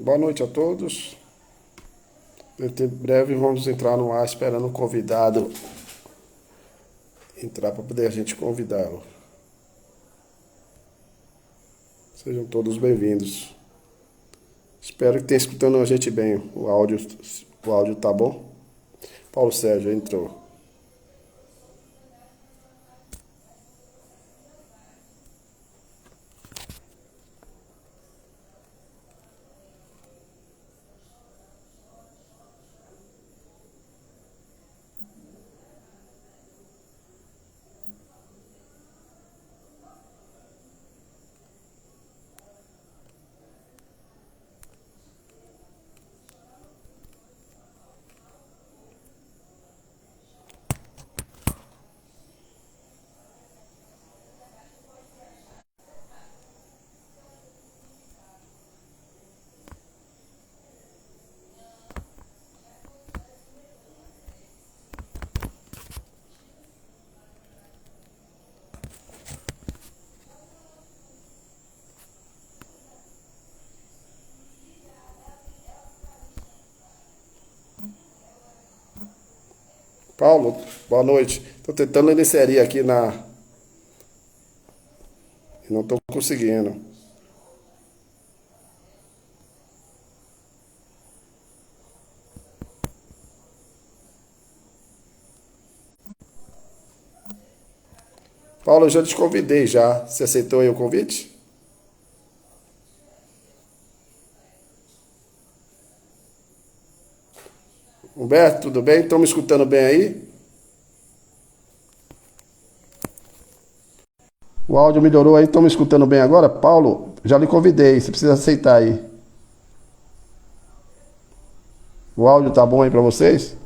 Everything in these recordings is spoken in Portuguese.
Boa noite a todos. Em breve vamos entrar no ar esperando o convidado entrar para poder a gente convidá-lo. Sejam todos bem-vindos. Espero que tenha escutando a gente bem. O áudio tá bom? Paulo Sérgio entrou. Paulo, boa noite. Estou tentando inserir aqui na. E não estou conseguindo. Paulo, eu já te convidei já. Você aceitou aí o convite? Humberto, tudo bem? Estão me escutando bem aí? O áudio melhorou aí, estão me escutando bem agora? Paulo, já lhe convidei, você precisa aceitar aí. O áudio tá bom aí para vocês?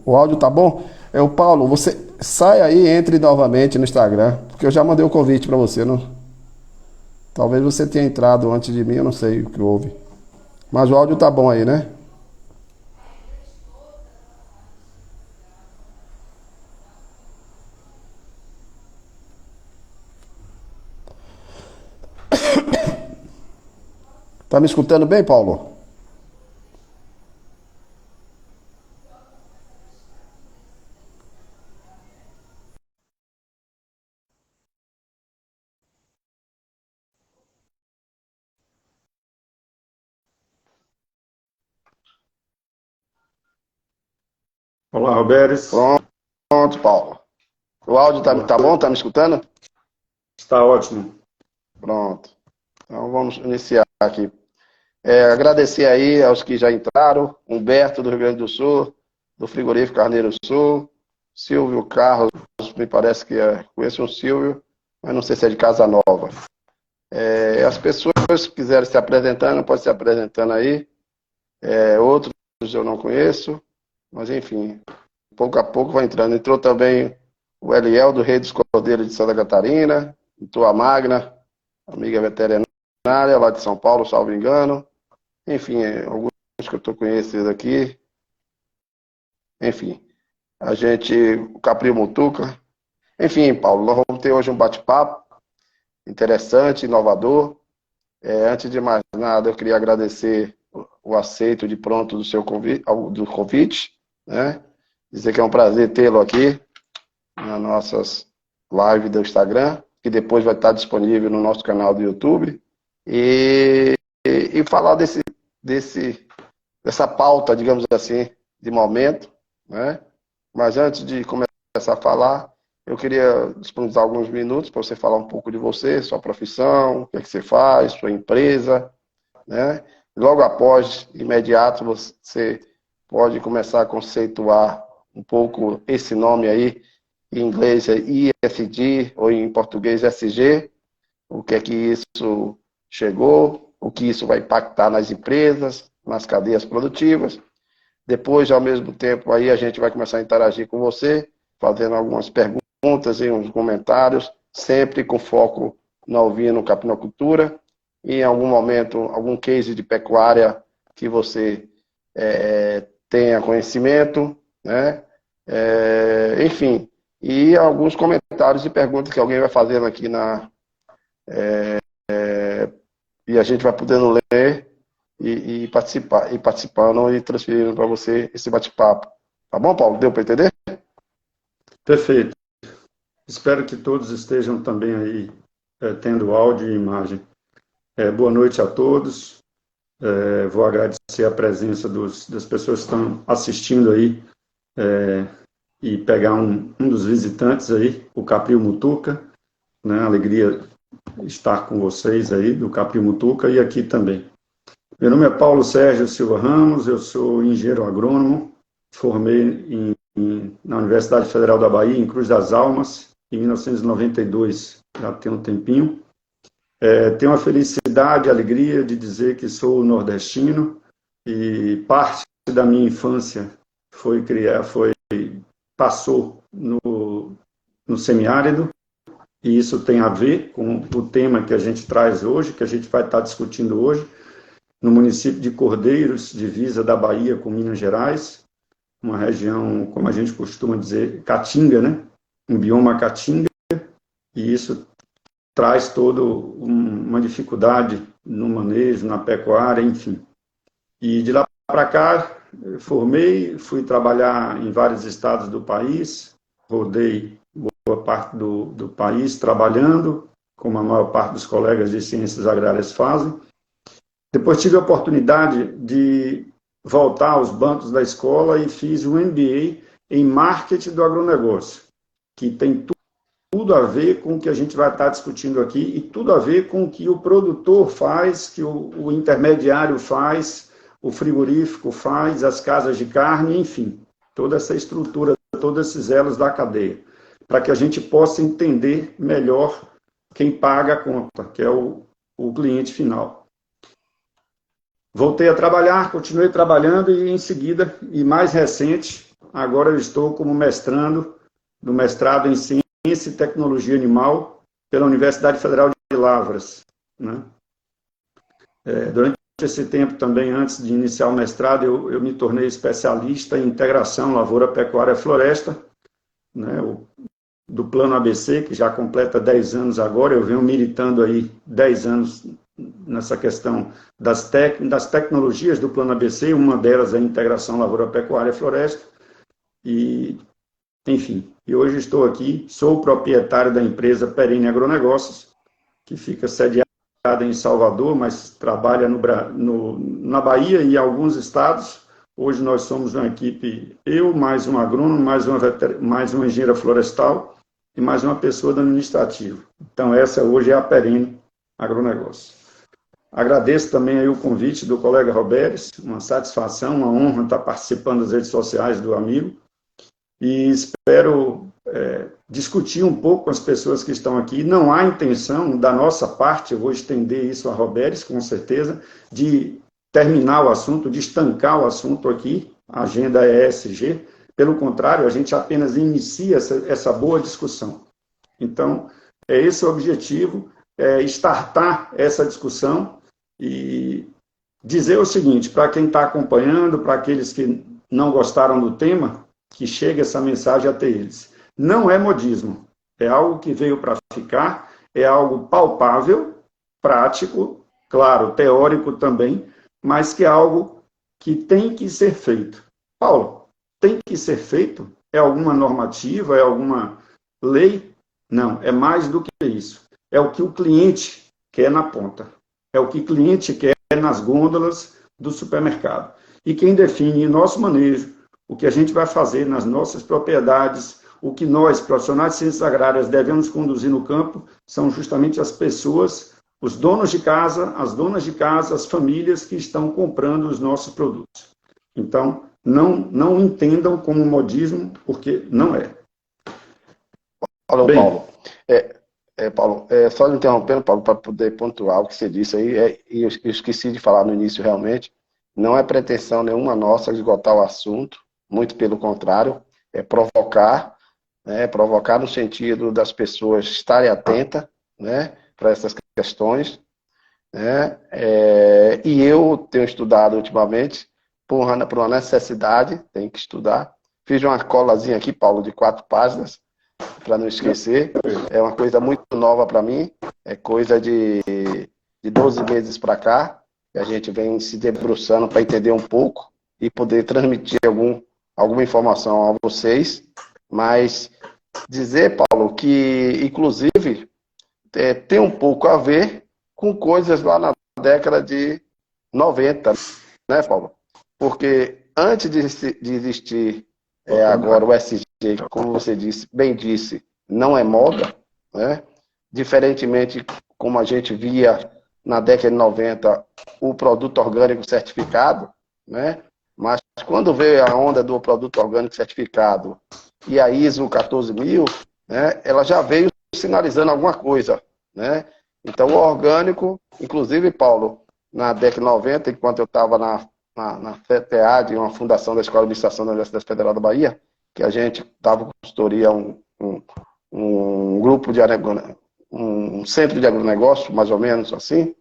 O áudio tá bom? É o Paulo, você sai aí e entre novamente no Instagram, porque eu já mandei o convite para você, não? Talvez você tenha entrado antes de mim, eu não sei o que houve. Mas o áudio tá bom aí, né? Tá me escutando bem, Paulo? Olá, Roberes. Pronto, Paulo. O áudio Boa tá bom? noite. Tá me escutando? Está ótimo. Pronto. Então vamos iniciar aqui. Agradecer aí aos que já entraram. Humberto, do Rio Grande do Sul, do Frigorífico Carneiro Sul. Silvio Carlos, me parece que conheço um Silvio, mas não sei se é de Casa Nova. As pessoas que quiserem se apresentando, podem se apresentando aí. Outros eu não conheço, mas enfim, pouco a pouco vai entrando. Entrou também o Eliel, do Rei dos Cordeiros de Santa Catarina. Entrou a Magna, amiga veterinária, lá de São Paulo, salvo engano. Enfim, alguns que eu estou conhecendo aqui. Enfim, o Capri Mutuca. Enfim, Paulo, nós vamos ter hoje um bate-papo interessante, inovador. Antes de mais nada, eu queria agradecer o aceito de pronto do seu convite, do convite, né? Dizer que é um prazer tê-lo aqui nas nossas lives do Instagram, que depois vai estar disponível no nosso canal do YouTube. E falar desse, dessa pauta, digamos assim, de momento, né? Mas antes de começar a falar, eu queria disponibilizar alguns minutos para você falar um pouco de você, sua profissão, o que é que você faz, sua empresa, né? Logo após, imediato, você pode começar a conceituar um pouco esse nome aí, em inglês é ESG, ou em português SG, o que é que isso chegou, o que isso vai impactar nas empresas, nas cadeias produtivas. Depois, ao mesmo tempo, aí a gente vai começar a interagir com você, fazendo algumas perguntas e uns comentários, sempre com foco na ovino capinocultura, e em algum momento, algum case de pecuária que você tenha conhecimento, né? Enfim, e alguns comentários e perguntas que alguém vai fazendo aqui e a gente vai podendo ler e participando e transferindo para você esse bate-papo. Tá bom, Paulo? Deu para entender? Perfeito. Espero que todos estejam também aí tendo áudio e imagem. Boa noite a todos. Vou agradecer a presença das pessoas que estão assistindo aí e pegar um dos visitantes aí, o Capril Mutuca, né? Alegria estar com vocês aí, do Capril Mutuca, e aqui também. Meu nome é Paulo Sérgio Silva Ramos, eu sou engenheiro agrônomo, formei na Universidade Federal da Bahia, em Cruz das Almas, em 1992, já tem um tempinho. Tenho a felicidade e a alegria de dizer que sou nordestino e parte da minha infância passou no semiárido, e isso tem a ver com o tema que a gente traz hoje, que a gente vai estar discutindo hoje, no município de Cordeiros, divisa da Bahia com Minas Gerais, uma região, como a gente costuma dizer, caatinga, né? Um bioma caatinga, e isso traz toda uma dificuldade no manejo, na pecuária, enfim. E de lá para cá, formei, fui trabalhar em vários estados do país, rodei boa parte do país trabalhando, como a maior parte dos colegas de ciências agrárias fazem. Depois tive a oportunidade de voltar aos bancos da escola e fiz um MBA em marketing do agronegócio, que tem tudo a ver com o que a gente vai estar discutindo aqui e tudo a ver com o que o produtor faz, que o intermediário faz, o frigorífico faz, as casas de carne, enfim, toda essa estrutura, todos esses elos da cadeia, para que a gente possa entender melhor quem paga a conta, que é o cliente final. Voltei a trabalhar, continuei trabalhando e em seguida, e mais recente, agora eu estou como mestrando, no mestrado em Ciência e Tecnologia Animal pela Universidade Federal de Lavras, né? Durante esse tempo também, antes de iniciar o mestrado, eu me tornei especialista em integração lavoura, pecuária e floresta, né? Do Plano ABC, que já completa 10 anos agora, eu venho militando aí 10 anos nessa questão das tecnologias do Plano ABC, uma delas é a integração lavoura, pecuária e floresta, e, enfim, e hoje estou aqui, sou proprietário da empresa Perene Agronegócios, que fica sediada em Salvador, mas trabalha na Bahia e em alguns estados. Hoje nós somos uma equipe, eu, mais um agrônomo, mais uma engenheira florestal e mais uma pessoa do administrativo. Então essa hoje é a Perene Agronegócios. Agradeço também aí o convite do colega Roberes, uma satisfação, uma honra estar participando das redes sociais do amigo, e espero discutir um pouco com as pessoas que estão aqui. Não há intenção da nossa parte, eu vou estender isso a Roberes, com certeza, de terminar o assunto, de estancar o assunto aqui, a agenda é ESG, pelo contrário, a gente apenas inicia essa boa discussão. Então, é esse o objetivo, startar essa discussão e dizer o seguinte, para quem está acompanhando, para aqueles que não gostaram do tema, que chegue essa mensagem até eles. Não é modismo, é algo que veio para ficar, é algo palpável, prático, claro, teórico também, mas que é algo que tem que ser feito. Paulo, tem que ser feito? É alguma normativa, é alguma lei? Não, é mais do que isso. É o que o cliente quer na ponta. É o que o cliente quer nas gôndolas do supermercado. E quem define nosso manejo, o que a gente vai fazer nas nossas propriedades, o que nós, profissionais de ciências agrárias, devemos conduzir no campo, são justamente as pessoas, os donos de casa, as donas de casa, as famílias que estão comprando os nossos produtos. Então, não entendam como modismo, porque não é. Falou, Bem, Paulo. Paulo, só lhe interrompendo, Paulo, para poder pontuar o que você disse aí, e eu esqueci de falar no início realmente, não é pretensão nenhuma nossa esgotar o assunto, muito pelo contrário, é provocar, né, provocar no sentido das pessoas estarem atentas, né, para essas questões, né, e eu tenho estudado ultimamente, por uma necessidade, tenho que estudar, fiz uma colazinha aqui, Paulo, de 4 páginas, para não esquecer. É uma coisa muito nova para mim, é coisa de 12 meses para cá, que a gente vem se debruçando para entender um pouco e poder transmitir alguma informação a vocês. Mas dizer, Paulo, que inclusive tem um pouco a ver com coisas lá na década de 90, né, Paulo? Porque antes de existir agora o SG, como você disse, bem disse, não é moda, né? Diferentemente como a gente via na década de 90 o produto orgânico certificado, né? Mas quando veio a onda do produto orgânico certificado e a ISO 14000, né, ela já veio sinalizando alguma coisa, né? Então o orgânico, inclusive, Paulo, na década de 90, enquanto eu estava na FETEA, de uma fundação da Escola de Administração da Universidade Federal da Bahia, que a gente dava consultoria a um grupo de um centro de agronegócio, mais ou menos assim,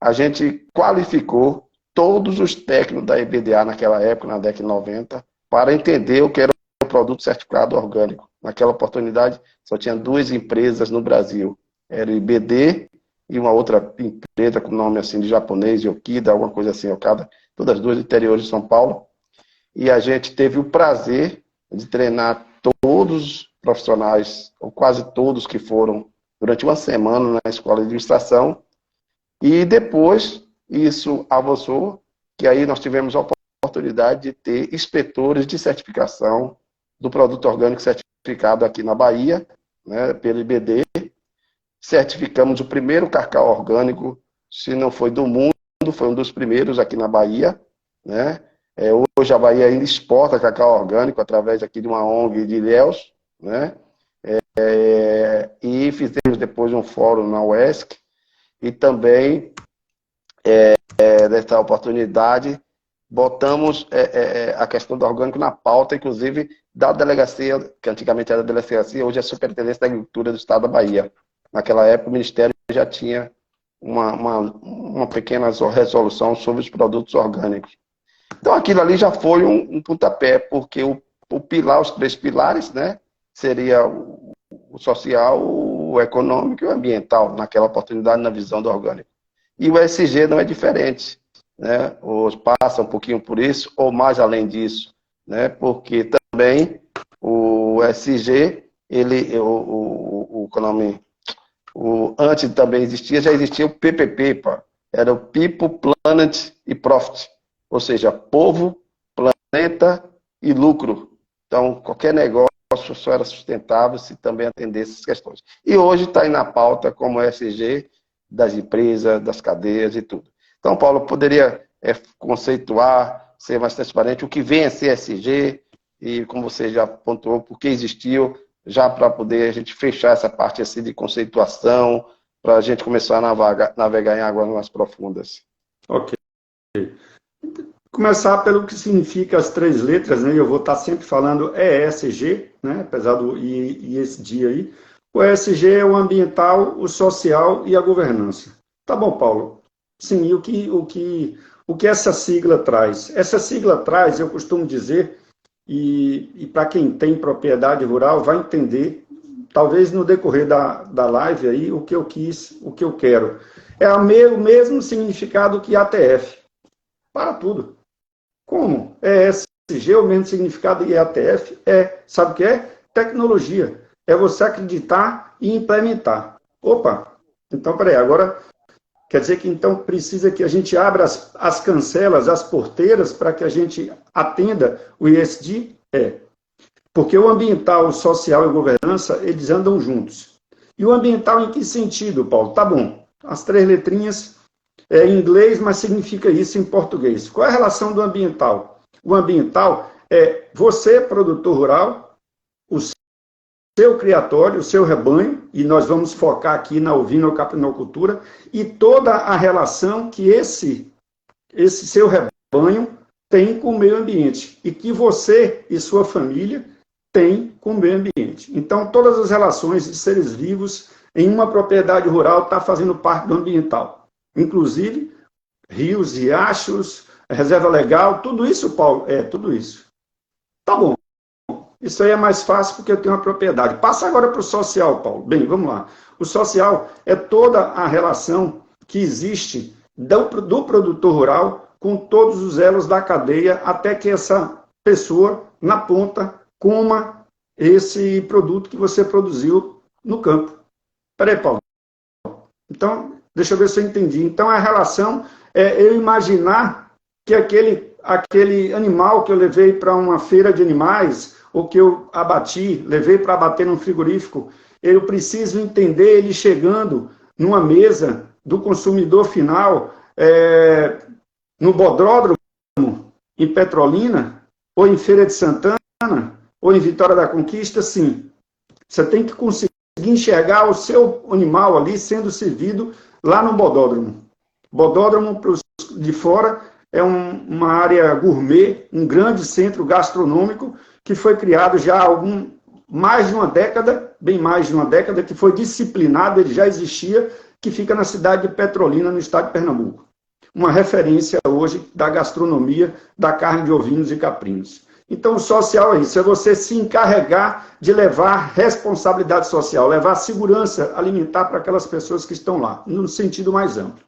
a gente qualificou todos os técnicos da EBDA naquela época, na década de 90, para entender o que era o produto certificado orgânico. Naquela oportunidade, só tinha 2 empresas no Brasil. Era o IBD e uma outra empresa com nome assim de japonês, Yokida, alguma coisa assim, Okada, todas as 2 interiores de São Paulo. E a gente teve o prazer de treinar todos os profissionais, ou quase todos que foram, durante uma semana na escola de administração. E depois isso avançou, que aí nós tivemos a oportunidade de ter inspetores de certificação do produto orgânico certificado aqui na Bahia, né, pelo IBD. Certificamos o primeiro cacau orgânico, se não foi do mundo, foi um dos primeiros aqui na Bahia, né? Hoje a Bahia ainda exporta cacau orgânico através aqui de uma ONG de Ilhéus, né? E fizemos depois um fórum na UESC e também dessa oportunidade botamos a questão do orgânico na pauta, inclusive da delegacia, que antigamente era delegacia, hoje é a Superintendência da Agricultura do Estado da Bahia. Naquela época o Ministério já tinha uma pequena resolução sobre os produtos orgânicos. Então aquilo ali já foi um pontapé, porque o pilar, os 3 pilares, né, seria o social, o econômico e o ambiental, naquela oportunidade, na visão do orgânico. E o SG não é diferente, né, passa um pouquinho por isso, ou mais além disso, né, porque também o SG, antes também existia, já existia o PPP, era o People, Planet e Profit. Ou seja, povo, planeta e lucro. Então, qualquer negócio só era sustentável se também atendesse essas questões. E hoje está aí na pauta como SG das empresas, das cadeias e tudo. Então, Paulo, poderia conceituar, ser mais transparente o que vem a ser SG e, como você já pontuou, por que existiu, já para poder a gente fechar essa parte assim de conceituação, para a gente começar a navegar em águas mais profundas. Ok. Começar pelo que significa as 3 letras, né? Eu vou estar sempre falando ESG, né? Apesar do ISD aí. O ESG é o ambiental, o social e a governança. Tá bom, Paulo. Sim, e o que essa sigla traz? Essa sigla traz, eu costumo dizer, e para quem tem propriedade rural vai entender, talvez no decorrer da live aí, o que eu quis, o que eu quero. É o mesmo significado que ATF. Para tudo. Como? ESG, o mesmo significado de ATF, sabe o que é? Tecnologia. É você acreditar e implementar. Opa, então, peraí, agora, quer dizer que então precisa que a gente abra as cancelas, as porteiras, para que a gente atenda o ISD? Porque o ambiental, o social e a governança, eles andam juntos. E o ambiental em que sentido, Paulo? Tá bom, as 3 letrinhas em inglês, mas significa isso em português. Qual é a relação do ambiental? O ambiental é você, produtor rural, o seu criatório, o seu rebanho, e nós vamos focar aqui na ovino-caprinocultura, e toda a relação que esse seu rebanho tem com o meio ambiente, e que você e sua família têm com o meio ambiente. Então, todas as relações de seres vivos em uma propriedade rural está fazendo parte do ambiental. Inclusive, rios, riachos, reserva legal, tudo isso, Paulo, tudo isso. Tá bom. Isso aí é mais fácil porque eu tenho uma propriedade. Passa agora para o social, Paulo. Bem, vamos lá. O social é toda a relação que existe do produtor rural com todos os elos da cadeia até que essa pessoa, na ponta, coma esse produto que você produziu no campo. Peraí, Paulo. Então, deixa eu ver se eu entendi. Então, a relação é eu imaginar que aquele animal que eu levei para uma feira de animais, ou que eu abati, levei para abater num frigorífico, eu preciso entender ele chegando numa mesa do consumidor final, no Bodródromo, em Petrolina, ou em Feira de Santana, ou em Vitória da Conquista, sim. Você tem que conseguir enxergar o seu animal ali sendo servido lá no bodódromo. Bodódromo, para os de fora, é uma área gourmet, um grande centro gastronômico que foi criado já há mais de uma década, bem mais de uma década, que foi disciplinado, ele já existia, que fica na cidade de Petrolina, no estado de Pernambuco. Uma referência hoje da gastronomia da carne de ovinos e caprinos. Então, o social é isso, é você se encarregar de levar responsabilidade social, levar segurança alimentar para aquelas pessoas que estão lá, no sentido mais amplo.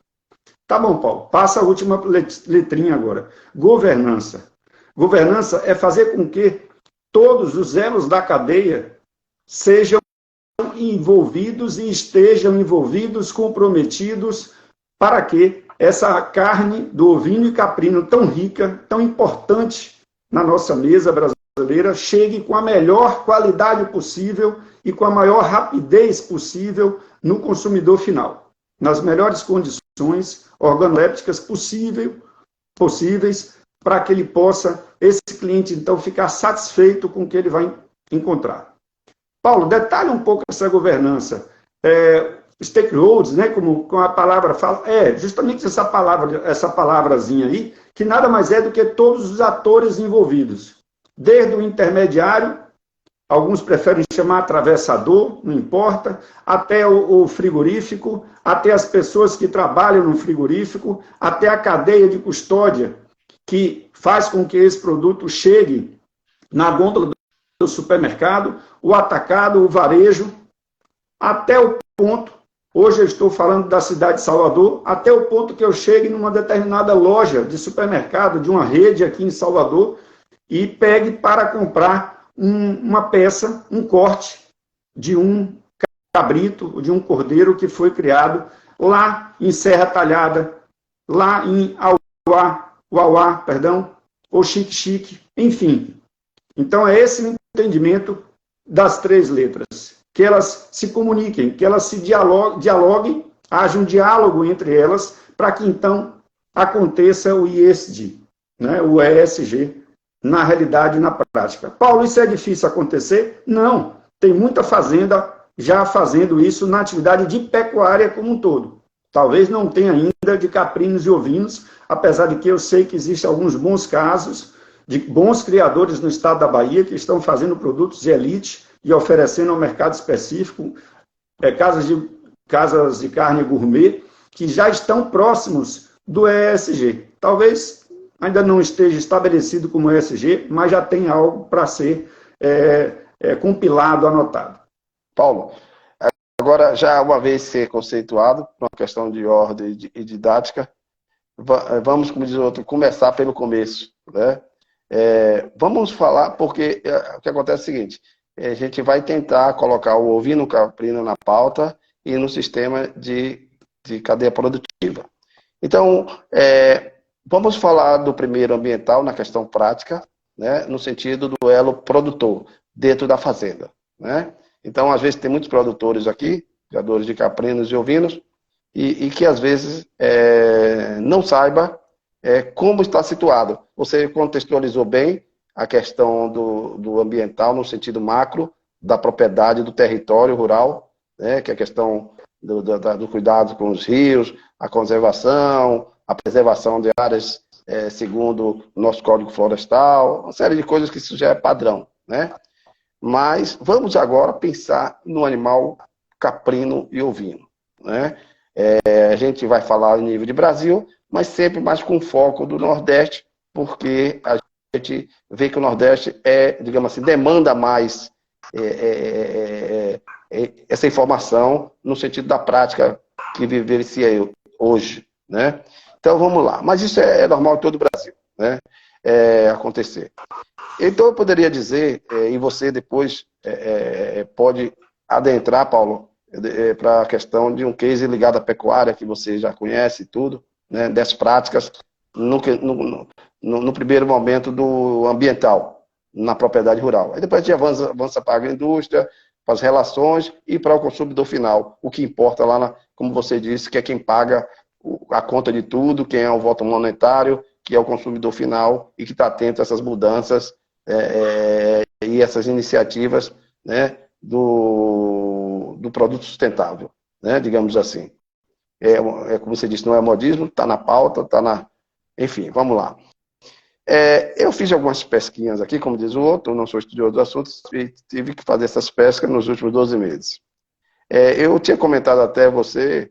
Tá bom, Paulo, passa a última letrinha agora. Governança. Governança é fazer com que todos os elos da cadeia sejam envolvidos e estejam envolvidos, comprometidos, para que essa carne do ovino e caprino tão rica, tão importante na nossa mesa brasileira, chegue com a melhor qualidade possível e com a maior rapidez possível no consumidor final, nas melhores condições organolépticas possíveis, para que ele possa, esse cliente, então, ficar satisfeito com o que ele vai encontrar. Paulo, detalhe um pouco essa governança. Stakeholders, né, como a palavra fala, justamente essa palavrazinha aí, que nada mais é do que todos os atores envolvidos. Desde o intermediário, alguns preferem chamar atravessador, não importa, até o frigorífico, até as pessoas que trabalham no frigorífico, até a cadeia de custódia, que faz com que esse produto chegue na gôndola do supermercado, o atacado, o varejo, até o ponto, hoje eu estou falando da cidade de Salvador, até o ponto que eu chegue numa determinada loja de supermercado, de uma rede aqui em Salvador, e pegue para comprar uma peça, um corte de um cabrito, de um cordeiro que foi criado lá em Serra Talhada, lá em Uauá, ou Xique-Xique, enfim. Então é esse o entendimento das três letras, que elas se comuniquem, que elas se dialoguem, haja um diálogo entre elas, para que então aconteça o ESG, né, o ESG, na realidade e na prática. Paulo, isso é difícil acontecer? Não. Tem muita fazenda já fazendo isso na atividade de pecuária como um todo. Talvez não tenha ainda de caprinos e ovinos, apesar de que eu sei que existem alguns bons casos de bons criadores no estado da Bahia que estão fazendo produtos de elite e oferecendo ao mercado específico casas de carne gourmet que já estão próximos do ESG. Talvez ainda não esteja estabelecido como ESG, mas já tem algo para ser compilado, anotado. Paulo, agora já uma vez ser conceituado, por uma questão de ordem e didática, vamos, como diz o outro, começar pelo começo, né? Vamos falar, porque o que acontece é o seguinte, a gente vai tentar colocar o ovino caprino na pauta e no sistema de cadeia produtiva. Então, vamos falar do primeiro ambiental na questão prática, né, no sentido do elo produtor, dentro da fazenda, né? Então, às vezes, tem muitos produtores aqui, criadores de caprinos e ovinos, e que, às vezes, não saiba como está situado. Você contextualizou bem a questão do ambiental no sentido macro, da propriedade do território rural, né, que é a questão do cuidado com os rios, a conservação, a preservação de áreas segundo o nosso Código Florestal, uma série de coisas que isso já é padrão, né? Mas vamos agora pensar no animal caprino e ovino, né? A gente vai falar em nível de Brasil, mas sempre mais com foco do Nordeste, porque a gente vê que o Nordeste digamos assim, demanda mais essa informação no sentido da prática que vivencia hoje, né? Então vamos lá. Mas isso é normal em todo o Brasil, né? Acontecer. Então eu poderia dizer, e você depois pode adentrar, Paulo, para a questão de um case ligado à pecuária, que você já conhece e tudo, né, das práticas no primeiro momento do ambiental, na propriedade rural. Aí depois a gente avança para a agroindústria, para as relações e para o consumidor final. O que importa lá, como você disse, que é quem paga a conta de tudo, quem é o voto monetário, que é o consumidor final e que está atento a essas mudanças e essas iniciativas, né, do produto sustentável, né, digamos assim. Como você disse, não é modismo, está na pauta, está na... Enfim, vamos lá. Eu fiz algumas pesquinhas aqui, como diz o outro, eu não sou estudioso do assunto, e tive que fazer essas pescas nos últimos 12 meses. Eu tinha comentado até a você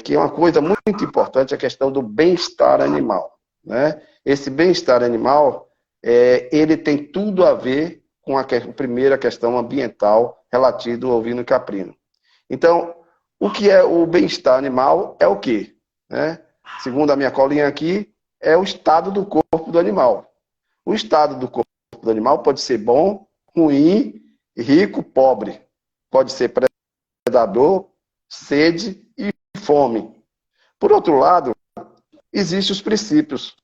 que uma coisa muito importante é a questão do bem-estar animal, né? Esse bem-estar animal, ele tem tudo a ver com a primeira questão ambiental relativa ao ovino e caprino. Então, o que é o bem-estar animal é o quê? Né? Segundo a minha colinha aqui, é o estado do corpo do animal. O estado do corpo do animal pode ser bom, ruim, rico, pobre. Pode ser predador, sede e fome. Por outro lado, existem os princípios,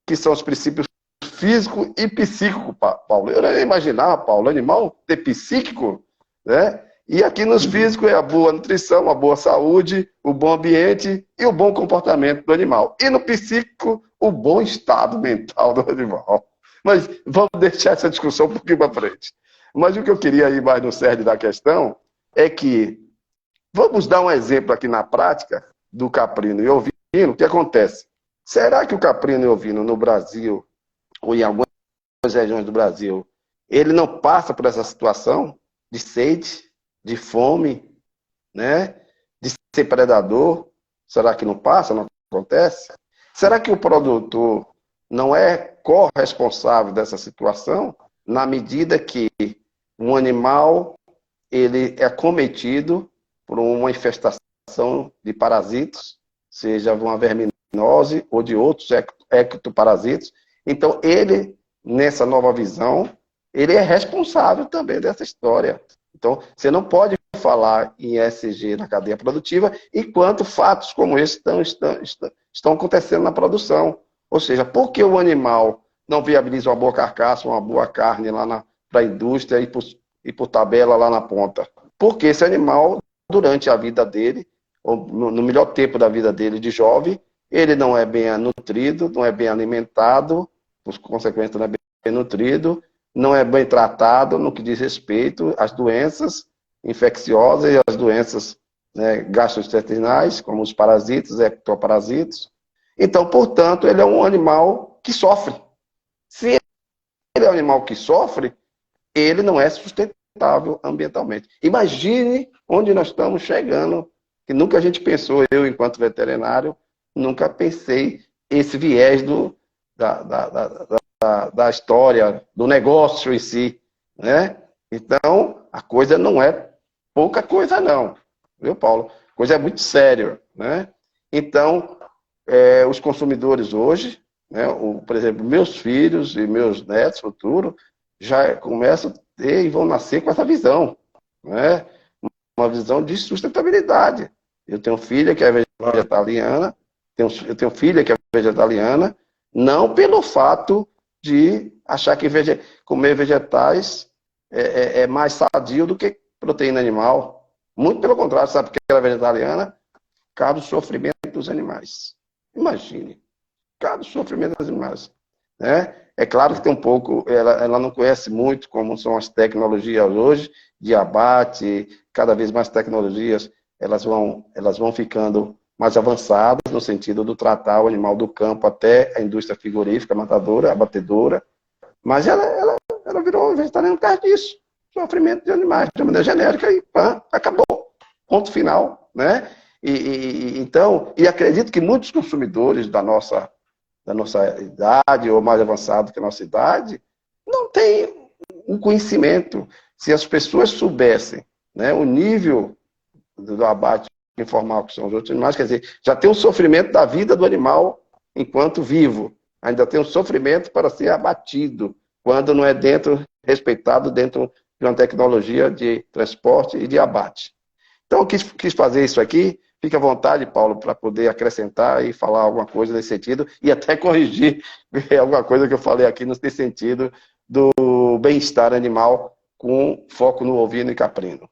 que são os princípios físico e psíquico, Paulo. Eu não imaginava, Paulo, animal ter psíquico, né? E aqui nos físicos é a boa nutrição, a boa saúde, o bom ambiente e o bom comportamento do animal. E no psíquico, o bom estado mental do animal. Mas vamos deixar essa discussão um pouquinho para frente. Mas o que eu queria ir mais no cerne da questão é que, vamos dar um exemplo aqui na prática do caprino e ovino, o que acontece? Será que o caprino e ovino no Brasil, ou em algumas regiões do Brasil, ele não passa por essa situação de sede, de fome, né? De ser predador? Será que não passa, não acontece? Será que o produtor não é corresponsável dessa situação, na medida que um animal ele é acometido por uma infestação de parasitos, seja uma verminose ou de outros ectoparasitos? Então, ele, nessa nova visão, ele é responsável também dessa história. Então, você não pode falar em ESG na cadeia produtiva enquanto fatos como esse estão acontecendo na produção. Ou seja, por que o animal não viabiliza uma boa carcaça, uma boa carne lá para a indústria e por tabela lá na ponta? Porque esse animal, durante a vida dele, ou no melhor tempo da vida dele de jovem, ele não é bem nutrido, não é bem alimentado, por consequência não é bem nutrido, não é bem tratado no que diz respeito às doenças infecciosas e às doenças, né, gastrointestinais, como os parasitas, ectoparasitos. Então, portanto, ele é um animal que sofre. Se ele é um animal que sofre, ele não é sustentável ambientalmente. Imagine onde nós estamos chegando, que nunca a gente pensou, eu, enquanto veterinário, nunca pensei esse viés da história, do negócio em si, né? Então, a coisa não é pouca coisa não, viu, Paulo? A coisa é muito séria, né? Então, os consumidores hoje, né, por exemplo, meus filhos e meus netos futuro, já começam a ter e vão nascer com essa visão, né? Uma visão de sustentabilidade. Eu tenho filha que é vegetariana, eu tenho filha que é vegetariana, não pelo fato de achar que comer vegetais é mais sadio do que proteína animal. Muito pelo contrário, sabe porque ela é vegetariana? Por causa do sofrimento dos animais. Imagine. causa do sofrimento dos animais, né? É claro que tem um pouco, ela não conhece muito como são as tecnologias hoje, de abate, cada vez mais tecnologias, elas vão ficando mais avançadas no sentido do tratar o animal do campo até a indústria frigorífica, matadora, abatedora, mas ela virou vegetariana por causa disso, sofrimento de animais, de maneira genérica, e pã, acabou, ponto final, né? Então, acredito que muitos consumidores da nossa idade, ou mais avançado que a nossa idade, não têm um conhecimento. Se as pessoas soubessem, né, o nível do abate informal que são os outros animais, quer dizer, já tem o sofrimento da vida do animal enquanto vivo, ainda tem o sofrimento para ser abatido, quando não é respeitado dentro de uma tecnologia de transporte e de abate. Então, eu quis fazer isso aqui. Fique à vontade, Paulo, para poder acrescentar e falar alguma coisa nesse sentido e até corrigir alguma coisa que eu falei aqui nesse sentido do bem-estar animal com foco no ovino e caprino.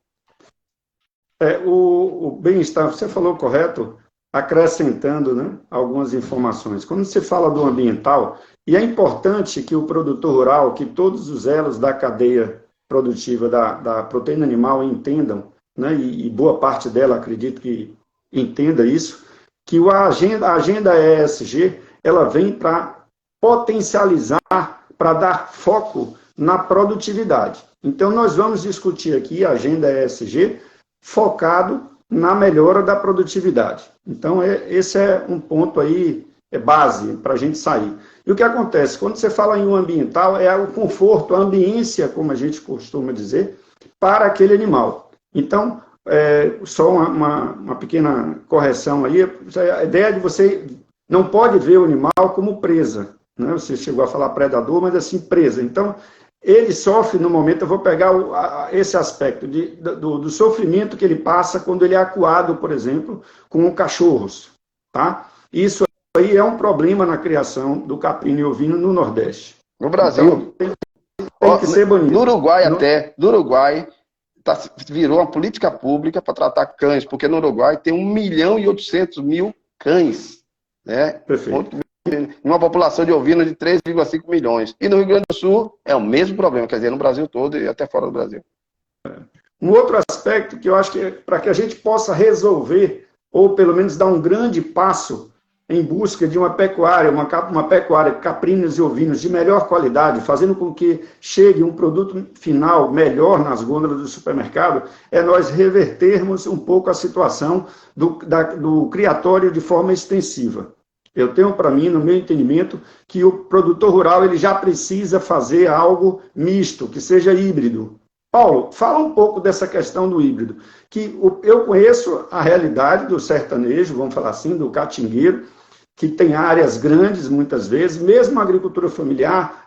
O bem-estar, você falou correto, acrescentando, né, algumas informações. Quando você fala do ambiental, e é importante que o produtor rural, que todos os elos da cadeia produtiva da proteína animal entendam, né, e boa parte dela, acredito que entenda isso, que a agenda ESG, ela vem para potencializar, para dar foco na produtividade. Então, nós vamos discutir aqui a agenda ESG focado na melhora da produtividade. Então, esse é um ponto aí, base para a gente sair. E o que acontece? Quando você fala em um ambiental, é o conforto, a ambiência, como a gente costuma dizer, para aquele animal. Então, só uma pequena correção aí, a ideia de você não pode ver o animal como presa, né? Você chegou a falar predador, mas assim, presa. Então, ele sofre no momento, eu vou pegar esse aspecto do sofrimento que ele passa quando ele é acuado, por exemplo, com cachorros, tá? Isso aí é um problema na criação do caprino e ovino no Nordeste. No Brasil. Então, tem que ser banido. No Uruguai no Uruguai, virou uma política pública para tratar cães, porque no Uruguai tem 1.800.000 cães, né? Perfeito. Uma população de ovinos de 3,5 milhões. E no Rio Grande do Sul é o mesmo problema, quer dizer, no Brasil todo e até fora do Brasil. Um outro aspecto que eu acho que para que a gente possa resolver, ou pelo menos dar um grande passo em busca de uma pecuária, uma pecuária caprinos e ovinos de melhor qualidade, fazendo com que chegue um produto final melhor nas gôndolas do supermercado, é nós revertermos um pouco a situação do criatório de forma extensiva. Eu tenho para mim, no meu entendimento, que o produtor rural ele já precisa fazer algo misto, que seja híbrido. Paulo, fala um pouco dessa questão do híbrido, que eu conheço a realidade do sertanejo, vamos falar assim, do catingueiro, que tem áreas grandes, muitas vezes, mesmo a agricultura familiar,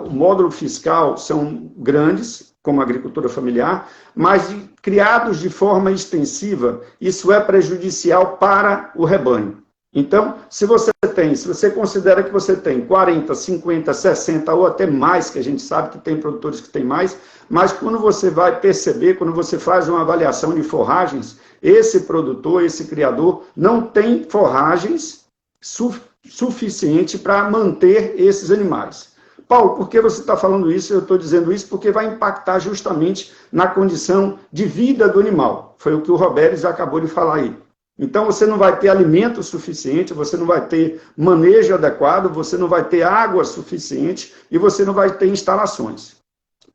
o módulo fiscal são grandes, como a agricultura familiar, mas criados de forma extensiva, isso é prejudicial para o rebanho. Então, se você considera que você tem 40, 50, 60 ou até mais, que a gente sabe que tem produtores que têm mais, mas quando você vai perceber, quando você faz uma avaliação de forragens, esse produtor, esse criador, não tem forragens suficiente para manter esses animais. Paulo, por que você está falando isso? Eu estou dizendo isso porque vai impactar justamente na condição de vida do animal. Foi o que o Roberto acabou de falar aí. Então, você não vai ter alimento suficiente, você não vai ter manejo adequado, você não vai ter água suficiente e você não vai ter instalações.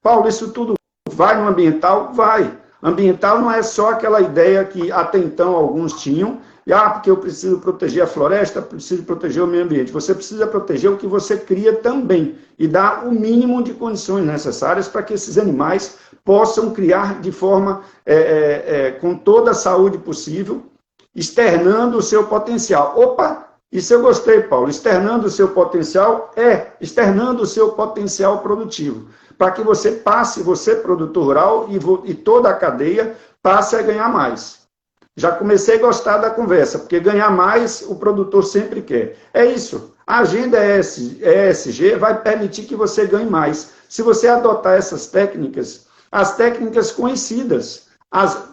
Paulo, isso tudo vai no ambiental? Vai. Ambiental não é só aquela ideia que até então alguns tinham, porque eu preciso proteger a floresta, preciso proteger o meio ambiente. Você precisa proteger o que você cria também e dar o mínimo de condições necessárias para que esses animais possam criar de forma, com toda a saúde possível, externando o seu potencial. Opa, isso eu gostei, Paulo. Externando o seu potencial externando o seu potencial produtivo. Para que você passe, você produtor rural e toda a cadeia, passe a ganhar mais. Já comecei a gostar da conversa, porque ganhar mais o produtor sempre quer. É isso. A agenda ESG vai permitir que você ganhe mais. Se você adotar essas técnicas, as técnicas conhecidas,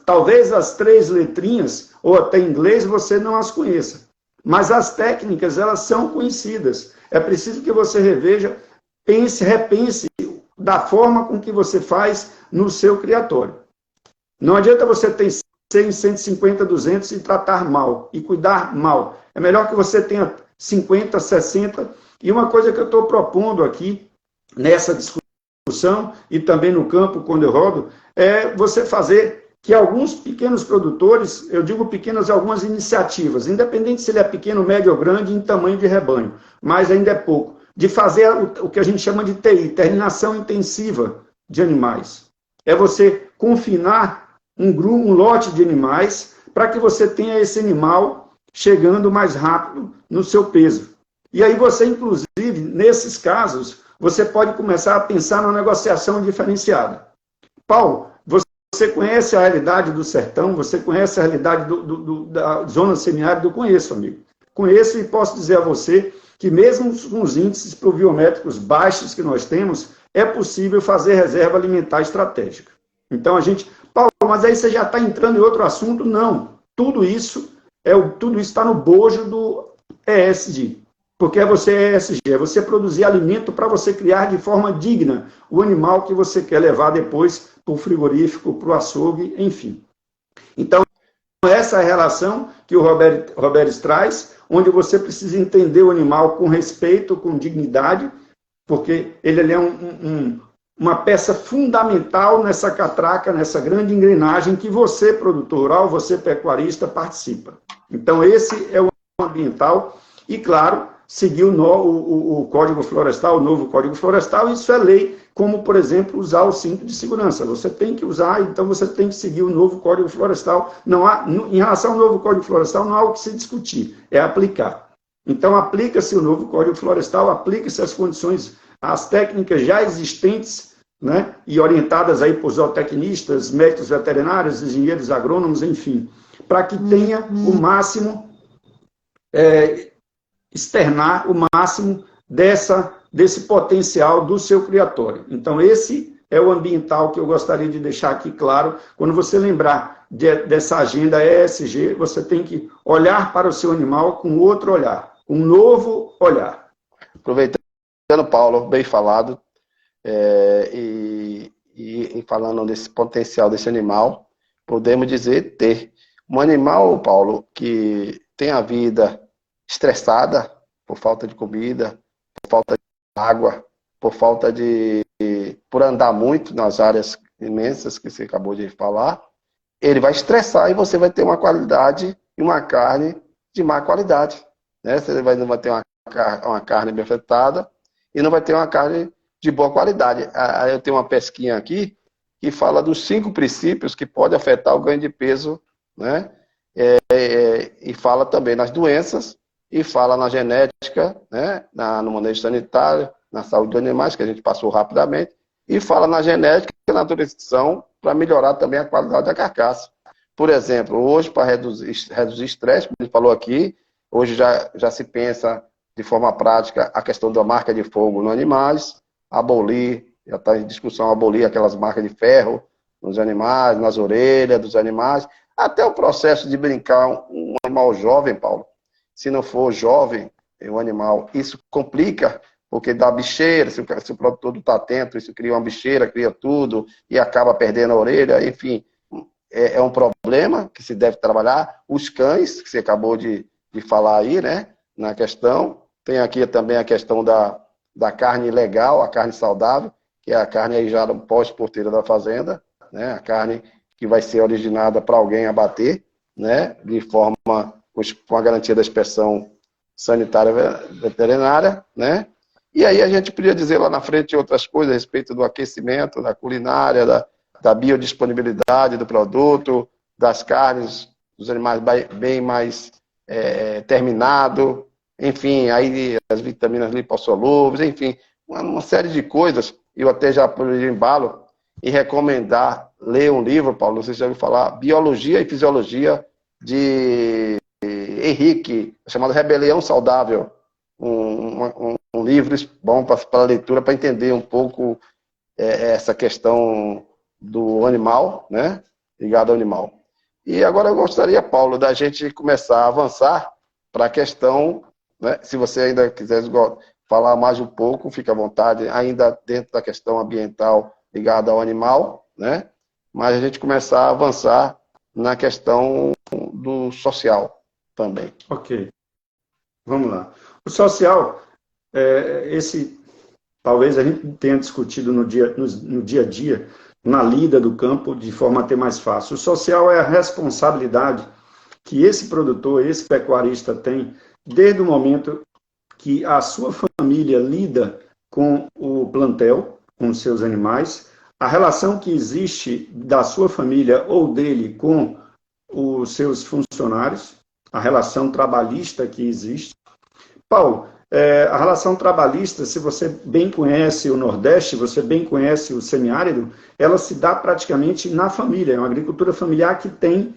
talvez as 3 letrinhas, ou até em inglês, você não as conheça. Mas as técnicas, elas são conhecidas. É preciso que você reveja, repense da forma com que você faz no seu criatório. Não adianta você ter 100, 150, 200 e tratar mal, e cuidar mal. É melhor que você tenha 50, 60. E uma coisa que eu estou propondo aqui, nessa discussão, e também no campo, quando eu rodo, é você fazer que alguns pequenos produtores, eu digo pequenas, algumas iniciativas, independente se ele é pequeno, médio ou grande, em tamanho de rebanho, mas ainda é pouco, de fazer o que a gente chama de TI, terminação intensiva de animais. É você confinar um lote de animais para que você tenha esse animal chegando mais rápido no seu peso. E aí você, inclusive, nesses casos, você pode começar a pensar na negociação diferenciada. Paulo, você conhece a realidade do sertão? Você conhece a realidade da zona semiárida? Eu conheço, amigo. Conheço e posso dizer a você que mesmo com os índices pluviométricos baixos que nós temos, é possível fazer reserva alimentar estratégica. Então a gente... Paulo, mas aí você já está entrando em outro assunto? Não. Tudo isso está no bojo do ESG. Porque é você ESG, é você produzir alimento para você criar de forma digna o animal que você quer levar depois para o frigorífico, para o açougue, enfim. Então, essa é a relação que o Roberts traz, onde você precisa entender o animal com respeito, com dignidade, porque ele é uma peça fundamental nessa catraca, nessa grande engrenagem que você, produtor rural, você, pecuarista, participa. Então, esse é o ambiental e, claro, seguir o Código Florestal, o novo Código Florestal, isso é lei, como, por exemplo, usar o cinto de segurança. Você tem que usar, então você tem que seguir o novo Código Florestal. Não há, em relação ao novo Código Florestal, não há o que se discutir, é aplicar. Então, aplica-se o novo Código Florestal, aplica-se as condições, as técnicas já existentes, né, e orientadas aí por zootecnistas, médicos veterinários, engenheiros agrônomos, enfim, para que tenha o máximo... externar o máximo desse potencial do seu criatório. Então, esse é o ambiental que eu gostaria de deixar aqui claro. Quando você lembrar dessa agenda ESG, você tem que olhar para o seu animal com outro olhar, um novo olhar. Aproveitando, Paulo, bem falado, e falando desse potencial desse animal, podemos dizer ter um animal, Paulo, que tem a vida estressada por falta de comida, por falta de água, por andar muito nas áreas imensas que você acabou de falar, ele vai estressar e você vai ter uma qualidade e uma carne de má qualidade, né? Você não vai ter uma carne bem afetada e não vai ter uma carne de boa qualidade. Eu tenho uma pesquinha aqui que fala dos 5 princípios que podem afetar o ganho de peso, né? E fala também nas doenças, e fala na genética, né, no manejo sanitário, na saúde dos animais, que a gente passou rapidamente, e fala na genética e na nutrição para melhorar também a qualidade da carcaça. Por exemplo, hoje, para reduzir estresse, como ele falou aqui, hoje já se pensa de forma prática a questão da marca de fogo nos animais, abolir, já está em discussão abolir aquelas marcas de ferro nos animais, nas orelhas dos animais, até o processo de brincar um animal jovem, Paulo. Se não for jovem, o animal, isso complica, porque dá bicheira, se o produtor não está atento, isso cria uma bicheira, cria tudo, e acaba perdendo a orelha, enfim, é um problema que se deve trabalhar. Os cães, que você acabou de falar aí, né, na questão, tem aqui também a questão da carne legal, a carne saudável, que é a carne aí já pós-porteira da fazenda, né, a carne que vai ser originada para alguém abater, né, de forma... com a garantia da inspeção sanitária veterinária, né? E aí a gente podia dizer lá na frente outras coisas a respeito do aquecimento, da culinária, da biodisponibilidade do produto, das carnes, dos animais bem mais terminado, enfim, aí as vitaminas lipossolúveis, enfim, uma série de coisas. Eu até já embalo e recomendar ler um livro, Paulo, você já ouviu falar, Biologia e Fisiologia de Henrique, chamado Rebelião Saudável, um livro bom para leitura, para entender um pouco essa questão do animal, né, ligado ao animal. E agora eu gostaria, Paulo, da gente começar a avançar para a questão, né, se você ainda quiser falar mais um pouco, fica à vontade, ainda dentro da questão ambiental ligada ao animal, né? Mas a gente começar a avançar na questão do social também. Ok, vamos lá. O social, talvez a gente tenha discutido no dia a dia, na lida do campo, de forma até mais fácil. O social é a responsabilidade que esse produtor, esse pecuarista tem, desde o momento que a sua família lida com o plantel, com os seus animais, a relação que existe da sua família ou dele com os seus funcionários, a relação trabalhista que existe. Paulo, a relação trabalhista, se você bem conhece o Nordeste, você bem conhece o semiárido, ela se dá praticamente na família. É uma agricultura familiar que tem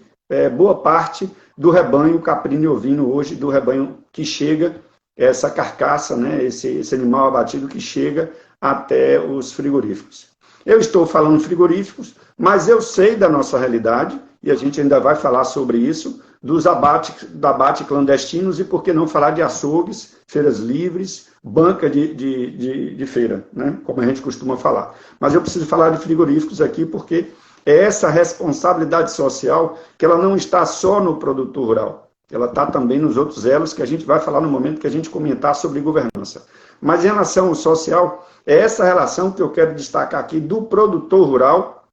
boa parte do rebanho caprino e ovino hoje, do rebanho que chega, essa carcaça, né, esse animal abatido que chega até os frigoríficos. Eu estou falando frigoríficos, mas eu sei da nossa realidade, e a gente ainda vai falar sobre isso, dos abate clandestinos e por que não falar de açougues, feiras livres, banca de feira, né? Como a gente costuma falar. Mas eu preciso falar de frigoríficos aqui porque é essa responsabilidade social que ela não está só no produtor rural, ela está também nos outros elos que a gente vai falar no momento que a gente comentar sobre governança. Mas em relação ao social, é essa relação que eu quero destacar aqui do produtor rural,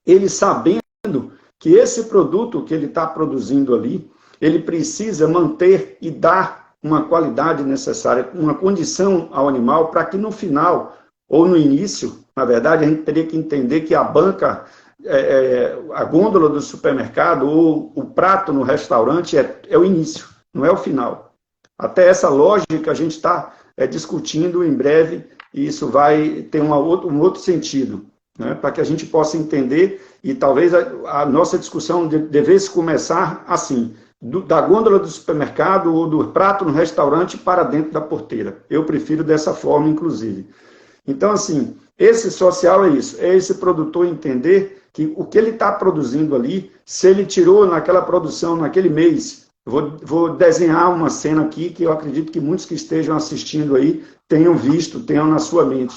ele sabendo que esse produto que ele está produzindo ali, ele precisa manter e dar uma qualidade necessária, uma condição ao animal para que no final, ou no início, na verdade, a gente teria que entender que a banca, a gôndola do supermercado ou o prato no restaurante é o início, não é o final. Até essa lógica a gente está discutindo em breve e isso vai ter um outro sentido, né, para que a gente possa entender e talvez a nossa discussão devesse começar assim, da gôndola do supermercado ou do prato no restaurante para dentro da porteira. Eu prefiro dessa forma, inclusive. Então, assim, esse social é isso, é esse produtor entender que o que ele está produzindo ali, se ele tirou naquela produção, naquele mês, vou desenhar uma cena aqui que eu acredito que muitos que estejam assistindo aí tenham visto, tenham na sua mente.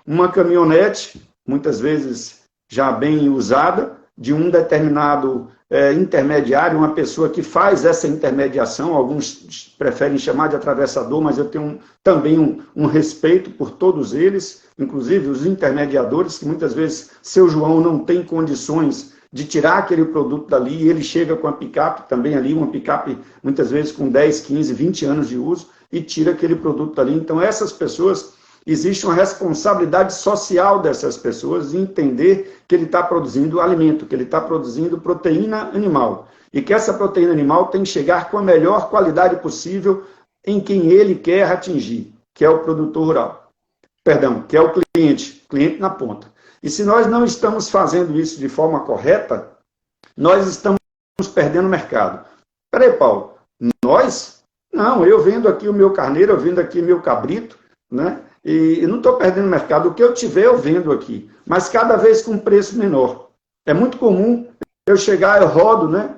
Uma caminhonete, muitas vezes já bem usada, de um determinado intermediário, uma pessoa que faz essa intermediação, alguns preferem chamar de atravessador, mas eu tenho também um respeito por todos eles, inclusive os intermediadores, que muitas vezes seu João não tem condições de tirar aquele produto dali, e ele chega com a picape também ali, uma picape muitas vezes com 10, 15, 20 anos de uso, e tira aquele produto dali. Então essas pessoas, existe uma responsabilidade social dessas pessoas em entender que ele está produzindo alimento, que ele está produzindo proteína animal. E que essa proteína animal tem que chegar com a melhor qualidade possível em quem ele quer atingir, que é o produtor rural. Perdão, que é o cliente na ponta. E se nós não estamos fazendo isso de forma correta, nós estamos perdendo mercado. Peraí, Paulo, nós? Não, eu vendo aqui o meu carneiro, eu vendo aqui o meu cabrito, né? E não estou perdendo mercado. O que eu tiver, eu vendo aqui. Mas cada vez com um preço menor. É muito comum eu chegar, eu rodo, né?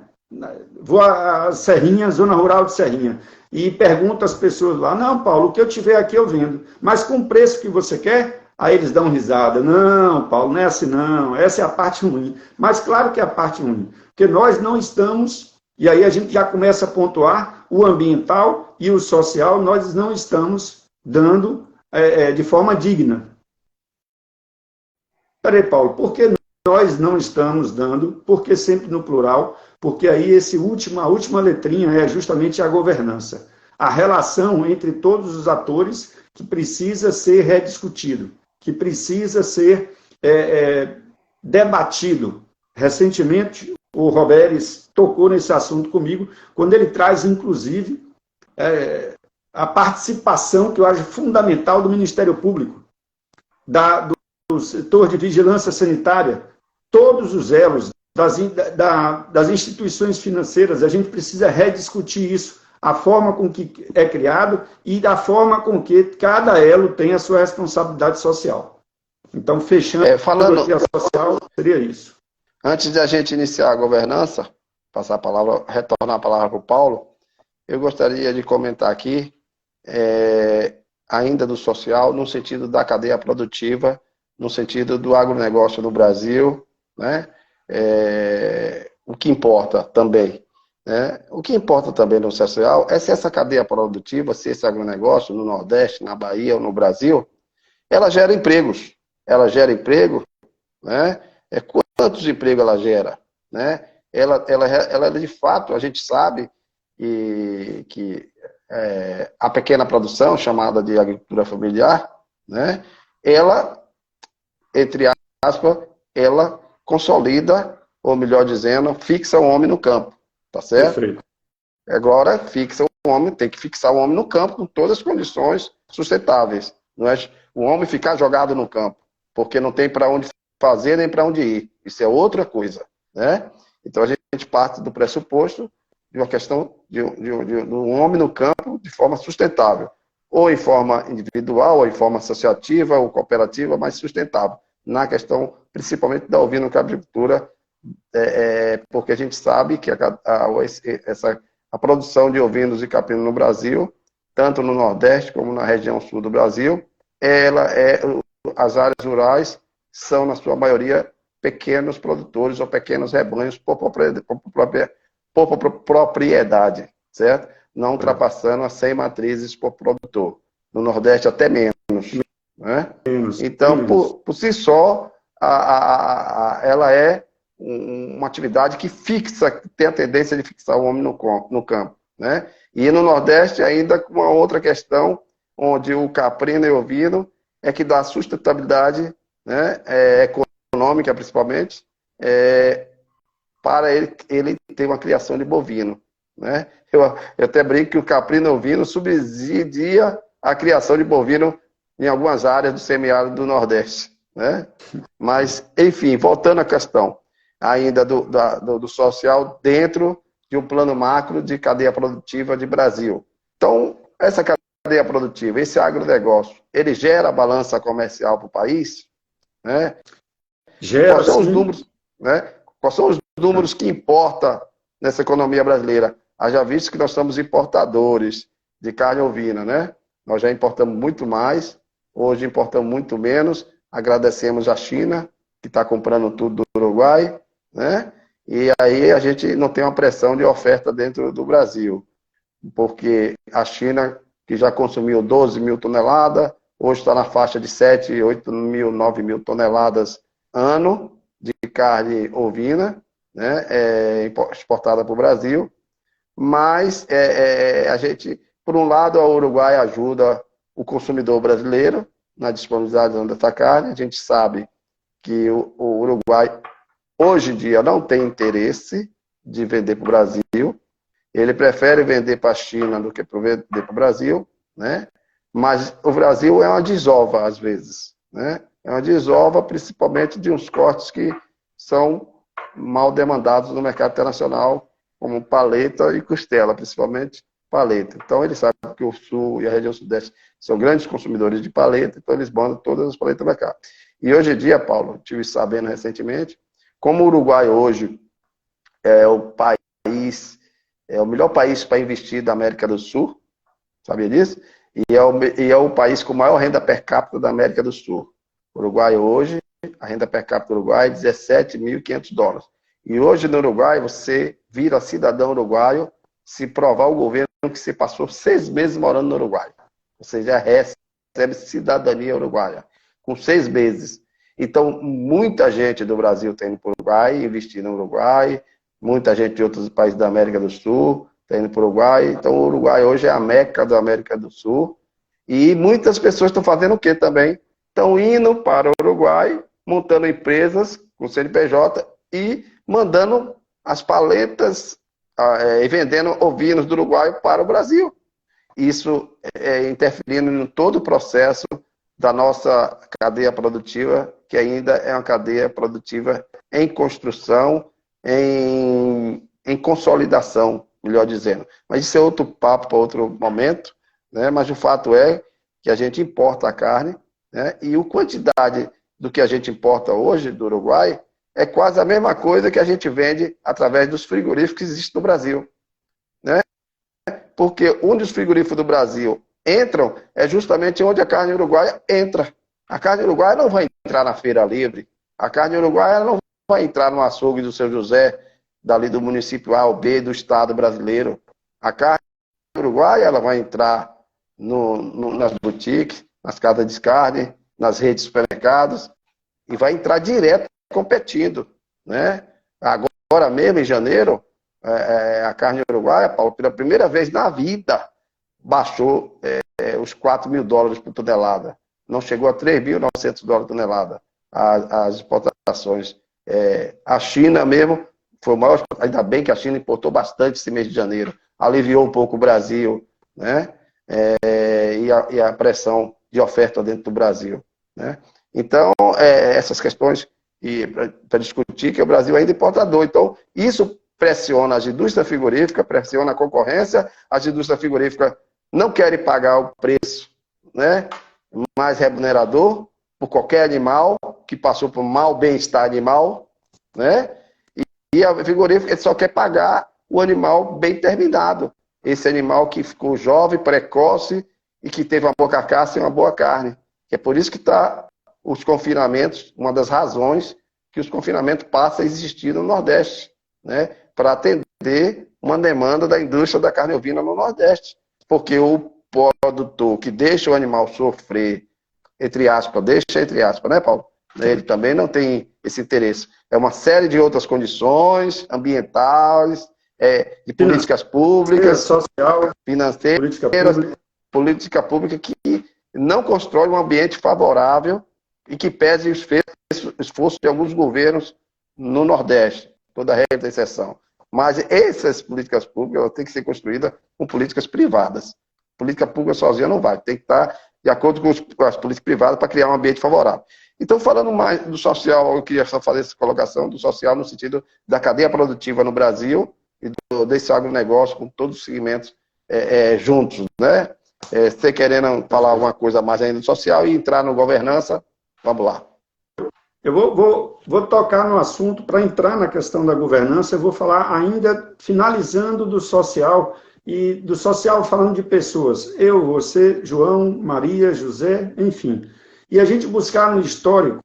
Vou a Serrinha, zona rural de Serrinha, e pergunto às pessoas lá, não, Paulo, o que eu tiver aqui eu vendo. Mas com o preço que você quer, aí eles dão risada. Não, Paulo, não é assim não. Essa é a parte ruim. Mas claro que é a parte ruim. Porque nós não estamos, e aí a gente já começa a pontuar, o ambiental e o social, nós não estamos dando de forma digna. Peraí, Paulo, por que nós não estamos dando? Porque sempre no plural, porque aí a última letrinha é justamente a governança. A relação entre todos os atores que precisa ser rediscutido, que precisa ser debatido. Recentemente, o Roberes tocou nesse assunto comigo, quando ele traz, inclusive, a participação que eu acho fundamental do Ministério Público, do setor de vigilância sanitária, todos os elos das instituições financeiras, a gente precisa rediscutir isso, a forma com que é criado e da forma com que cada elo tem a sua responsabilidade social. Então, fechando falando a social, seria isso. Antes de a gente iniciar a governança, retornar a palavra para o Paulo, eu gostaria de comentar aqui, ainda do social, no sentido da cadeia produtiva, no sentido do agronegócio no Brasil, né? O que importa também, né? O que importa também no social é se essa cadeia produtiva, se esse agronegócio no Nordeste, na Bahia ou no Brasil, ela gera empregos. Ela gera emprego, né? Quantos empregos ela gera, né? Ela de fato, a gente sabe que a pequena produção, chamada de agricultura familiar, né? Ela, entre aspas, ela consolida, ou melhor dizendo, fixa o homem no campo, tá certo? Perfeito. Agora, fixa o homem, tem que fixar o homem no campo com todas as condições sustentáveis. Não é o homem ficar jogado no campo, porque não tem para onde fazer nem para onde ir. Isso é outra coisa, né? Então, a gente parte do pressuposto de uma questão de um homem no campo de forma sustentável, ou em forma individual, ou em forma associativa, ou cooperativa, mas sustentável, na questão principalmente da ovino-capricultura, porque a gente sabe que a produção de ovinos e caprinos no Brasil, tanto no Nordeste como na região sul do Brasil, as áreas rurais são, na sua maioria, pequenos produtores ou pequenos rebanhos por propriedade, certo? Não ultrapassando as 100 matrizes por produtor. No Nordeste, até menos. Né? Então, por si só, ela é uma atividade que fixa, que tem a tendência de fixar o homem no campo. Né? E no Nordeste, ainda com uma outra questão, onde o caprino e o ovino é que dá sustentabilidade, né, econômica, principalmente, para ele ter uma criação de bovino. Né? Eu até brinco que o caprino ovino subsidia a criação de bovino em algumas áreas do semiárido do Nordeste. Né? Mas, enfim, voltando à questão ainda do social dentro de um plano macro de cadeia produtiva de Brasil. Então, essa cadeia produtiva, esse agronegócio, ele gera balança comercial para o país? Né? Gera, quais são os números, né? Quais são os números que importam nessa economia brasileira? Haja visto que nós somos importadores de carne ovina, né? Nós já importamos muito mais, hoje importamos muito menos. Agradecemos a China, que está comprando tudo do Uruguai, né? E aí a gente não tem uma pressão de oferta dentro do Brasil, porque a China, que já consumiu 12 mil toneladas, hoje está na faixa de 7, 8 mil, 9 mil toneladas ano de carne ovina, né, exportada para o Brasil, mas a gente, por um lado, o Uruguai ajuda o consumidor brasileiro na disponibilização dessa carne. A gente sabe que o Uruguai, hoje em dia, não tem interesse de vender para o Brasil, ele prefere vender para a China do que vender para o Brasil, né? Mas o Brasil é uma desova, às vezes, né? É uma desova, principalmente de uns cortes que são mal demandados no mercado internacional, como paleta e costela, principalmente paleta. Então, ele sabe que o Sul e a região Sudeste são grandes consumidores de paleta, então eles mandam todas as paletas para cá. E hoje em dia, Paulo, estive sabendo recentemente, como o Uruguai hoje é o melhor país para investir da América do Sul, sabia disso? E é o país com maior renda per capita da América do Sul. O Uruguai hoje, a renda per capita do Uruguai é $17.500. E hoje no Uruguai você vira cidadão uruguaio se provar ao governo que você passou 6 meses morando no Uruguai. Você já recebe cidadania uruguaia, com 6 meses. Então, muita gente do Brasil está indo para o Uruguai, investir no Uruguai, muita gente de outros países da América do Sul está indo para o Uruguai. Então, o Uruguai hoje é a meca da América do Sul. E muitas pessoas estão fazendo o quê também? Estão indo para o Uruguai, montando empresas com CNPJ e mandando as paletas e vendendo ovinos do Uruguai para o Brasil. Isso interferindo em todo o processo da nossa cadeia produtiva, que ainda é uma cadeia produtiva em construção, em consolidação, melhor dizendo. Mas isso é outro papo para outro momento, né? Mas o fato é que a gente importa a carne, né? E a quantidade do que a gente importa hoje do Uruguai é quase a mesma coisa que a gente vende através dos frigoríficos que existem no Brasil. Né? Porque onde os frigoríficos do Brasil entram é justamente onde a carne uruguaia entra. A carne uruguaia não vai entrar na feira livre. A carne uruguaia não vai entrar no açougue do Seu José, dali do município A ou B do estado brasileiro. A carne uruguaia ela vai entrar nas boutiques, nas casas de carne, nas redes de supermercados, e vai entrar direto competindo, né? Agora mesmo, em janeiro, a carne uruguaia, Paulo, pela primeira vez na vida, baixou os $4.000 por tonelada. Não chegou a $3.900 por tonelada as exportações. A China mesmo foi o maior, ainda bem que a China importou bastante esse mês de janeiro, aliviou um pouco o Brasil, né? E a pressão de oferta dentro do Brasil, né? Então, essas questões para discutir que o Brasil é ainda importador. Então, isso pressiona as indústrias frigoríficas, pressiona a concorrência, as indústrias frigoríficas não querem pagar o preço, né, mais remunerador por qualquer animal que passou por um mau bem-estar animal, né? E a frigorífica só quer pagar o animal bem terminado. Esse animal que ficou jovem, precoce e que teve uma boa carcaça e uma boa carne. É por isso que está os confinamentos, uma das razões que os confinamentos passam a existir no Nordeste, né? Para atender uma demanda da indústria da carne ovina no Nordeste. Porque o produtor que deixa o animal sofrer, entre aspas, né, Paulo? Ele também não tem esse interesse. É uma série de outras condições ambientais, de políticas públicas, social, financeiras, política pública que não constrói um ambiente favorável e que pese o esforço de alguns governos no Nordeste, toda regra de exceção. Mas essas políticas públicas têm que ser construídas com políticas privadas. Política pública sozinha não vai, tem que estar de acordo com as políticas privadas para criar um ambiente favorável. Então, falando mais do social, eu queria só fazer essa colocação do social no sentido da cadeia produtiva no Brasil e desse agronegócio com todos os segmentos juntos, né? Você querendo falar alguma coisa mais ainda do social e entrar no governança, vamos lá. Eu vou tocar no assunto, para entrar na questão da governança, eu vou falar ainda, finalizando do social, e do social falando de pessoas, eu, você, João, Maria, José, enfim. E a gente buscar no histórico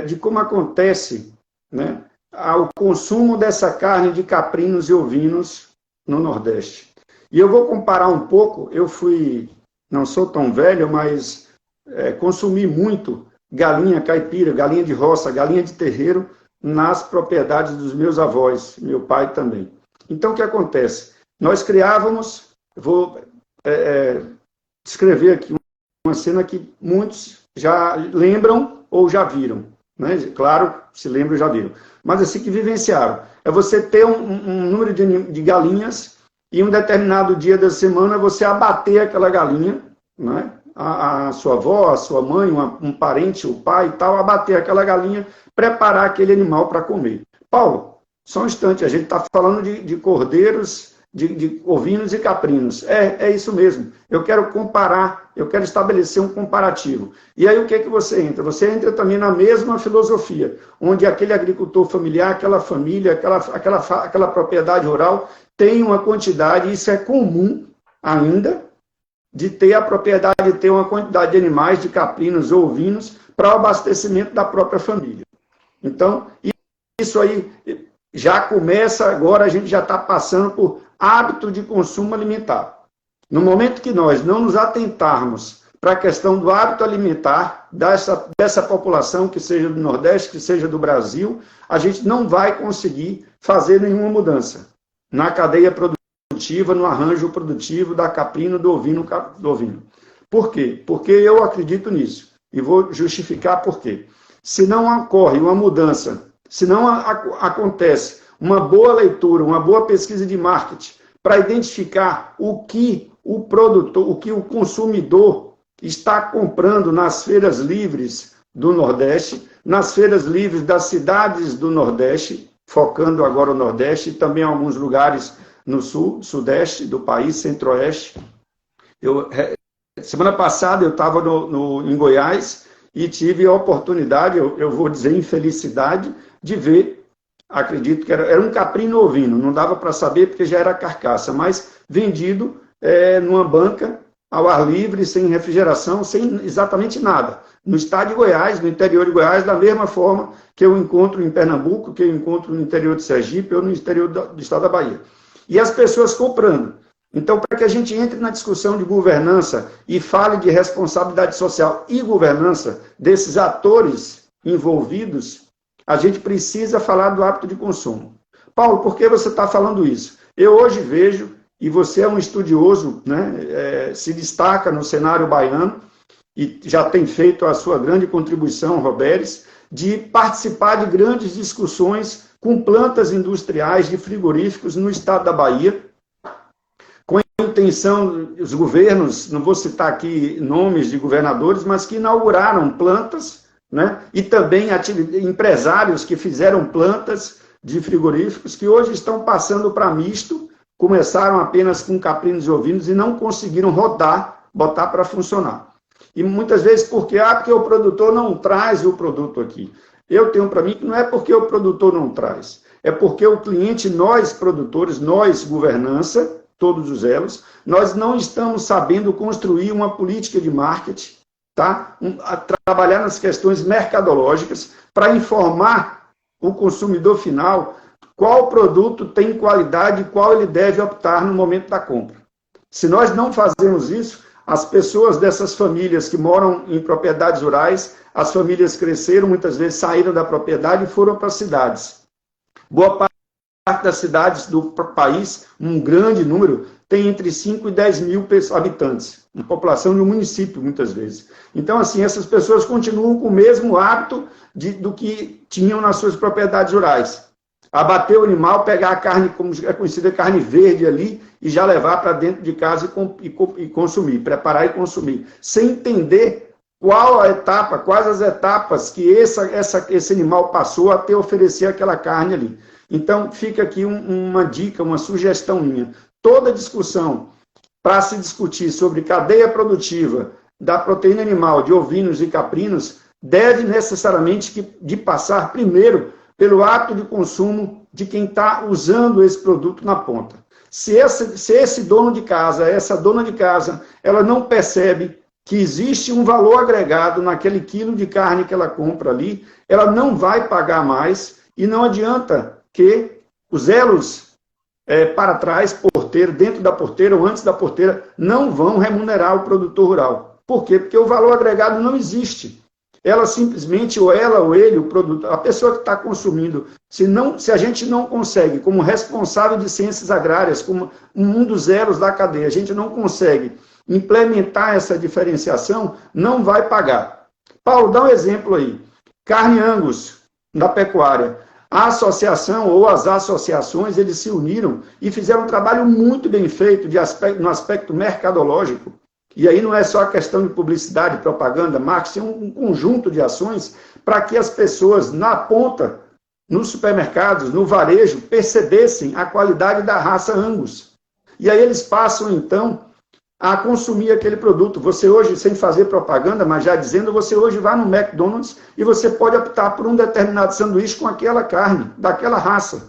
de como acontece, né, o consumo dessa carne de caprinos e ovinos no Nordeste. E eu vou comparar um pouco, não sou tão velho, mas consumi muito galinha caipira, galinha de roça, galinha de terreiro, nas propriedades dos meus avós, meu pai também. Então, o que acontece? Nós criávamos, vou descrever aqui uma cena que muitos já lembram ou já viram, né? Claro, se lembram, já viram. Mas assim que vivenciaram. É você ter um número de galinhas e um determinado dia da semana você abater aquela galinha, né? A sua avó, a sua mãe, um parente, o pai e tal, abater aquela galinha, preparar aquele animal para comer. Paulo, só um instante, a gente está falando de cordeiros, de ovinos e caprinos. É isso mesmo. Eu quero comparar, eu quero estabelecer um comparativo. E aí o que é que você entra? Você entra também na mesma filosofia, onde aquele agricultor familiar, aquela família, aquela propriedade rural tem uma quantidade, isso é comum ainda, de ter a propriedade, de ter uma quantidade de animais, de caprinos ou ovinos, para o abastecimento da própria família. Então, isso aí já começa, agora a gente já está passando por hábito de consumo alimentar. No momento que nós não nos atentarmos para a questão do hábito alimentar dessa população, que seja do Nordeste, que seja do Brasil, a gente não vai conseguir fazer nenhuma mudança na cadeia produtiva, no arranjo produtivo da caprino, do ovino. Por quê? Porque eu acredito nisso. E vou justificar por quê. Se não ocorre uma mudança, se não acontece uma boa leitura, uma boa pesquisa de marketing para identificar o que o produtor, o que o consumidor está comprando nas feiras livres do Nordeste, nas feiras livres das cidades do Nordeste, focando agora o Nordeste e também em alguns lugares no sul, sudeste do país, centro-oeste. Semana passada eu estava em Goiás e tive a oportunidade, eu vou dizer infelicidade, de ver acredito que era um caprino ovino, não dava para saber porque já era carcaça, mas vendido numa banca, ao ar livre, sem refrigeração, sem exatamente nada. No estado de Goiás, no interior de Goiás, da mesma forma que eu encontro em Pernambuco, que eu encontro no interior de Sergipe ou no interior do estado da Bahia. E as pessoas comprando. Então, para que a gente entre na discussão de governança e fale de responsabilidade social e governança desses atores envolvidos, a gente precisa falar do hábito de consumo. Paulo, por que você está falando isso? Eu hoje vejo, e você é um estudioso, né, se destaca no cenário baiano, e já tem feito a sua grande contribuição, Roberes, de participar de grandes discussões com plantas industriais de frigoríficos no estado da Bahia, com a intenção, os governos, não vou citar aqui nomes de governadores, mas que inauguraram plantas, né, e também empresários que fizeram plantas de frigoríficos que hoje estão passando para misto, começaram apenas com caprinos e ovinos e não conseguiram rodar, botar para funcionar. E muitas vezes porque o produtor não traz o produto aqui. Eu tenho para mim que não é porque o produtor não traz, é porque o cliente, nós produtores, nós governança, todos os elos, nós não estamos sabendo construir uma política de marketing, tá? Trabalhar nas questões mercadológicas para informar o consumidor final qual produto tem qualidade e qual ele deve optar no momento da compra. Se nós não fazemos isso, as pessoas dessas famílias que moram em propriedades rurais, as famílias cresceram, muitas vezes saíram da propriedade e foram para as cidades. Boa parte das cidades do país, um grande número, tem entre 5 e 10 mil habitantes, uma população de um município, muitas vezes. Então, assim, essas pessoas continuam com o mesmo hábito do que tinham nas suas propriedades rurais. Abater o animal, pegar a carne, como é conhecida, carne verde ali, e já levar para dentro de casa e consumir, preparar e consumir, sem entender quais as etapas que esse animal passou até oferecer aquela carne ali. Então, fica aqui uma dica, uma sugestão minha. Toda discussão para se discutir sobre cadeia produtiva da proteína animal, de ovinos e caprinos, deve necessariamente de passar primeiro pelo ato de consumo de quem está usando esse produto na ponta. Se esse dono de casa, essa dona de casa, ela não percebe que existe um valor agregado naquele quilo de carne que ela compra ali, ela não vai pagar mais e não adianta que os elos para trás, porteiro, dentro da porteira ou antes da porteira, não vão remunerar o produtor rural. Por quê? Porque o valor agregado não existe. Ela simplesmente, ou ela ou ele, o produto, a pessoa que está consumindo, se a gente não consegue, como responsável de ciências agrárias, como um dos elos da cadeia, a gente não consegue implementar essa diferenciação, não vai pagar. Paulo, dá um exemplo aí. Carne Angus, da pecuária. A associação ou as associações, eles se uniram e fizeram um trabalho muito bem feito no aspecto mercadológico. E aí não é só a questão de publicidade, propaganda, marketing, é um conjunto de ações para que as pessoas na ponta, nos supermercados, no varejo, percebessem a qualidade da raça Angus. E aí eles passam, então, a consumir aquele produto. Você hoje, sem fazer propaganda, mas já dizendo, você hoje vai no McDonald's e você pode optar por um determinado sanduíche com aquela carne, daquela raça.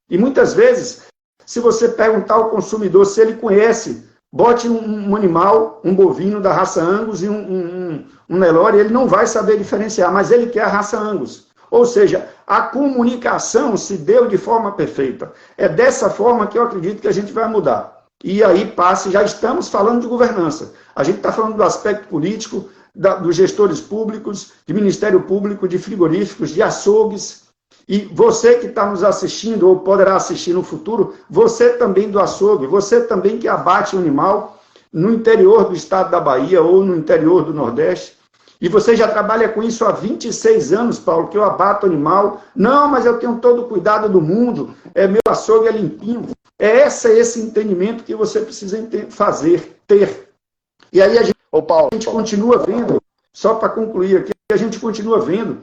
E muitas vezes, se você perguntar ao consumidor se ele conhece, bote um animal, um bovino da raça Angus e um Nelore, ele não vai saber diferenciar, mas ele quer a raça Angus. Ou seja, a comunicação se deu de forma perfeita. É dessa forma que eu acredito que a gente vai mudar. E aí já estamos falando de governança. A gente está falando do aspecto político, dos gestores públicos, de Ministério Público, de frigoríficos, de açougues. E você que está nos assistindo, ou poderá assistir no futuro, você também do açougue, você também que abate um animal no interior do estado da Bahia ou no interior do Nordeste, e você já trabalha com isso há 26 anos, Paulo, que eu abato animal. Não, mas eu tenho todo o cuidado do mundo, meu açougue é limpinho. Esse entendimento que você precisa ter. E aí a gente continua vendo, só para concluir aqui, a gente continua vendo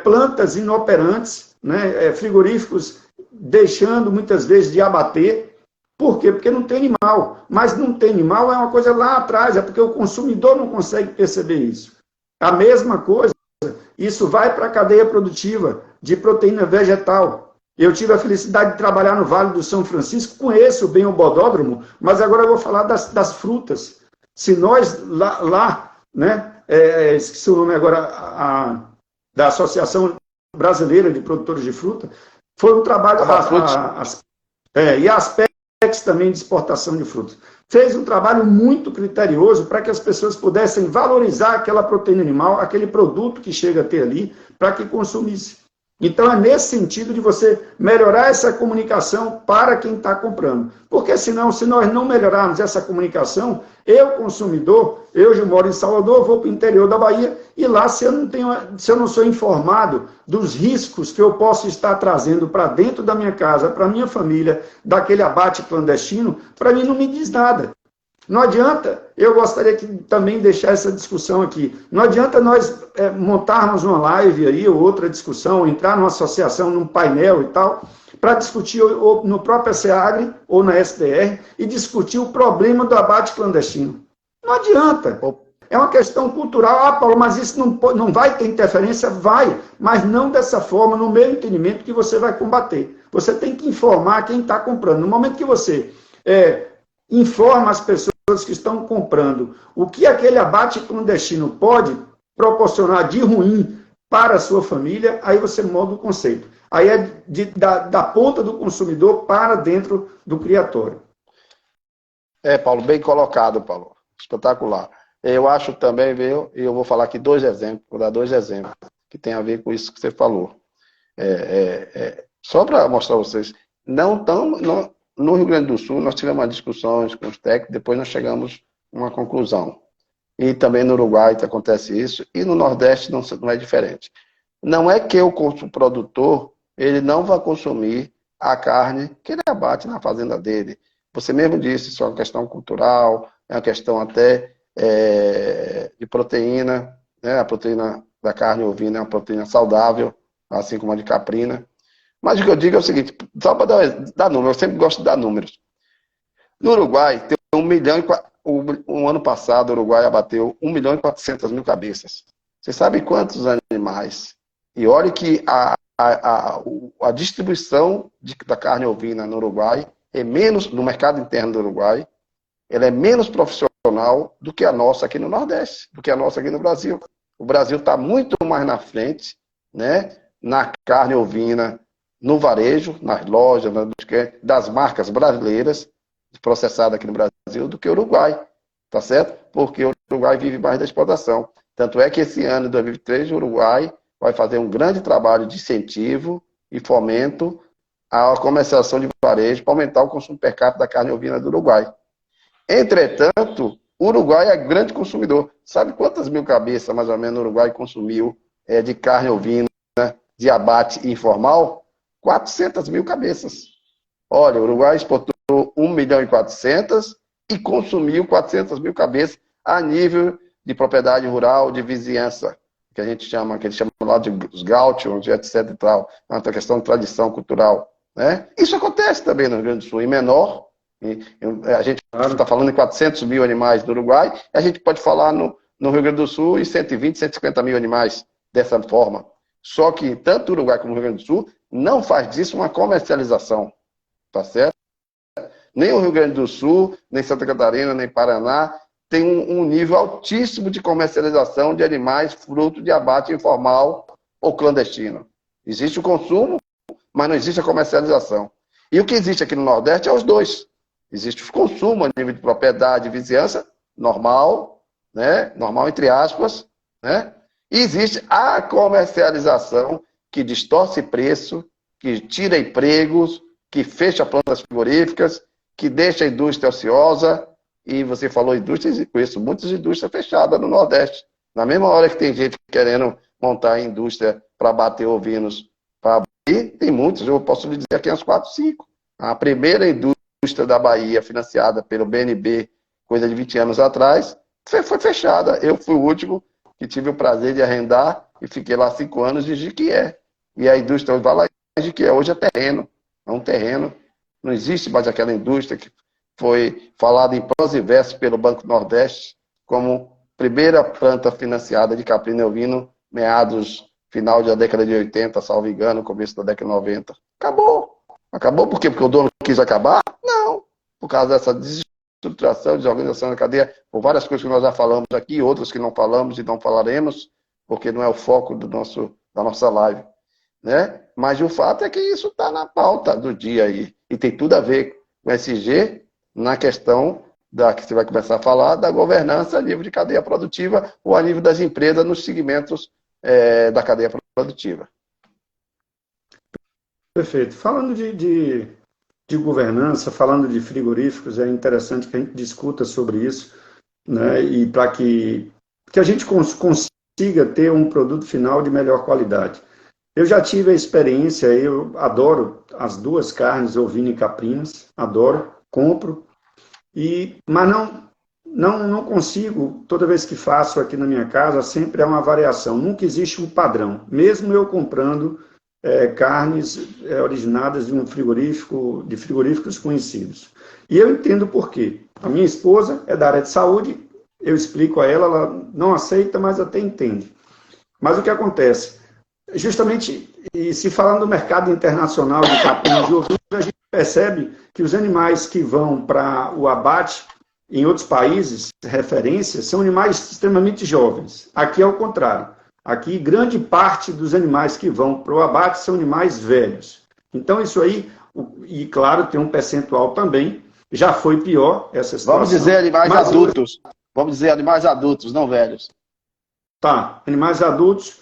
plantas inoperantes, né, frigoríficos deixando muitas vezes de abater. Por quê? Porque não tem animal. Mas não tem animal é uma coisa lá atrás, é porque o consumidor não consegue perceber isso. A mesma coisa, isso vai para a cadeia produtiva de proteína vegetal. Eu tive a felicidade de trabalhar no Vale do São Francisco, conheço bem o bodódromo, mas agora eu vou falar das frutas. Se nós lá né, esqueci o nome agora, da Associação Brasileira de Produtores de Fruta, foi um trabalho, e a Aspex também de exportação de frutas. Fez um trabalho muito criterioso para que as pessoas pudessem valorizar aquela proteína animal, aquele produto que chega a ter ali, para que consumisse. Então, é nesse sentido de você melhorar essa comunicação para quem está comprando. Porque senão, se nós não melhorarmos essa comunicação, eu, consumidor, eu já moro em Salvador, vou para o interior da Bahia, e lá, se eu não sou informado dos riscos que eu posso estar trazendo para dentro da minha casa, para a minha família, daquele abate clandestino, para mim não me diz nada. Não adianta, eu gostaria de também deixar essa discussão aqui, não adianta nós montarmos uma live aí, ou outra discussão, entrar numa associação, num painel e tal, para discutir ou no próprio SEAGRE ou na SDR e discutir o problema do abate clandestino. Não adianta. É uma questão cultural. Ah, Paulo, mas isso não vai ter interferência? Vai, mas não dessa forma, no meu entendimento, que você vai combater. Você tem que informar quem está comprando. No momento que você informa as pessoas que estão comprando o que aquele abate clandestino pode proporcionar de ruim para a sua família, aí você muda o conceito. Aí é da ponta do consumidor para dentro do criatório. Paulo, bem colocado, Paulo. Espetacular. Eu acho também, viu, e eu vou falar aqui vou dar dois exemplos, que tem a ver com isso que você falou. Só para mostrar a vocês, no Rio Grande do Sul, nós tivemos uma discussões com os técnicos, depois nós chegamos a uma conclusão. E também no Uruguai acontece isso, e no Nordeste não é diferente. Não é que o produtor ele não vai consumir a carne que ele abate na fazenda dele. Você mesmo disse, isso é uma questão cultural, é uma questão até de proteína, né? A proteína da carne ovina é uma proteína saudável, assim como a de caprina. Mas o que eu digo é o seguinte, só para dar números, eu sempre gosto de dar números. No Uruguai, tem 1 milhão o ano passado, o Uruguai abateu 1 milhão e 400 mil cabeças. Você sabe quantos animais? E olha que a distribuição da carne ovina no Uruguai é menos, no mercado interno do Uruguai, ela é menos profissional do que a nossa aqui no Nordeste, do que a nossa aqui no Brasil. O Brasil está muito mais na frente, né, na carne ovina, no varejo, nas lojas, das marcas brasileiras processadas aqui no Brasil, do que o Uruguai, tá certo? Porque o Uruguai vive mais da exportação. Tanto é que esse ano, em 2023, o Uruguai vai fazer um grande trabalho de incentivo e fomento à comercialização de varejo para aumentar o consumo per capita da carne ovina do Uruguai. Entretanto, o Uruguai é grande consumidor. Sabe quantas mil cabeças, mais ou menos, o Uruguai consumiu de carne ovina de abate informal? 400 mil cabeças. Olha, o Uruguai exportou 1 milhão e 400 e consumiu 400 mil cabeças a nível de propriedade rural, de vizinhança, que eles chamam lá de os gauchos, etc. e tal. É uma questão de tradição cultural. Né? Isso acontece também no Rio Grande do Sul, em menor. A gente está falando em 400 mil animais no Uruguai, a gente pode falar no Rio Grande do Sul em 120, 150 mil animais dessa forma. Só que tanto o Uruguai como o Rio Grande do Sul não faz disso uma comercialização, tá certo? Nem o Rio Grande do Sul, nem Santa Catarina, nem Paraná tem um nível altíssimo de comercialização de animais fruto de abate informal ou clandestino. Existe o consumo, mas não existe a comercialização. E o que existe aqui no Nordeste é os dois. Existe o consumo a nível de propriedade e vizinhança, normal, né? Normal entre aspas, né? E existe a comercialização que distorce preço, que tira empregos, que fecha plantas frigoríficas, que deixa a indústria ociosa. E você falou indústrias, e conheço muitas indústrias fechadas no Nordeste. Na mesma hora que tem gente querendo montar indústria para bater ovinos para abrir, tem muitos, eu posso lhe dizer aqui uns 4, 5. A primeira indústria da Bahia, financiada pelo BNB, coisa de 20 anos atrás, foi fechada. Eu fui o último que tive o prazer de arrendar e fiquei lá 5 anos de Jiquié. E a indústria vai lá em Jiquié. Hoje é terreno. É um terreno. Não existe mais aquela indústria que foi falada em prós e versos pelo Banco Nordeste como primeira planta financiada de caprino e ovino, final da década de 80, salvo engano, começo da década de 90. Acabou. Acabou por quê? Porque o dono quis acabar? Não. Por causa dessa desestruturação, desorganização da cadeia, por várias coisas que nós já falamos aqui, outras que não falamos e não falaremos, porque não é o foco da nossa live, né? Mas o fato é que isso está na pauta do dia aí. E tem tudo a ver com SG na questão que você vai começar a falar, da governança a nível de cadeia produtiva ou a nível das empresas nos segmentos da cadeia produtiva. Perfeito. Falando de governança, falando de frigoríficos, é interessante que a gente discuta sobre isso, né? E para que a gente consiga ter um produto final de melhor qualidade. Eu já tive a experiência, eu adoro as duas carnes, ovina e caprinas, adoro, compro, mas não consigo, toda vez que faço aqui na minha casa, sempre há uma variação, nunca existe um padrão, mesmo eu comprando carnes originadas de de frigoríficos conhecidos. E eu entendo por quê. A minha esposa é da área de saúde, eu explico a ela, ela não aceita, mas até entende. Mas o que acontece? Justamente, e se falando do mercado internacional de caprinos e ovinos, a gente percebe que os animais que vão para o abate em outros países, referências, são animais extremamente jovens. Aqui é o contrário. Aqui, grande parte dos animais que vão para o abate são animais velhos. Então, isso aí, e claro, tem um percentual também, já foi pior essa situação. Vamos dizer animais adultos. Vamos dizer animais adultos, não velhos. Tá, animais adultos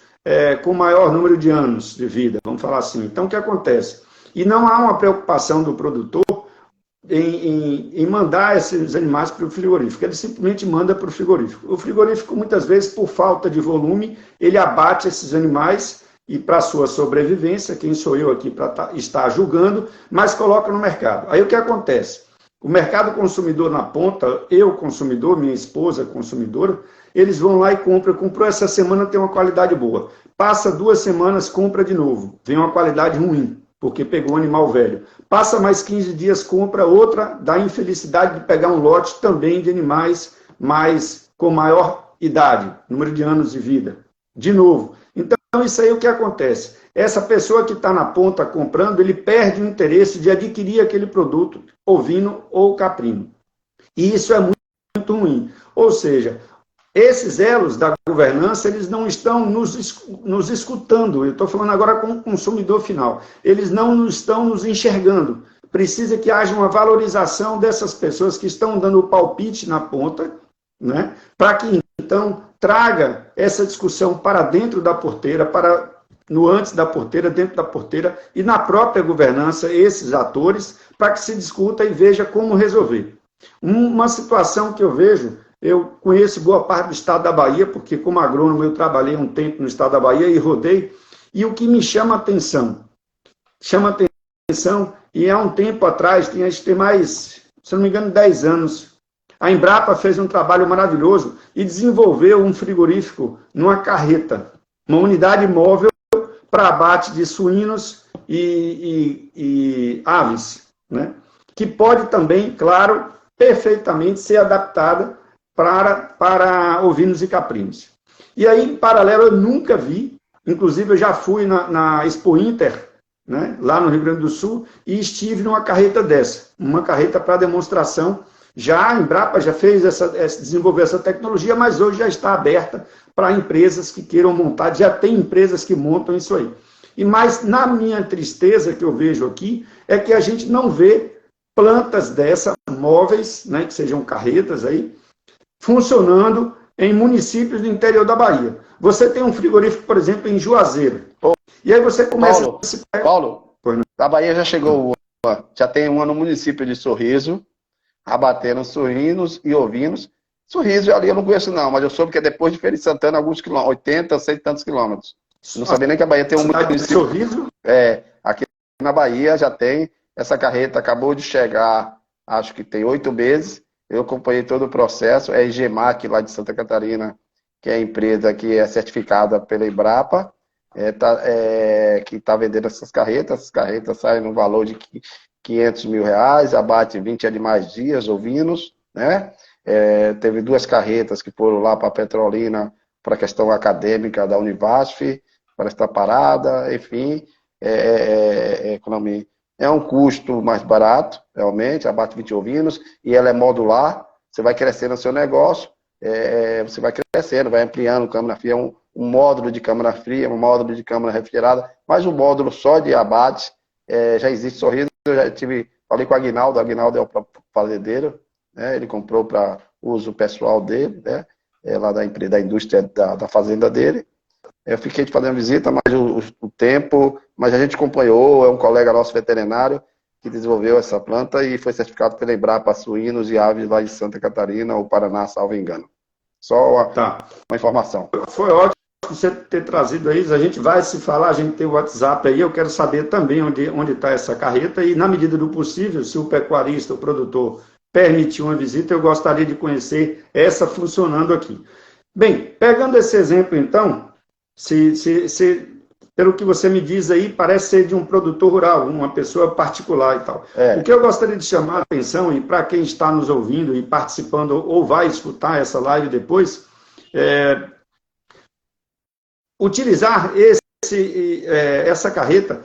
com maior número de anos de vida, vamos falar assim. Então, o que acontece? E não há uma preocupação do produtor em mandar esses animais para o frigorífico. Ele simplesmente manda para o frigorífico. O frigorífico, muitas vezes, por falta de volume, ele abate esses animais e, para sua sobrevivência, quem sou eu aqui para estar julgando, mas coloca no mercado. Aí o que acontece? O mercado consumidor na ponta, eu consumidor, minha esposa consumidora, eles vão lá e compram. Comprou essa semana, tem uma qualidade boa. Passa 2 semanas, compra de novo. Vem uma qualidade ruim, porque pegou um animal velho. Passa mais 15 dias, compra outra, dá a infelicidade de pegar um lote também de animais com maior idade, número de anos de vida. De novo. Então, isso aí é o que acontece. Essa pessoa que está na ponta comprando, ele perde o interesse de adquirir aquele produto, ovino ou caprino. E isso é muito, muito ruim. Ou seja, esses elos da governança, eles não estão nos escutando. Eu estou falando agora com o consumidor final. Eles não estão nos enxergando. Precisa que haja uma valorização dessas pessoas que estão dando o palpite na ponta, né? Para que, então, traga essa discussão para dentro da porteira, no antes da porteira, dentro da porteira e na própria governança, esses atores, para que se discuta e veja como resolver. Uma situação que eu vejo, eu conheço boa parte do estado da Bahia, porque como agrônomo eu trabalhei um tempo no estado da Bahia e rodei, e o que me chama atenção, e há um tempo atrás, tem mais, se não me engano, 10 anos, a Embrapa fez um trabalho maravilhoso e desenvolveu um frigorífico numa carreta, uma unidade móvel para abate de suínos e aves, né? Que pode também, claro, perfeitamente ser adaptada para ovinos e caprinos. E aí, em paralelo, eu nunca vi, inclusive eu já fui na Expo Inter, né, lá no Rio Grande do Sul, e estive numa carreta dessa, uma carreta para demonstração. Já a Embrapa já fez desenvolveu essa tecnologia, mas hoje já está aberta para empresas que queiram montar, já tem empresas que montam isso aí. Mas na minha tristeza que eu vejo aqui, é que a gente não vê plantas dessas, móveis, né, que sejam carretas aí, funcionando em municípios do interior da Bahia. Você tem um frigorífico, por exemplo, em Juazeiro. E aí você começa Paulo, a se... Paulo, a Bahia já chegou, já tem uma no município de Sorriso, abatendo suínos e ovinos. Sorriso ali eu não conheço não, mas eu soube que é depois de Feira de Santana, alguns quilômetros, 80, 100 e tantos quilômetros. Não sabia nem que a Bahia tem um município. Sorriso? Aqui na Bahia já tem, essa carreta acabou de chegar, acho que tem 8 meses, eu acompanhei todo o processo, é a Igemac lá de Santa Catarina, que é a empresa que é certificada pela Embrapa, que está vendendo essas carretas saem no valor de R$500 mil, abate 20 animais dias, ovinos, né? Teve 2 carretas que foram lá para Petrolina, para a questão acadêmica da Univasf, para estar parada, enfim, economia. É um custo mais barato, realmente, abate 20 ovinos, e ela é modular, você vai crescendo o seu negócio, você vai crescendo, vai ampliando câmara fria, um módulo de câmara fria, um módulo de câmara refrigerada, mas um módulo só de abate, já existe Sorriso, eu já falei com o Aguinaldo é o próprio fazendeiro, né, ele comprou para uso pessoal dele, né, lá da indústria da fazenda dele. Eu fiquei de fazer uma visita, mas o tempo, mas a gente acompanhou, é um colega nosso veterinário que desenvolveu essa planta e foi certificado pela Embrapa Suínos e Aves lá de Santa Catarina ou Paraná, salvo engano. Só uma informação. Foi ótimo você ter trazido aí, a gente vai se falar, a gente tem o WhatsApp aí, eu quero saber também onde está essa carreta e, na medida do possível, se o pecuarista, o produtor, permitir uma visita, eu gostaria de conhecer essa funcionando aqui. Bem, pegando esse exemplo, então, pelo que você me diz aí, parece ser de um produtor rural, uma pessoa particular e tal. O que eu gostaria de chamar a atenção, e para quem está nos ouvindo e participando ou vai escutar essa live depois, utilizar essa carreta,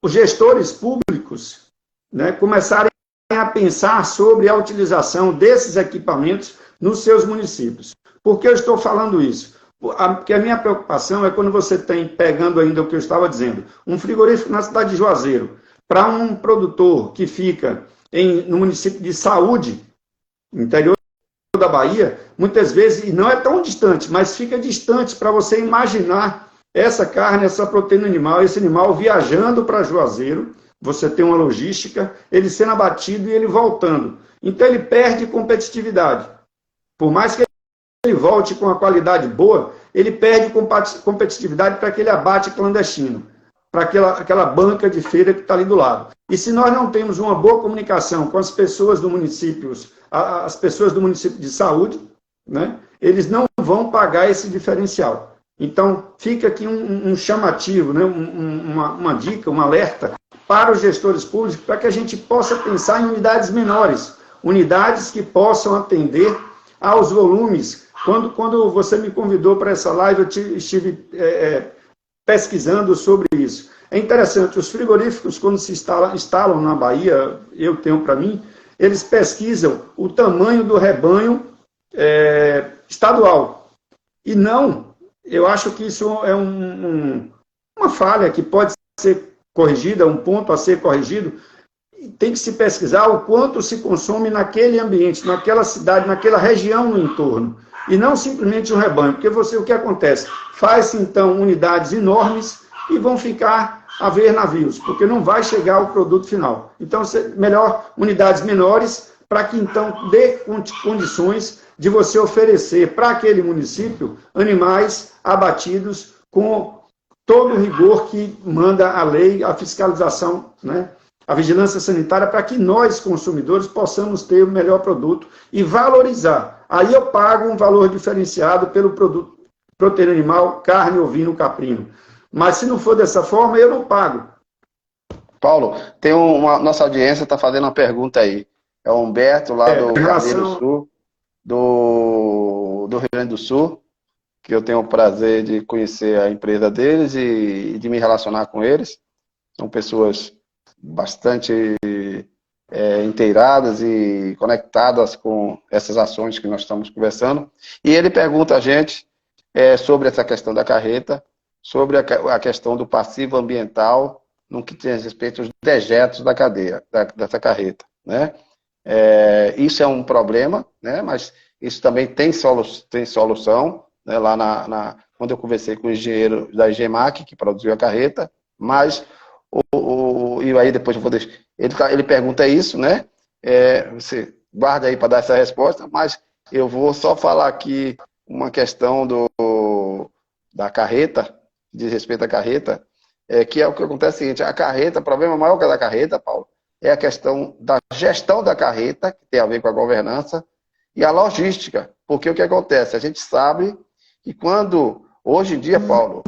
os gestores públicos, né, começarem a pensar sobre a utilização desses equipamentos nos seus municípios. Por que eu estou falando isso? Porque a minha preocupação é quando você tem, pegando ainda o que eu estava dizendo, um frigorífico na cidade de Juazeiro, para um produtor que fica no município de Saúde, interior da Bahia, muitas vezes, e não é tão distante, mas fica distante para você imaginar essa carne, essa proteína animal, esse animal viajando para Juazeiro, você tem uma logística, ele sendo abatido e ele voltando. Então ele perde competitividade. Por mais que ele volte com uma qualidade boa, ele perde competitividade para aquele abate clandestino, para aquela banca de feira que está ali do lado. E se nós não temos uma boa comunicação com as pessoas do município, as pessoas do município de Saúde, né, eles não vão pagar esse diferencial. Então, fica aqui um chamativo, né, uma dica, um alerta para os gestores públicos, para que a gente possa pensar em unidades menores, unidades que possam atender aos volumes. Quando você me convidou para essa live, eu estive pesquisando sobre isso. É interessante, os frigoríficos, quando se instalam na Bahia, eu tenho para mim, eles pesquisam o tamanho do rebanho estadual. E não, eu acho que isso é uma falha que pode ser corrigida, um ponto a ser corrigido. Tem que se pesquisar o quanto se consome naquele ambiente, naquela cidade, naquela região no entorno. E não simplesmente um rebanho, porque o que acontece? Faz-se, então, unidades enormes e vão ficar a ver navios, porque não vai chegar ao produto final. Então, melhor unidades menores, para que, então, dê condições de você oferecer para aquele município animais abatidos com todo o rigor que manda a lei, a fiscalização, né? A vigilância sanitária, para que nós, consumidores, possamos ter o melhor produto e valorizar. Aí eu pago um valor diferenciado pelo produto proteína animal, carne, ovino, caprino. Mas se não for dessa forma, eu não pago. Paulo, nossa audiência está fazendo uma pergunta aí. É o Humberto, lá do Carneiro Sul, do Rio Grande do Sul, que eu tenho o prazer de conhecer a empresa deles e de me relacionar com eles. São pessoas bastante inteiradas e conectadas com essas ações que nós estamos conversando. E ele pergunta a gente sobre essa questão da carreta, sobre a questão do passivo ambiental no que diz respeito aos dejetos da cadeia, dessa carreta, né? Isso é um problema, né? Mas isso também tem solução, né? Lá quando eu conversei com o engenheiro da Igemac, que produziu a carreta, mas e aí depois eu vou deixar. Ele pergunta isso, né? Você guarda aí para dar essa resposta, mas eu vou só falar aqui uma questão da carreta, diz respeito à carreta, que é o que acontece é o seguinte: a carreta, o problema maior que é da carreta, Paulo, é a questão da gestão da carreta, que tem a ver com a governança, e a logística. Porque o que acontece? A gente sabe que hoje em dia, Paulo,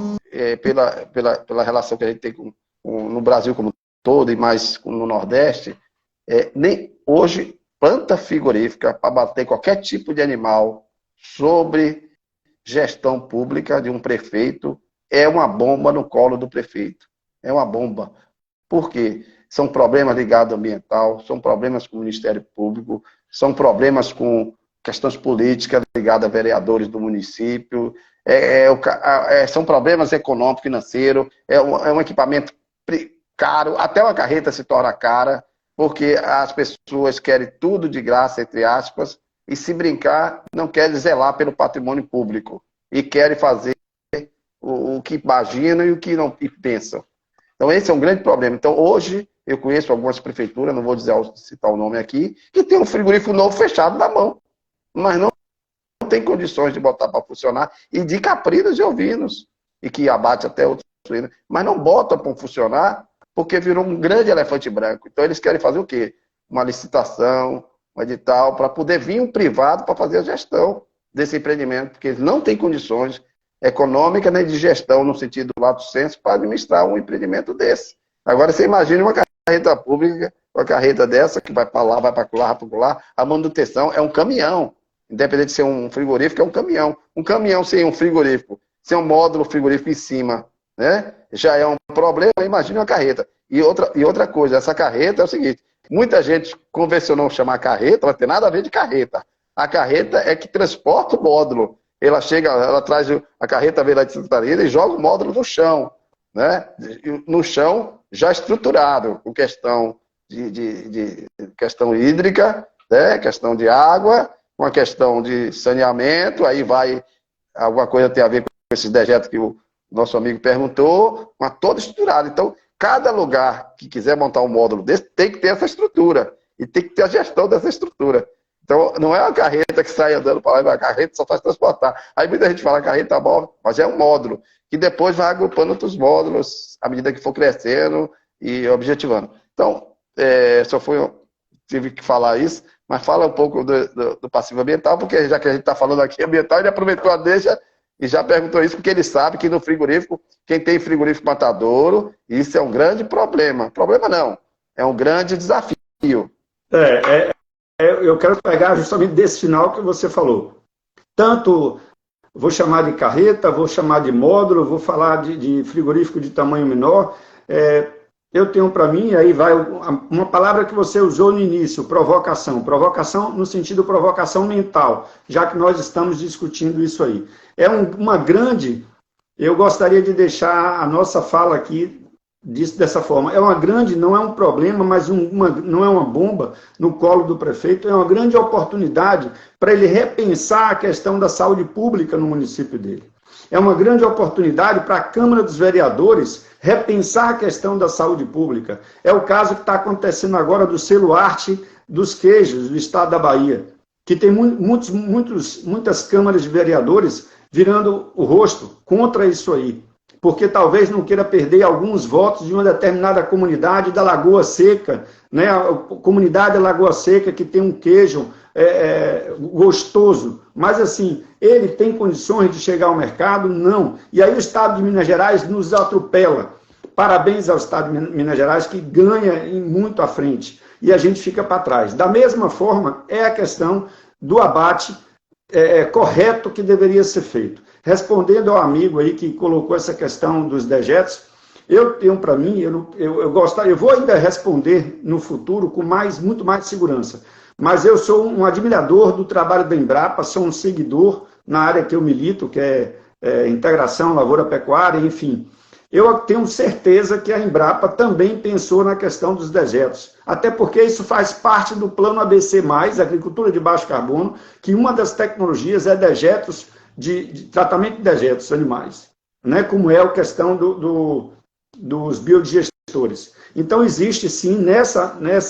pela relação que a gente tem no Brasil como todo e mais no Nordeste, nem hoje planta frigorífica para bater qualquer tipo de animal sobre gestão pública de um prefeito é uma bomba no colo do prefeito. é uma bomba. Por quê? São problemas ligados ao ambiental, são problemas com o Ministério Público, são problemas com questões políticas ligadas a vereadores do município, são problemas econômicos, financeiros, é um equipamento caro, até uma carreta se torna cara, porque as pessoas querem tudo de graça, entre aspas, e se brincar, não querem zelar pelo patrimônio público, e querem fazer o que imaginam e o que não pensam. Então, esse é um grande problema. Então, hoje, eu conheço algumas prefeituras, não vou citar o nome aqui, que tem um frigorífico novo fechado na mão, mas não tem condições de botar para funcionar, e de caprinos e ovinos, e que abate até outros suínos, mas não bota para funcionar, porque virou um grande elefante branco. Então, eles querem fazer o quê? Uma licitação, um edital, para poder vir um privado para fazer a gestão desse empreendimento, porque eles não têm condições econômicas nem de gestão, no sentido do lato senso, para administrar um empreendimento desse. Agora, você imagina uma carreta pública, uma carreta dessa, que vai para lá, vai para lá, vai para lá, a manutenção é um caminhão. Independente de ser um frigorífico, é um caminhão. Um caminhão sem um frigorífico, sem um módulo frigorífico em cima, né? Já é um problema, imagina uma carreta. E outra coisa, essa carreta é o seguinte, muita gente convencionou chamar carreta, não tem nada a ver de carreta. A carreta é que transporta o módulo. Ela chega, ela traz a carreta, vem lá de Santa Catarina e joga o módulo no chão, né? No chão já estruturado, com questão de questão hídrica, né? Questão de água, uma questão de saneamento, aí vai, alguma coisa tem a ver com esses dejetos que o nosso amigo perguntou, mas todo estruturado. Então, cada lugar que quiser montar um módulo desse tem que ter essa estrutura, e tem que ter a gestão dessa estrutura. Então, não é uma carreta que sai andando para lá, a carreta só faz transportar. Aí muita gente fala carreta móvel, mas é um módulo, que depois vai agrupando outros módulos, à medida que for crescendo e objetivando. Então, tive que falar isso, mas fala um pouco do passivo ambiental, porque já que a gente está falando aqui ambiental, ele aproveitou a deixa e já perguntou isso, porque ele sabe que no frigorífico, quem tem frigorífico matadouro, isso é um grande problema. Problema não, é um grande desafio. Eu quero pegar justamente desse final que você falou. Tanto vou chamar de carreta, vou chamar de módulo, vou falar de frigorífico de tamanho menor. Eu tenho para mim, aí vai uma palavra que você usou no início, provocação. Provocação no sentido provocação mental, já que nós estamos discutindo isso aí. Eu gostaria de deixar a nossa fala aqui dessa forma. Não é um problema, mas não é uma bomba no colo do prefeito, é uma grande oportunidade para ele repensar a questão da saúde pública no município dele. É uma grande oportunidade para a Câmara dos Vereadores repensar a questão da saúde pública. É o caso que está acontecendo agora do selo arte dos queijos do estado da Bahia, que tem muitas câmaras de vereadores virando o rosto contra isso aí, porque talvez não queira perder alguns votos de uma determinada comunidade da Lagoa Seca, né? A comunidade da Lagoa Seca que tem um queijo gostoso, mas assim, ele tem condições de chegar ao mercado? Não. E aí o Estado de Minas Gerais nos atropela. Parabéns ao Estado de Minas Gerais, que ganha muito à frente, e a gente fica para trás. Da mesma forma, é a questão do abate correto que deveria ser feito. Respondendo ao amigo aí que colocou essa questão dos dejetos, eu tenho para mim, eu vou ainda responder no futuro com muito mais segurança, mas eu sou um admirador do trabalho da Embrapa, sou um seguidor na área que eu milito, que é integração, lavoura, pecuária, enfim. Eu tenho certeza que a Embrapa também pensou na questão dos dejetos, até porque isso faz parte do plano ABC+, agricultura de baixo carbono, que uma das tecnologias é dejetos, de tratamento de dejetos animais, né? Como é a questão dos biodigestores. Então, existe sim,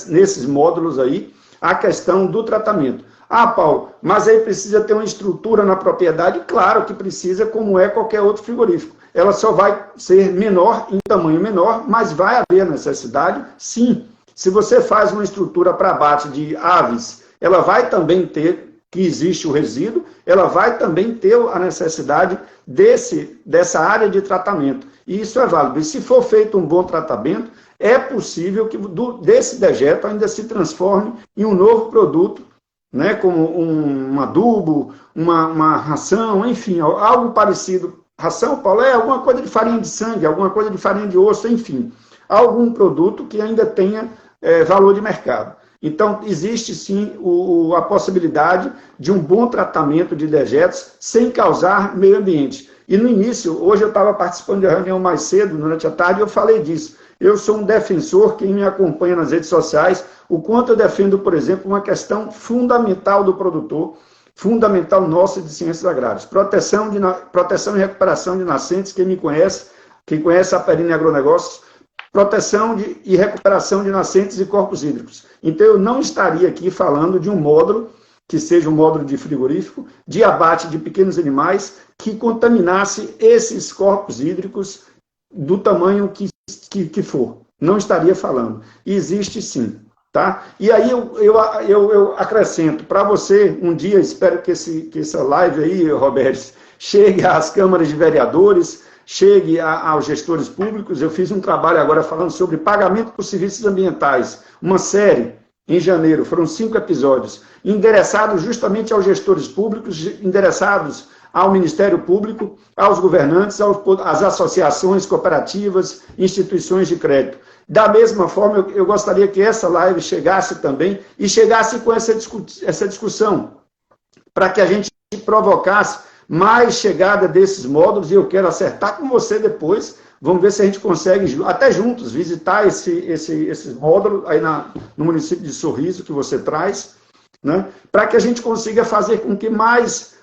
nesses módulos aí, a questão do tratamento. Ah, Paulo, mas aí precisa ter uma estrutura na propriedade? Claro que precisa, como é qualquer outro frigorífico. Ela só vai ser menor, em tamanho menor, mas vai haver necessidade, sim. Se você faz uma estrutura para abate de aves, ela vai também ter, que existe o resíduo, ela vai também ter a necessidade dessa área de tratamento. E isso é válido. E se for feito um bom tratamento, é possível que desse dejeto ainda se transforme em um novo produto, né, como um adubo, uma ração, enfim, algo parecido ração, Paulo, é alguma coisa de farinha de sangue, alguma coisa de farinha de osso, enfim. Algum produto que ainda tenha valor de mercado. Então, existe sim a possibilidade de um bom tratamento de dejetos sem causar meio ambiente. E no início, hoje eu estava participando de uma reunião mais cedo, durante a tarde, e eu falei disso. Eu sou um defensor, quem me acompanha nas redes sociais, o quanto eu defendo, por exemplo, uma questão fundamental do produtor, fundamental nossa de ciências agrárias. Proteção e recuperação de nascentes, quem conhece a Perini Agronegócios, proteção e recuperação de nascentes e corpos hídricos. Então, eu não estaria aqui falando de um módulo, que seja um módulo de frigorífico, de abate de pequenos animais, que contaminasse esses corpos hídricos do tamanho que for. Não estaria falando. E existe sim. Tá? E aí eu acrescento, para você, um dia, espero que essa live aí, Roberto, chegue às câmaras de vereadores, chegue aos gestores públicos. Eu fiz um trabalho agora falando sobre pagamento por serviços ambientais, uma série, em janeiro, foram 5 episódios, endereçados justamente aos gestores públicos, endereçados ao Ministério Público, aos governantes, às associações, cooperativas, instituições de crédito. Da mesma forma, eu gostaria que essa live chegasse também, e chegasse com essa discussão, para que a gente provocasse mais chegada desses módulos, e eu quero acertar com você depois, vamos ver se a gente consegue, até juntos, visitar esses módulos aí no município de Sorriso, que você traz, né, para que a gente consiga fazer com que mais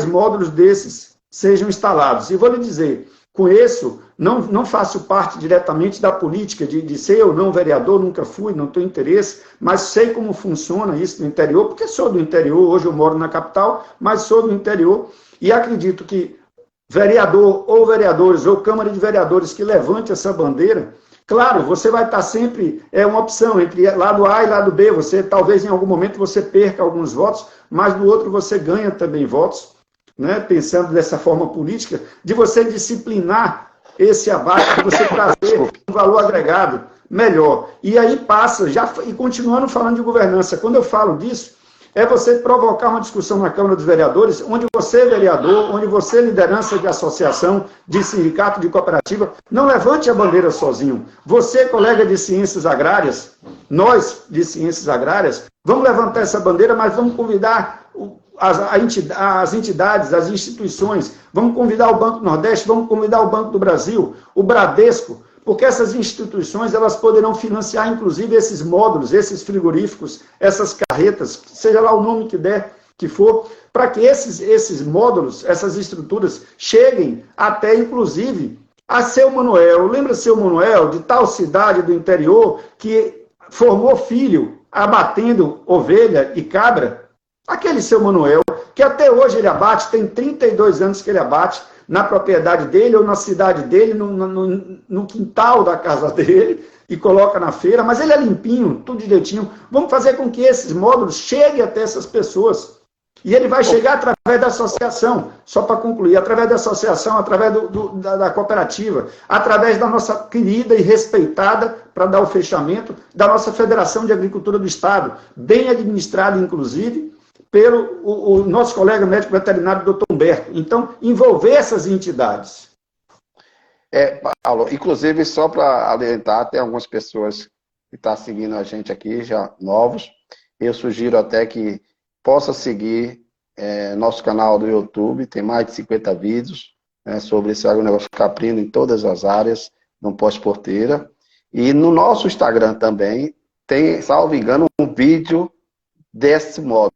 módulos desses sejam instalados. E vou lhe dizer, com isso, não faço parte diretamente da política de ser ou não vereador, nunca fui, não tenho interesse, mas sei como funciona isso no interior, porque sou do interior, hoje eu moro na capital, mas sou do interior, e acredito que vereador ou vereadores ou Câmara de Vereadores que levante essa bandeira, claro, você vai estar sempre, uma opção entre lado A e lado B, você talvez em algum momento você perca alguns votos, mas do outro você ganha também votos, né, pensando dessa forma política, de você disciplinar esse abate, de você trazer um valor agregado melhor. E aí passa, e continuando falando de governança, quando eu falo disso, é você provocar uma discussão na Câmara dos Vereadores, onde você, vereador, onde você, liderança de associação, de sindicato, de cooperativa, não levante a bandeira sozinho. Você, colega de ciências agrárias, nós, de ciências agrárias, vamos levantar essa bandeira, mas vamos convidar as entidades, as instituições, vamos convidar o Banco do Nordeste, vamos convidar o Banco do Brasil, o Bradesco, porque essas instituições elas poderão financiar, inclusive, esses módulos, esses frigoríficos, essas carretas, seja lá o nome que der, que for, para que esses módulos, essas estruturas, cheguem até, inclusive, a Seu Manuel. Lembra Seu Manuel, de tal cidade do interior, que formou filho abatendo ovelha e cabra? Aquele Seu Manuel, que até hoje ele abate, tem 32 anos que ele abate, na propriedade dele ou na cidade dele, no quintal da casa dele, e coloca na feira, mas ele é limpinho, tudo direitinho. Vamos fazer com que esses módulos cheguem até essas pessoas. E ele vai chegar através da associação, só para concluir, através da associação, através da cooperativa, através da nossa querida e respeitada, para dar o fechamento, da nossa Federação de Agricultura do Estado, bem administrada, inclusive, pelo o nosso colega médico veterinário, doutor Humberto. Então, envolver essas entidades. Paulo, inclusive, só para alentar, tem algumas pessoas que estão seguindo a gente aqui, já novos. Eu sugiro até que possa seguir nosso canal do YouTube, tem mais de 50 vídeos sobre esse agronegócio caprino em todas as áreas, no pós-porteira. E no nosso Instagram também tem, salvo engano, um vídeo desse módulo.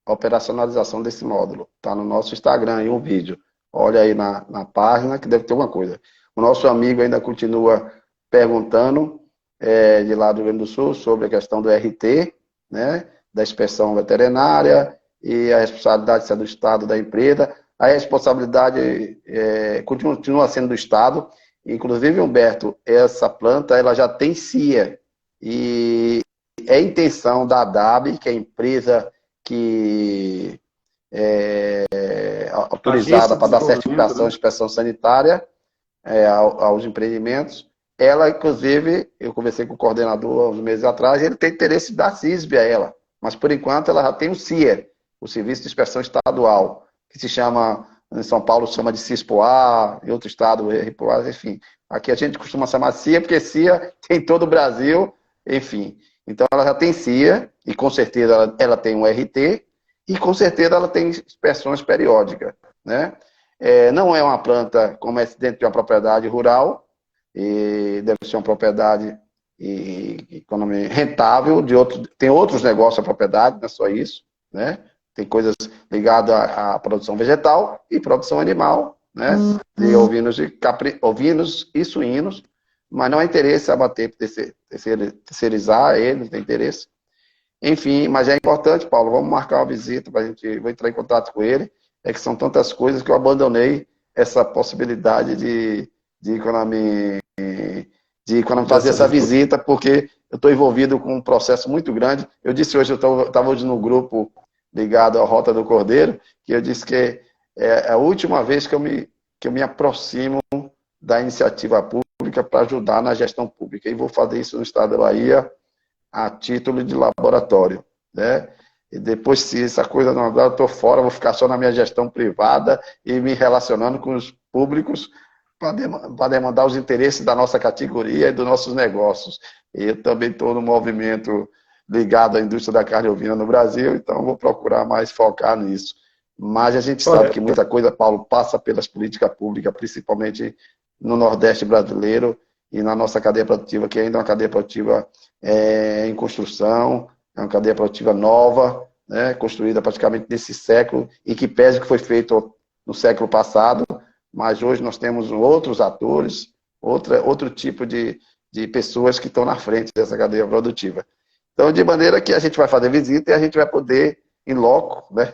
A operacionalização desse módulo. Está no nosso Instagram aí um vídeo. Olha aí na página que deve ter uma coisa. O nosso amigo ainda continua perguntando de lá do Rio Grande do Sul sobre a questão do RT, né, da inspeção veterinária e a responsabilidade se é do Estado da empresa. A responsabilidade continua sendo do Estado. Inclusive, Humberto, essa planta ela já tem CIA. E é intenção da ADAB, que é a empresa que é autorizada para dar certificação de inspeção sanitária aos empreendimentos. Ela, inclusive, eu conversei com o coordenador uns meses atrás, ele tem interesse de dar CISB a ela, mas por enquanto ela já tem o CIA, o Serviço de Inspeção Estadual, que se chama em São Paulo chama de cispoá, em outro estado, ripoá, enfim. Aqui a gente costuma chamar CIA, porque CIA tem todo o Brasil, enfim. Então ela já tem CIA, e com certeza ela tem um RT, e com certeza ela tem inspeções periódicas, né? Não é uma planta como é dentro de uma propriedade rural, e deve ser uma propriedade rentável, tem outros negócios a propriedade, não é só isso, né? Tem coisas ligadas à produção vegetal e produção animal, né? De ovinos e suínos, mas não há interesse abater, terceirizar ele, não tem interesse. Enfim, mas é importante, Paulo, vamos marcar uma visita, vou entrar em contato com ele, que são tantas coisas que eu abandonei essa possibilidade de fazer essa visita, porque eu estou envolvido com um processo muito grande. Eu disse hoje, eu estava hoje no grupo ligado à Rota do Cordeiro, que eu disse que é a última vez que eu me aproximo da iniciativa pública para ajudar na gestão pública. E vou fazer isso no estado da Bahia a título de laboratório, né? E depois, se essa coisa não andar, eu estou fora, vou ficar só na minha gestão privada e me relacionando com os públicos para demandar os interesses da nossa categoria e dos nossos negócios. Eu também estou no movimento ligado à indústria da carne ovina no Brasil, então vou procurar mais focar nisso. Mas a gente sabe que muita coisa, Paulo, passa pelas políticas públicas, principalmente no Nordeste brasileiro e na nossa cadeia produtiva, que ainda é uma cadeia produtiva em construção, é uma cadeia produtiva nova, né, construída praticamente nesse século, e que pese que foi feito no século passado, mas hoje nós temos outros atores, outro tipo de pessoas que estão na frente dessa cadeia produtiva. Então, de maneira que a gente vai fazer visita e a gente vai poder, em loco, né,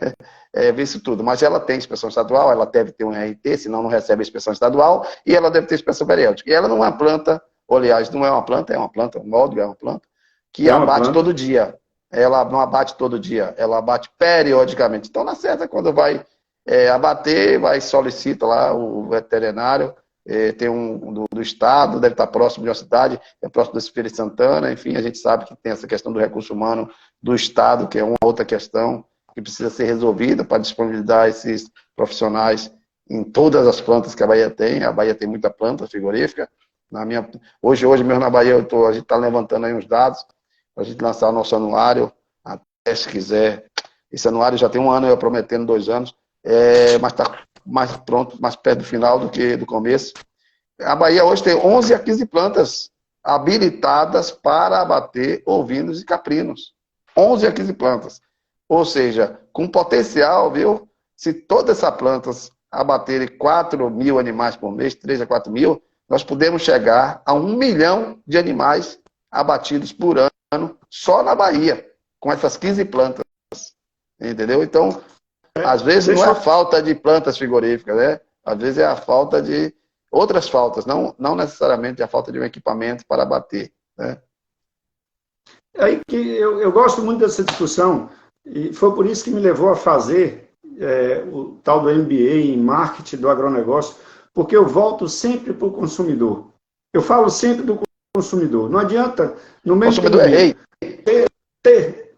ver isso tudo. Mas ela tem inspeção estadual, ela deve ter um RT, senão não recebe a inspeção estadual, e ela deve ter inspeção periódica. E ela não é uma planta, aliás, não é uma planta, um nódulo, é uma planta, que abate todo dia. Ela não abate todo dia, ela abate periodicamente. Então, na certa, quando vai abater, solicita lá o veterinário, tem um do estado, deve estar próximo de uma cidade, é próximo da Feira de Santana, enfim, a gente sabe que tem essa questão do recurso humano do estado, que é uma outra questão que precisa ser resolvida para disponibilizar esses profissionais em todas as plantas que a Bahia tem muita planta frigorífica. Hoje mesmo na Bahia, a gente está levantando aí uns dados, para a gente lançar o nosso anuário, até se quiser. Esse anuário já tem um ano, eu prometendo 2 anos, mas está mais pronto, mais perto do final do que do começo. A Bahia hoje tem 11 a 15 plantas habilitadas para abater ovinos e caprinos. 11 a 15 plantas. Ou seja, com potencial, viu? Se todas essas plantas abaterem 4 mil animais por mês, 3 a 4 mil, nós podemos chegar a 1 milhão de animais abatidos por ano só na Bahia, com essas 15 plantas. Entendeu? Então, às vezes não é a falta de plantas frigoríficas, né? Às vezes é a falta de outras faltas, não necessariamente a falta de um equipamento para abater, né? É aí que eu gosto muito dessa discussão, e foi por isso que me levou a fazer o tal do MBA em marketing do agronegócio, porque eu volto sempre para o consumidor. Eu falo sempre do consumidor. Não adianta, no meio consumidor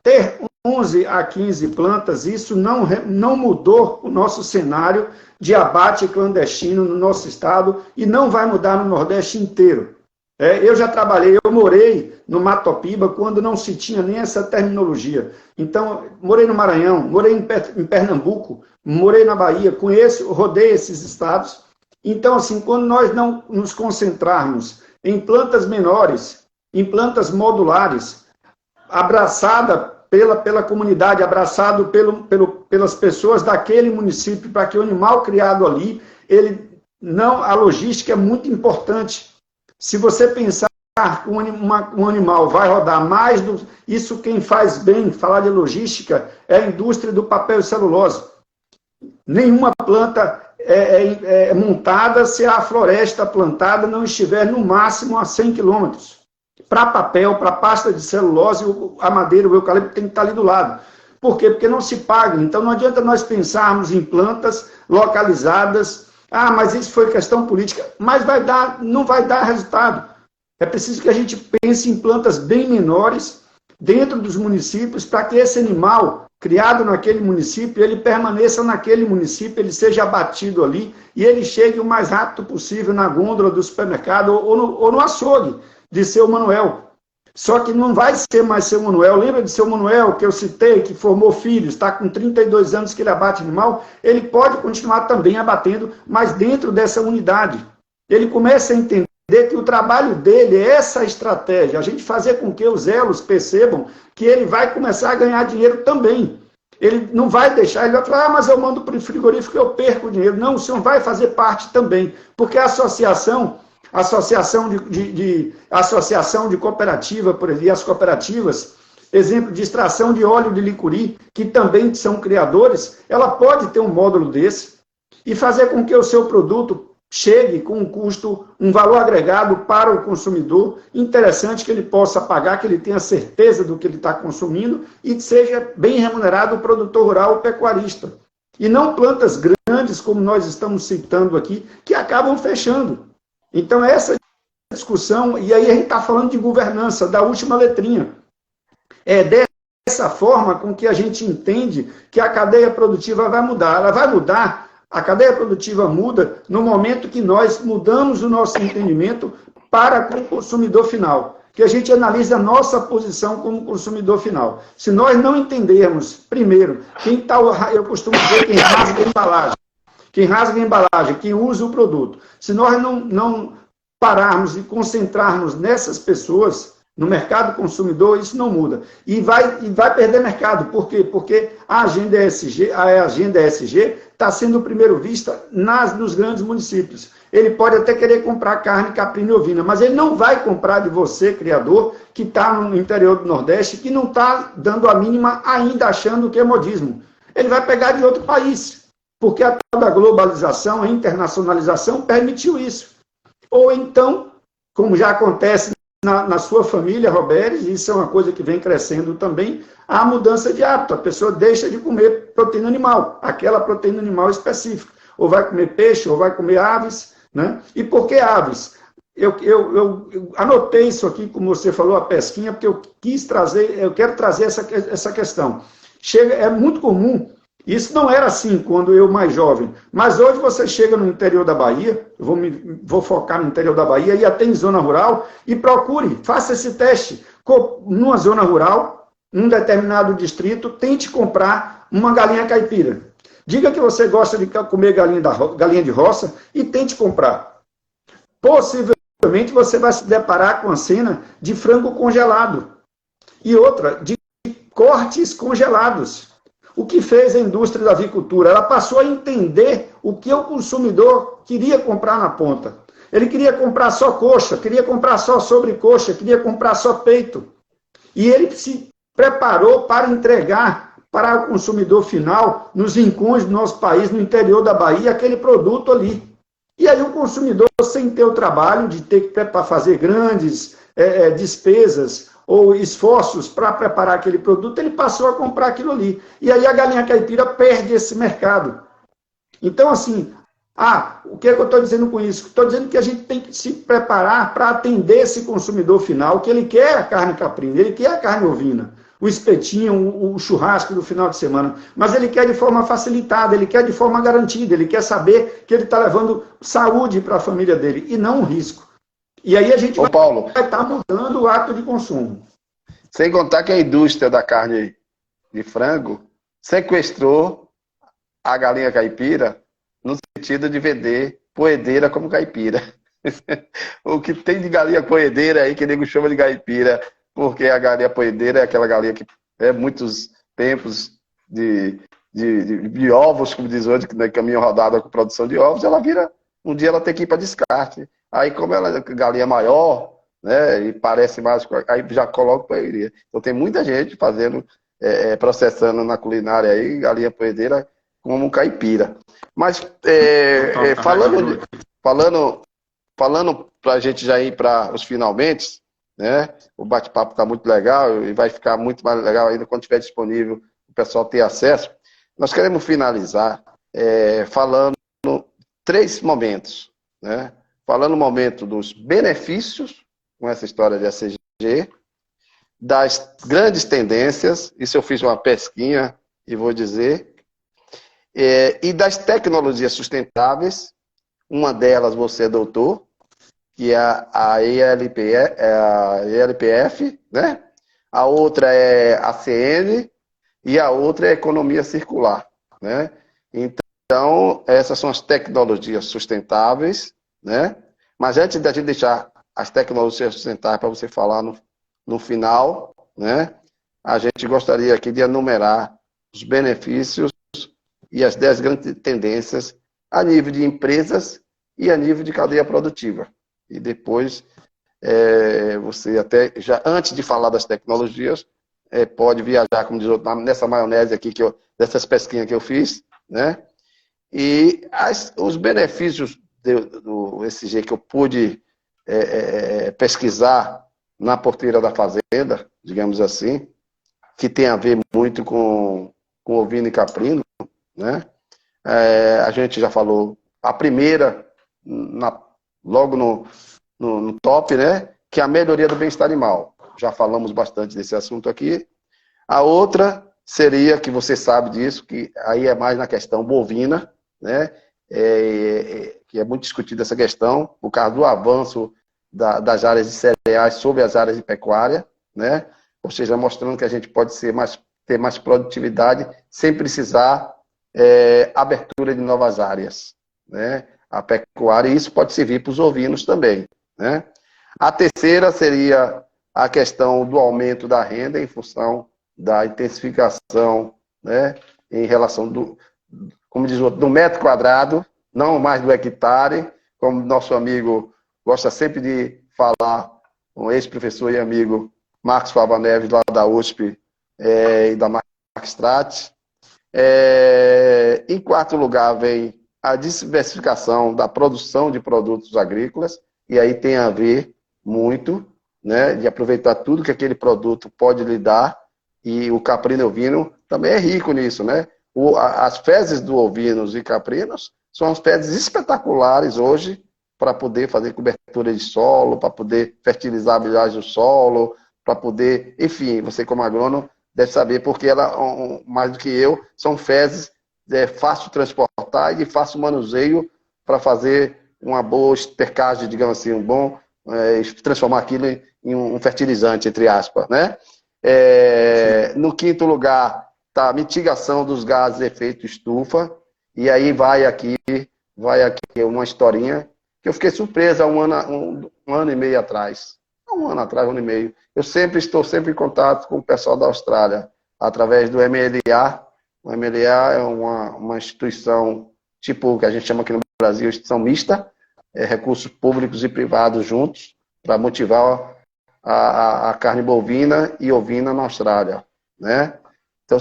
ter 11 a 15 plantas, isso não mudou o nosso cenário de abate clandestino no nosso estado e não vai mudar no Nordeste inteiro. Eu já trabalhei, eu morei no Matopiba quando não se tinha nem essa terminologia. Então, morei no Maranhão, morei em Pernambuco, morei na Bahia, conheço, rodei esses estados. Então, assim, quando nós não nos concentrarmos em plantas menores, em plantas modulares, abraçada pela comunidade, abraçado pelas pessoas daquele município, para que o animal criado ali, a logística é muito importante. Se você pensar que um animal vai rodar mais isso quem faz bem, falar de logística, é a indústria do papel e celulose. Nenhuma planta é montada se a floresta plantada não estiver no máximo a 100 quilômetros. Para papel, para pasta de celulose, a madeira, o eucalipto tem que estar ali do lado. Por quê? Porque não se paga. Então não adianta nós pensarmos em plantas localizadas. Ah, mas isso foi questão política. Mas não vai dar resultado. É preciso que a gente pense em plantas bem menores dentro dos municípios para que esse animal criado naquele município, ele permaneça naquele município, ele seja abatido ali e ele chegue o mais rápido possível na gôndola do supermercado ou no açougue de seu Manuel. Só que não vai ser mais seu Manuel. Lembra de seu Manuel, que eu citei, que formou filhos, está com 32 anos que ele abate animal? Ele pode continuar também abatendo, mas dentro dessa unidade. Ele começa a entender que o trabalho dele é essa estratégia, a gente fazer com que os elos percebam que ele vai começar a ganhar dinheiro também. Ele não vai deixar, ele vai falar, mas eu mando para o frigorífico, eu perco dinheiro. Não, o senhor vai fazer parte também, porque a associação de cooperativa, por exemplo, e as cooperativas, exemplo de extração de óleo de licuri, que também são criadores, ela pode ter um módulo desse e fazer com que o seu produto chegue com um custo, um valor agregado para o consumidor, interessante que ele possa pagar, que ele tenha certeza do que ele está consumindo e seja bem remunerado o produtor rural, o pecuarista. E não plantas grandes, como nós estamos citando aqui, que acabam fechando. Então, essa discussão, e aí a gente está falando de governança, da última letrinha. É dessa forma com que a gente entende que a cadeia produtiva vai mudar. Ela vai mudar. A cadeia produtiva muda no momento que nós mudamos o nosso entendimento para com o consumidor final, que a gente analisa a nossa posição como consumidor final. Se nós não entendermos, primeiro, eu costumo dizer quem rasga a embalagem, quem usa o produto. Se nós não pararmos e concentrarmos nessas pessoas, no mercado consumidor, isso não muda. E vai perder mercado. Por quê? Porque a agenda ESG está sendo primeiro vista nos grandes municípios. Ele pode até querer comprar carne caprina e ovina, mas ele não vai comprar de você, criador, que está no interior do Nordeste, que não está dando a mínima ainda achando que é modismo. Ele vai pegar de outro país, porque a tal da globalização, a internacionalização permitiu isso. Ou então, como já acontece na sua família, Roberto, isso é uma coisa que vem crescendo também, a mudança de hábito. A pessoa deixa de comer proteína animal, aquela proteína animal específica. Ou vai comer peixe, ou vai comer aves. Né? E por que aves? Eu anotei isso aqui, como você falou, a pesquinha, porque eu quero trazer essa questão. É muito comum. Isso não era assim quando eu mais jovem, mas hoje você chega no interior da Bahia, vou focar no interior da Bahia, e até em zona rural, e procure, faça esse teste. Numa zona rural, num determinado distrito, tente comprar uma galinha caipira. Diga que você gosta de comer galinha de roça e tente comprar. Possivelmente você vai se deparar com a cena de frango congelado e outra, de cortes congelados. O que fez a indústria da avicultura? Ela passou a entender o que o consumidor queria comprar na ponta. Ele queria comprar só coxa, queria comprar só sobrecoxa, queria comprar só peito. E ele se preparou para entregar para o consumidor final, nos rincões do nosso país, no interior da Bahia, aquele produto ali. E aí o consumidor, sem ter o trabalho de ter que fazer grandes despesas, ou esforços para preparar aquele produto, ele passou a comprar aquilo ali. E aí a galinha caipira perde esse mercado. Então, assim, o que é que eu estou dizendo com isso? Estou dizendo que a gente tem que se preparar para atender esse consumidor final, que ele quer a carne caprina, ele quer a carne ovina, o espetinho, o churrasco do final de semana, mas ele quer de forma facilitada, ele quer de forma garantida, ele quer saber que ele está levando saúde para a família dele, e não um risco. E aí a gente vai estar mudando o hábito de consumo. Sem contar que a indústria da carne de frango sequestrou a galinha caipira no sentido de vender poedeira como caipira. O que tem de galinha poedeira aí, que nego chama de caipira, porque a galinha poedeira é aquela galinha que é muitos tempos de ovos, como diz hoje, que caminho rodado com produção de ovos, ela vira, um dia ela tem que ir para descarte. Aí, como ela é galinha maior, né, e parece mais, aí já coloca poedeira. Então, tem muita gente fazendo, processando na culinária aí, galinha poedeira como caipira. Mas, falando para a gente já ir para os finalmente, né, o bate-papo está muito legal e vai ficar muito mais legal ainda quando estiver disponível, o pessoal ter acesso. Nós queremos finalizar falando 3 momentos, né? Falando no momento dos benefícios, com essa história de ESG, das grandes tendências, isso eu fiz uma pesquinha e vou dizer. E das tecnologias sustentáveis, uma delas você é doutor, que é a ELPF, né? A outra é a CN e a outra é a economia circular, né? Então, essas são as tecnologias sustentáveis, né? Mas antes da gente deixar as tecnologias sustentáveis para você falar no final, né? A gente gostaria aqui de enumerar os benefícios e as 10 grandes tendências a nível de empresas e a nível de cadeia produtiva. E depois, você até, já antes de falar das tecnologias, pode viajar, como diz outro, nessa maionese aqui, dessas pesquinhas que eu fiz, né? E os benefícios do ESG que eu pude pesquisar na porteira da fazenda, digamos assim, que tem a ver muito com ovino e caprino, né? A gente já falou, a primeira, logo no top, né? Que é a melhoria do bem-estar animal. Já falamos bastante desse assunto aqui. A outra seria, que você sabe disso, que aí é mais na questão bovina, né? Que é muito discutida essa questão, por causa do avanço das áreas de cereais sobre as áreas de pecuária, né? Ou seja, mostrando que a gente pode ter mais produtividade sem precisar abertura de novas áreas, né? A pecuária, e isso pode servir para os ovinos também, né? A terceira seria a questão do aumento da renda em função da intensificação, né? Em relação como diz o outro, do metro quadrado, não mais do hectare, como nosso amigo gosta sempre de falar, um ex-professor e amigo Marcos Fava Neves, lá da USP e da Marquestrat. Em quarto lugar, vem a diversificação da produção de produtos agrícolas, e aí tem a ver muito, né, de aproveitar tudo que aquele produto pode lhe dar, e o caprino ovino também é rico nisso, né? As fezes do ovinos e caprinos são as fezes espetaculares hoje para poder fazer cobertura de solo, para poder fertilizar melhor o solo, para poder, enfim, você como agrônomo deve saber, porque ela, mais do que eu, são fezes fácil de transportar e de fácil manuseio para fazer uma boa estercagem, digamos assim, transformar aquilo em um fertilizante, entre aspas, né? No quinto lugar está a mitigação dos gases de efeito estufa, e aí vai aqui uma historinha que eu fiquei surpresa um ano e meio atrás. Um ano e meio. Eu estou sempre em contato com o pessoal da Austrália, através do MLA. O MLA é uma instituição, tipo, que a gente chama aqui no Brasil, instituição mista, recursos públicos e privados juntos, para motivar a carne bovina e ovina na Austrália, né? Então,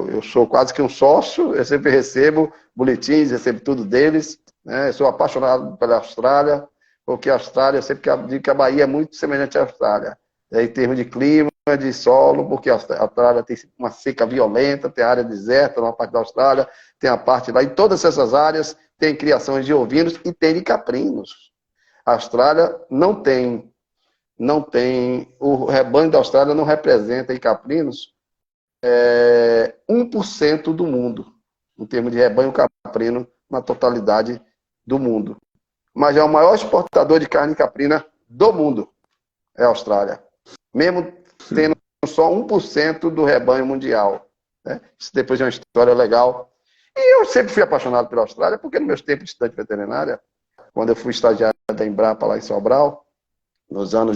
eu sou quase que um sócio, eu sempre recebo boletins, recebo tudo deles, né? Eu sou apaixonado pela Austrália, porque a Austrália, eu sempre digo que a Bahia é muito semelhante à Austrália, em termos de clima, de solo, porque a Austrália tem uma seca violenta, tem a área deserta na parte da Austrália, tem a parte lá, em todas essas áreas tem criações de ovinos e tem de caprinos. A Austrália não tem, o rebanho da Austrália não representa em caprinos 1% do mundo, em termos de rebanho caprino, na totalidade do mundo. Mas é o maior exportador de carne caprina do mundo, é a Austrália. Mesmo tendo só 1% do rebanho mundial, né? Isso depois é uma história legal. E eu sempre fui apaixonado pela Austrália, porque no meus tempos de estudante veterinária, quando eu fui estagiário da Embrapa lá em Sobral, nos anos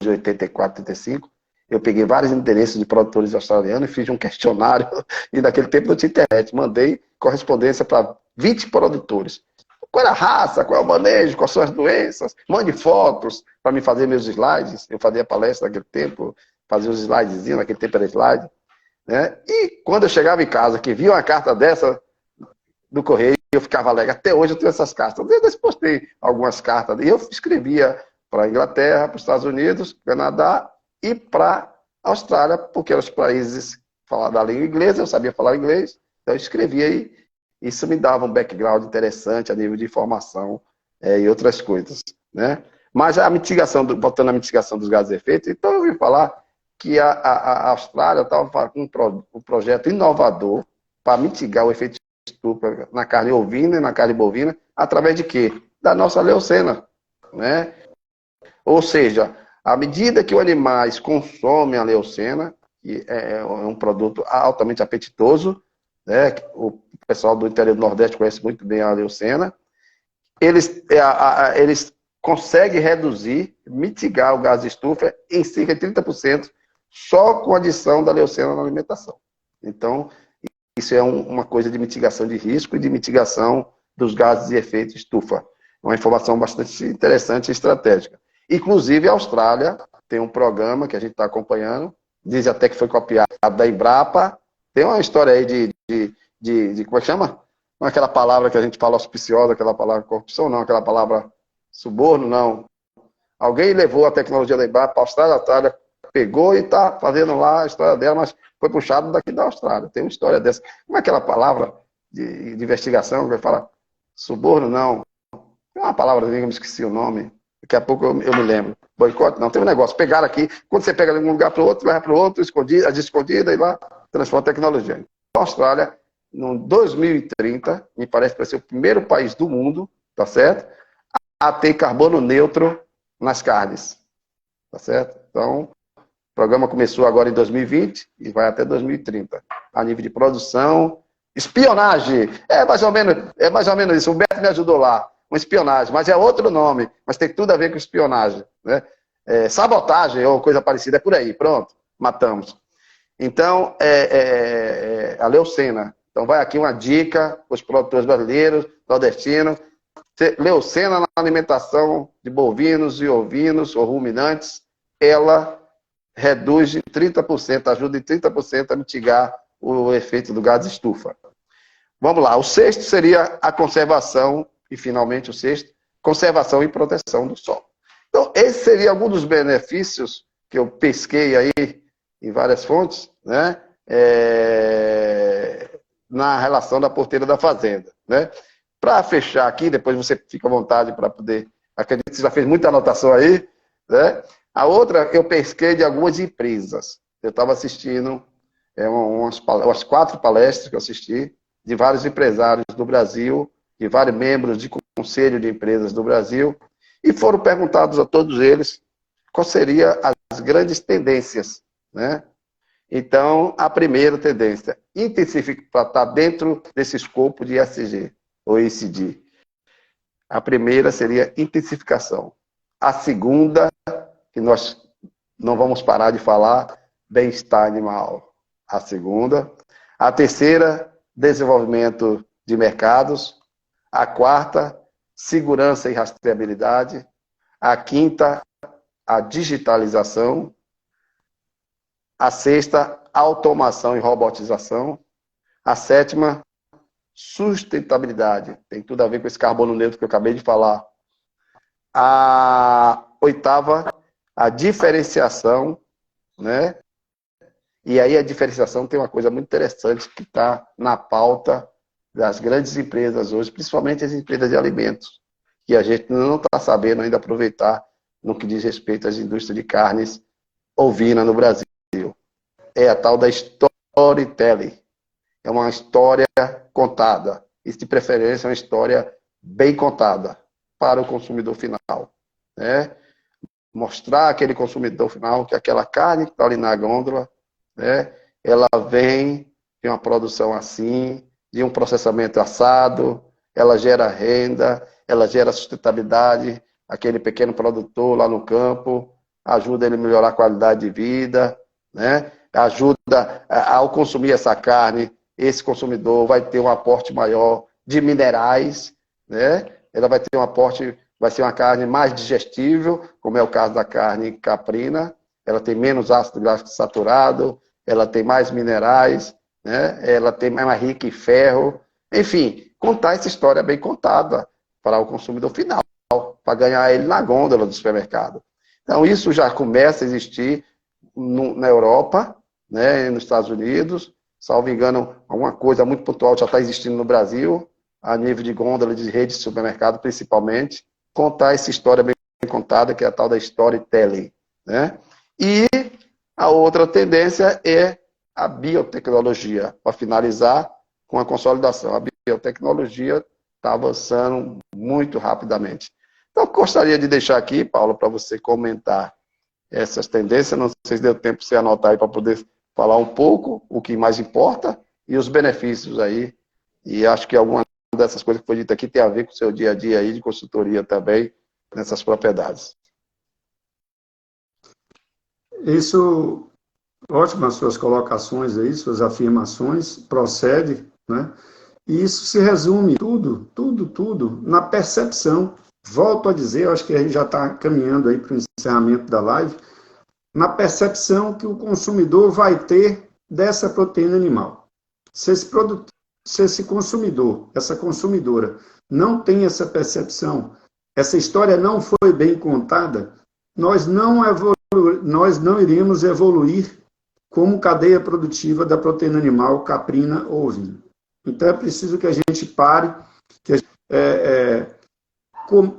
de 84, 85, eu peguei vários endereços de produtores australianos e fiz um questionário, e naquele tempo não tinha internet, mandei correspondência para 20 produtores. Qual é a raça, qual é o manejo, quais são as doenças, mande fotos para me fazer meus slides. Eu fazia palestra naquele tempo, fazia os slidezinhos, naquele tempo era slide, né? E quando eu chegava em casa, que via uma carta dessa do correio, eu ficava alegre. Até hoje eu tenho essas cartas. Eu postei algumas cartas, e eu escrevia para a Inglaterra, para os Estados Unidos, Canadá e para a Austrália, porque eram os países falavam da língua inglesa, eu sabia falar inglês, então eu escrevia aí. Isso me dava um background interessante a nível de informação e outras coisas, né? Mas a mitigação, voltando à mitigação dos gases de efeito, então eu ouvi falar que a Austrália estava com um projeto inovador para mitigar o efeito estufa na carne ovina e na carne bovina, através de quê? Da nossa leucena, né? Ou seja, à medida que os animais consomem a leucena, que é um produto altamente apetitoso, né? O pessoal do interior do Nordeste conhece muito bem a leucena, eles conseguem reduzir, mitigar o gás de estufa em cerca de 30%, só com a adição da leucena na alimentação. Então, isso é uma coisa de mitigação de risco e de mitigação dos gases de efeito estufa. Uma informação bastante interessante e estratégica. Inclusive, a Austrália tem um programa que a gente está acompanhando, diz até que foi copiado da Embrapa. Tem uma história aí de como é que chama? Não é aquela palavra que a gente fala auspiciosa, aquela palavra corrupção, não, aquela palavra suborno, não. Alguém levou a tecnologia da Embrapa para a Austrália, a Austrália pegou e está fazendo lá a história dela, mas foi puxado daqui da Austrália. Tem uma história dessa. Como é aquela palavra de investigação que fala suborno, não. Tem uma palavra, eu me esqueci o nome. Daqui a pouco eu me lembro. Boicote, não. Tem um negócio. Pegaram aqui, quando você pega de um lugar para o outro, leva para o outro, escondida, e lá transforma a tecnologia. Então, a Austrália, no 2030, me parece que vai ser o primeiro país do mundo, tá certo? A ter carbono neutro nas carnes. Tá certo? Então, o programa começou agora em 2020 e vai até 2030. A nível de produção, espionagem. É mais ou menos isso. O Beto me ajudou lá. Uma espionagem, mas é outro nome. Mas tem tudo a ver com espionagem. Né? Sabotagem ou coisa parecida. É por aí. Pronto. Matamos. Então, a leucena. Então, vai aqui uma dica para os produtores brasileiros, nordestinos. Leucena na alimentação de bovinos e ovinos ou ruminantes, ela reduz em 30%, ajuda em 30% a mitigar o efeito do gás de estufa. Vamos lá, o sexto seria a conservação, e finalmente o sexto, conservação e proteção do solo. Então, esse seria algum dos benefícios que eu pesquei aí em várias fontes, né? Na relação da porteira da fazenda, né? Para fechar aqui, depois você fica à vontade para poder... Acredito que você já fez muita anotação aí, né? A outra, eu pesquei de algumas empresas. Eu estava assistindo umas 4 palestras que eu assisti, de vários empresários do Brasil, de vários membros de conselho de empresas do Brasil, e foram perguntados a todos eles quais seriam as grandes tendências, né? Então, a primeira tendência, intensificar, para estar dentro desse escopo de ESG, ou ESG. A primeira seria intensificação. A segunda, que nós não vamos parar de falar, bem-estar animal. A segunda. A terceira, desenvolvimento de mercados. A quarta, segurança e rastreabilidade. A quinta, a digitalização. A sexta, automação e robotização. A sétima, sustentabilidade. Tem tudo a ver com esse carbono neutro que eu acabei de falar. A oitava, a diferenciação, né? E aí a diferenciação tem uma coisa muito interessante que está na pauta das grandes empresas hoje, principalmente as empresas de alimentos, que a gente não está sabendo ainda aproveitar no que diz respeito às indústrias de carnes ovina no Brasil. É a tal da storytelling. É uma história contada. E, de preferência, é uma história bem contada para o consumidor final. Né? Mostrar aquele consumidor final que aquela carne que está ali na gôndola, né, ela vem de uma produção assim, de um processamento assado, ela gera renda, ela gera sustentabilidade, aquele pequeno produtor lá no campo, ajuda ele a melhorar a qualidade de vida, né? Ajuda ao consumir essa carne, esse consumidor vai ter um aporte maior de minerais, né? Ela vai ter um aporte, vai ser uma carne mais digestível, como é o caso da carne caprina, ela tem menos ácido graxo saturado, ela tem mais minerais, né? Ela tem mais rica em ferro, enfim, contar essa história bem contada para o consumidor final, para ganhar ele na gôndola do supermercado. Então isso já começa a existir na Europa, né, nos Estados Unidos, salvo engano, alguma coisa muito pontual já está existindo no Brasil, a nível de gôndola, de rede de supermercado, principalmente, contar essa história bem contada, que é a tal da storytelling. Né? E A outra tendência é a biotecnologia, para finalizar com a consolidação. A biotecnologia está avançando muito rapidamente. Então, gostaria de deixar aqui, Paulo, para você comentar essas tendências. Não sei se deu tempo para você anotar aí para poder falar um pouco o que mais importa e os benefícios aí. E acho que alguma dessas coisas que foi dita aqui tem a ver com o seu dia a dia aí de consultoria também nessas propriedades. Isso, ótimas suas colocações aí, suas afirmações, procede, né? E isso se resume tudo na percepção. Volto a dizer, acho que a gente já está caminhando aí para o encerramento da live, na percepção que o consumidor vai ter dessa proteína animal. Se esse consumidor, essa consumidora, não tem essa percepção, essa história não foi bem contada, nós não iremos evoluir como cadeia produtiva da proteína animal caprina ou ovina. Então é preciso que a gente pare, que a gente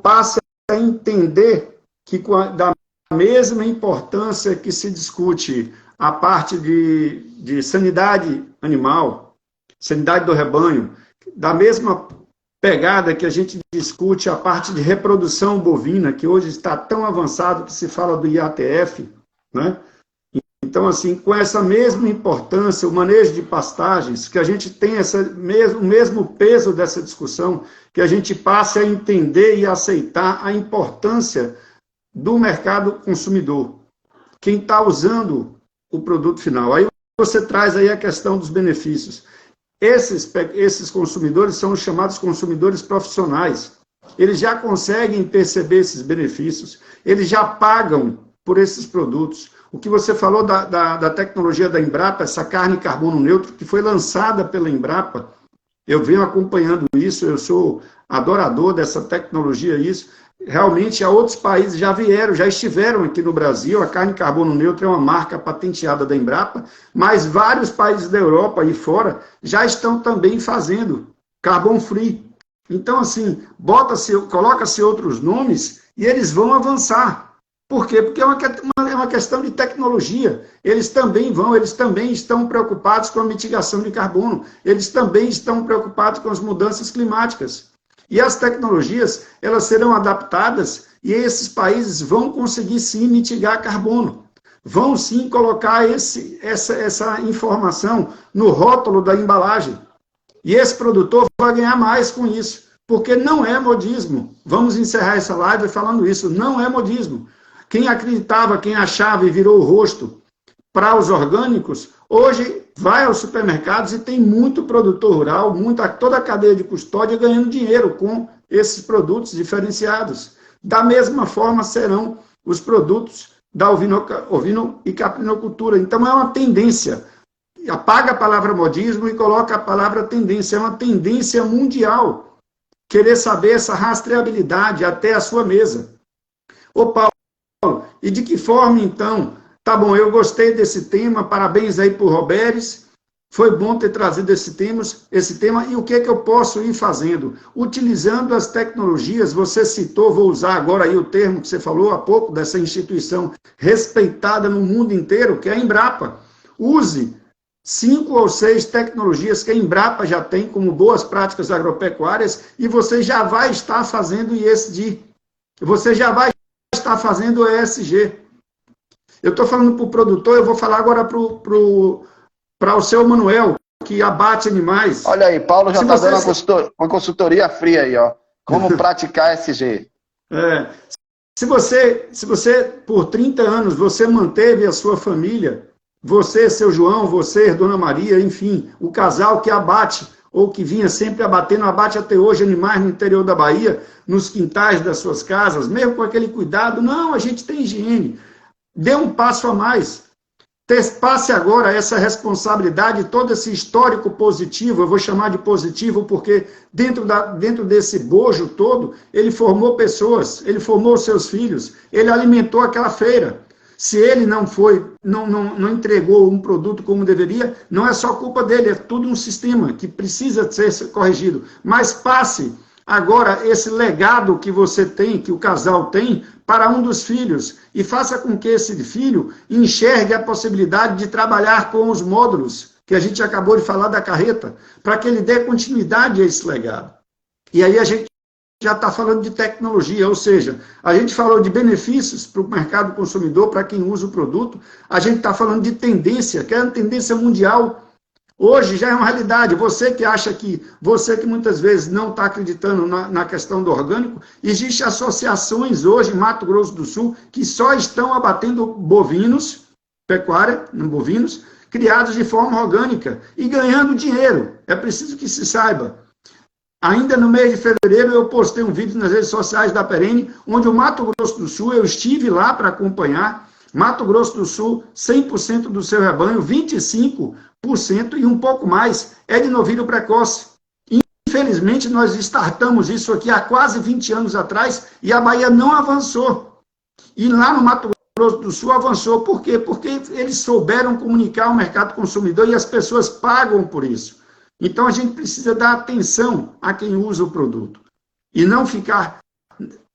passe a entender que da mesma importância que se discute a parte de sanidade animal, sanidade do rebanho, da mesma pegada que a gente discute a parte de reprodução bovina, que hoje está tão avançado que se fala do IATF, né? Então, assim, com essa mesma importância, o manejo de pastagens, que a gente tem o mesmo peso dessa discussão, que a gente passe a entender e aceitar a importância do mercado consumidor, quem está usando o produto final. Aí você traz aí a questão dos benefícios. Esses consumidores são os chamados consumidores profissionais. Eles já conseguem perceber esses benefícios, eles já pagam por esses produtos. O que você falou da tecnologia da Embrapa, essa carne carbono neutro, que foi lançada pela Embrapa, eu venho acompanhando isso, eu sou adorador dessa tecnologia, isso. Realmente, há outros países já estiveram aqui no Brasil, a carne carbono neutro é uma marca patenteada da Embrapa, mas vários países da Europa e fora já estão também fazendo carbon free. Então, assim, coloca-se outros nomes e eles vão avançar. Por quê? Porque é uma questão de tecnologia. Eles também estão preocupados com a mitigação de carbono, eles também estão preocupados com as mudanças climáticas. E as tecnologias, elas serão adaptadas e esses países vão conseguir sim mitigar carbono. Vão sim colocar essa informação no rótulo da embalagem. E esse produtor vai ganhar mais com isso, porque não é modismo. Vamos encerrar essa live falando isso, não é modismo. Quem acreditava, quem achava e virou o rosto para os orgânicos, hoje vai aos supermercados e tem muito produtor rural, toda a cadeia de custódia ganhando dinheiro com esses produtos diferenciados. Da mesma forma serão os produtos da ovino e caprinocultura. Então é uma tendência. Apaga a palavra modismo e coloca a palavra tendência. É uma tendência mundial. Querer saber essa rastreabilidade até a sua mesa. Ô Paulo, e de que forma então? Tá bom, eu gostei desse tema, parabéns aí para o Roberes, foi bom ter trazido esse tema, e o que é que eu posso ir fazendo? Utilizando as tecnologias, você citou, vou usar agora aí o termo que você falou há pouco, dessa instituição respeitada no mundo inteiro, que é a Embrapa. Use 5 ou 6 tecnologias que a Embrapa já tem como boas práticas agropecuárias, e você já vai estar fazendo ESG, você já vai estar fazendo ESG. Eu estou falando para o produtor, eu vou falar agora para o seu Manuel, que abate animais. Olha aí, Paulo já está dando uma consultoria fria aí, ó. Como praticar ESG. Se você, por 30 anos, você manteve a sua família, você, seu João, você, Dona Maria, enfim, o casal que abate, ou que vinha sempre abatendo, abate até hoje animais no interior da Bahia, nos quintais das suas casas, mesmo com aquele cuidado, não, a gente tem higiene. Dê um passo a mais. Passe agora essa responsabilidade, todo esse histórico positivo, eu vou chamar de positivo porque dentro desse bojo todo, ele formou pessoas, ele formou seus filhos, ele alimentou aquela feira. Se ele não entregou um produto como deveria, não é só culpa dele, é tudo um sistema que precisa ser corrigido. Mas passe agora esse legado que você tem, que o casal tem, para um dos filhos, e faça com que esse filho enxergue a possibilidade de trabalhar com os módulos, que a gente acabou de falar da carreta, para que ele dê continuidade a esse legado. E aí a gente já está falando de tecnologia, ou seja, a gente falou de benefícios para o mercado consumidor, para quem usa o produto, a gente está falando de tendência, que é uma tendência mundial. Hoje já é uma realidade. Você que acha que, você que muitas vezes não está acreditando na questão do orgânico, existem associações hoje em Mato Grosso do Sul que só estão abatendo bovinos, pecuária, bovinos, criados de forma orgânica e ganhando dinheiro. É preciso que se saiba. Ainda no mês de fevereiro, eu postei um vídeo nas redes sociais da Perene, onde o Mato Grosso do Sul, eu estive lá para acompanhar. Mato Grosso do Sul, 100% do seu rebanho, 25% e um pouco mais é de novilho precoce. Infelizmente, nós startamos isso aqui há quase 20 anos atrás e a Bahia não avançou. E lá no Mato Grosso do Sul avançou. Por quê? Porque eles souberam comunicar ao mercado consumidor e as pessoas pagam por isso. Então, a gente precisa dar atenção a quem usa o produto e não ficar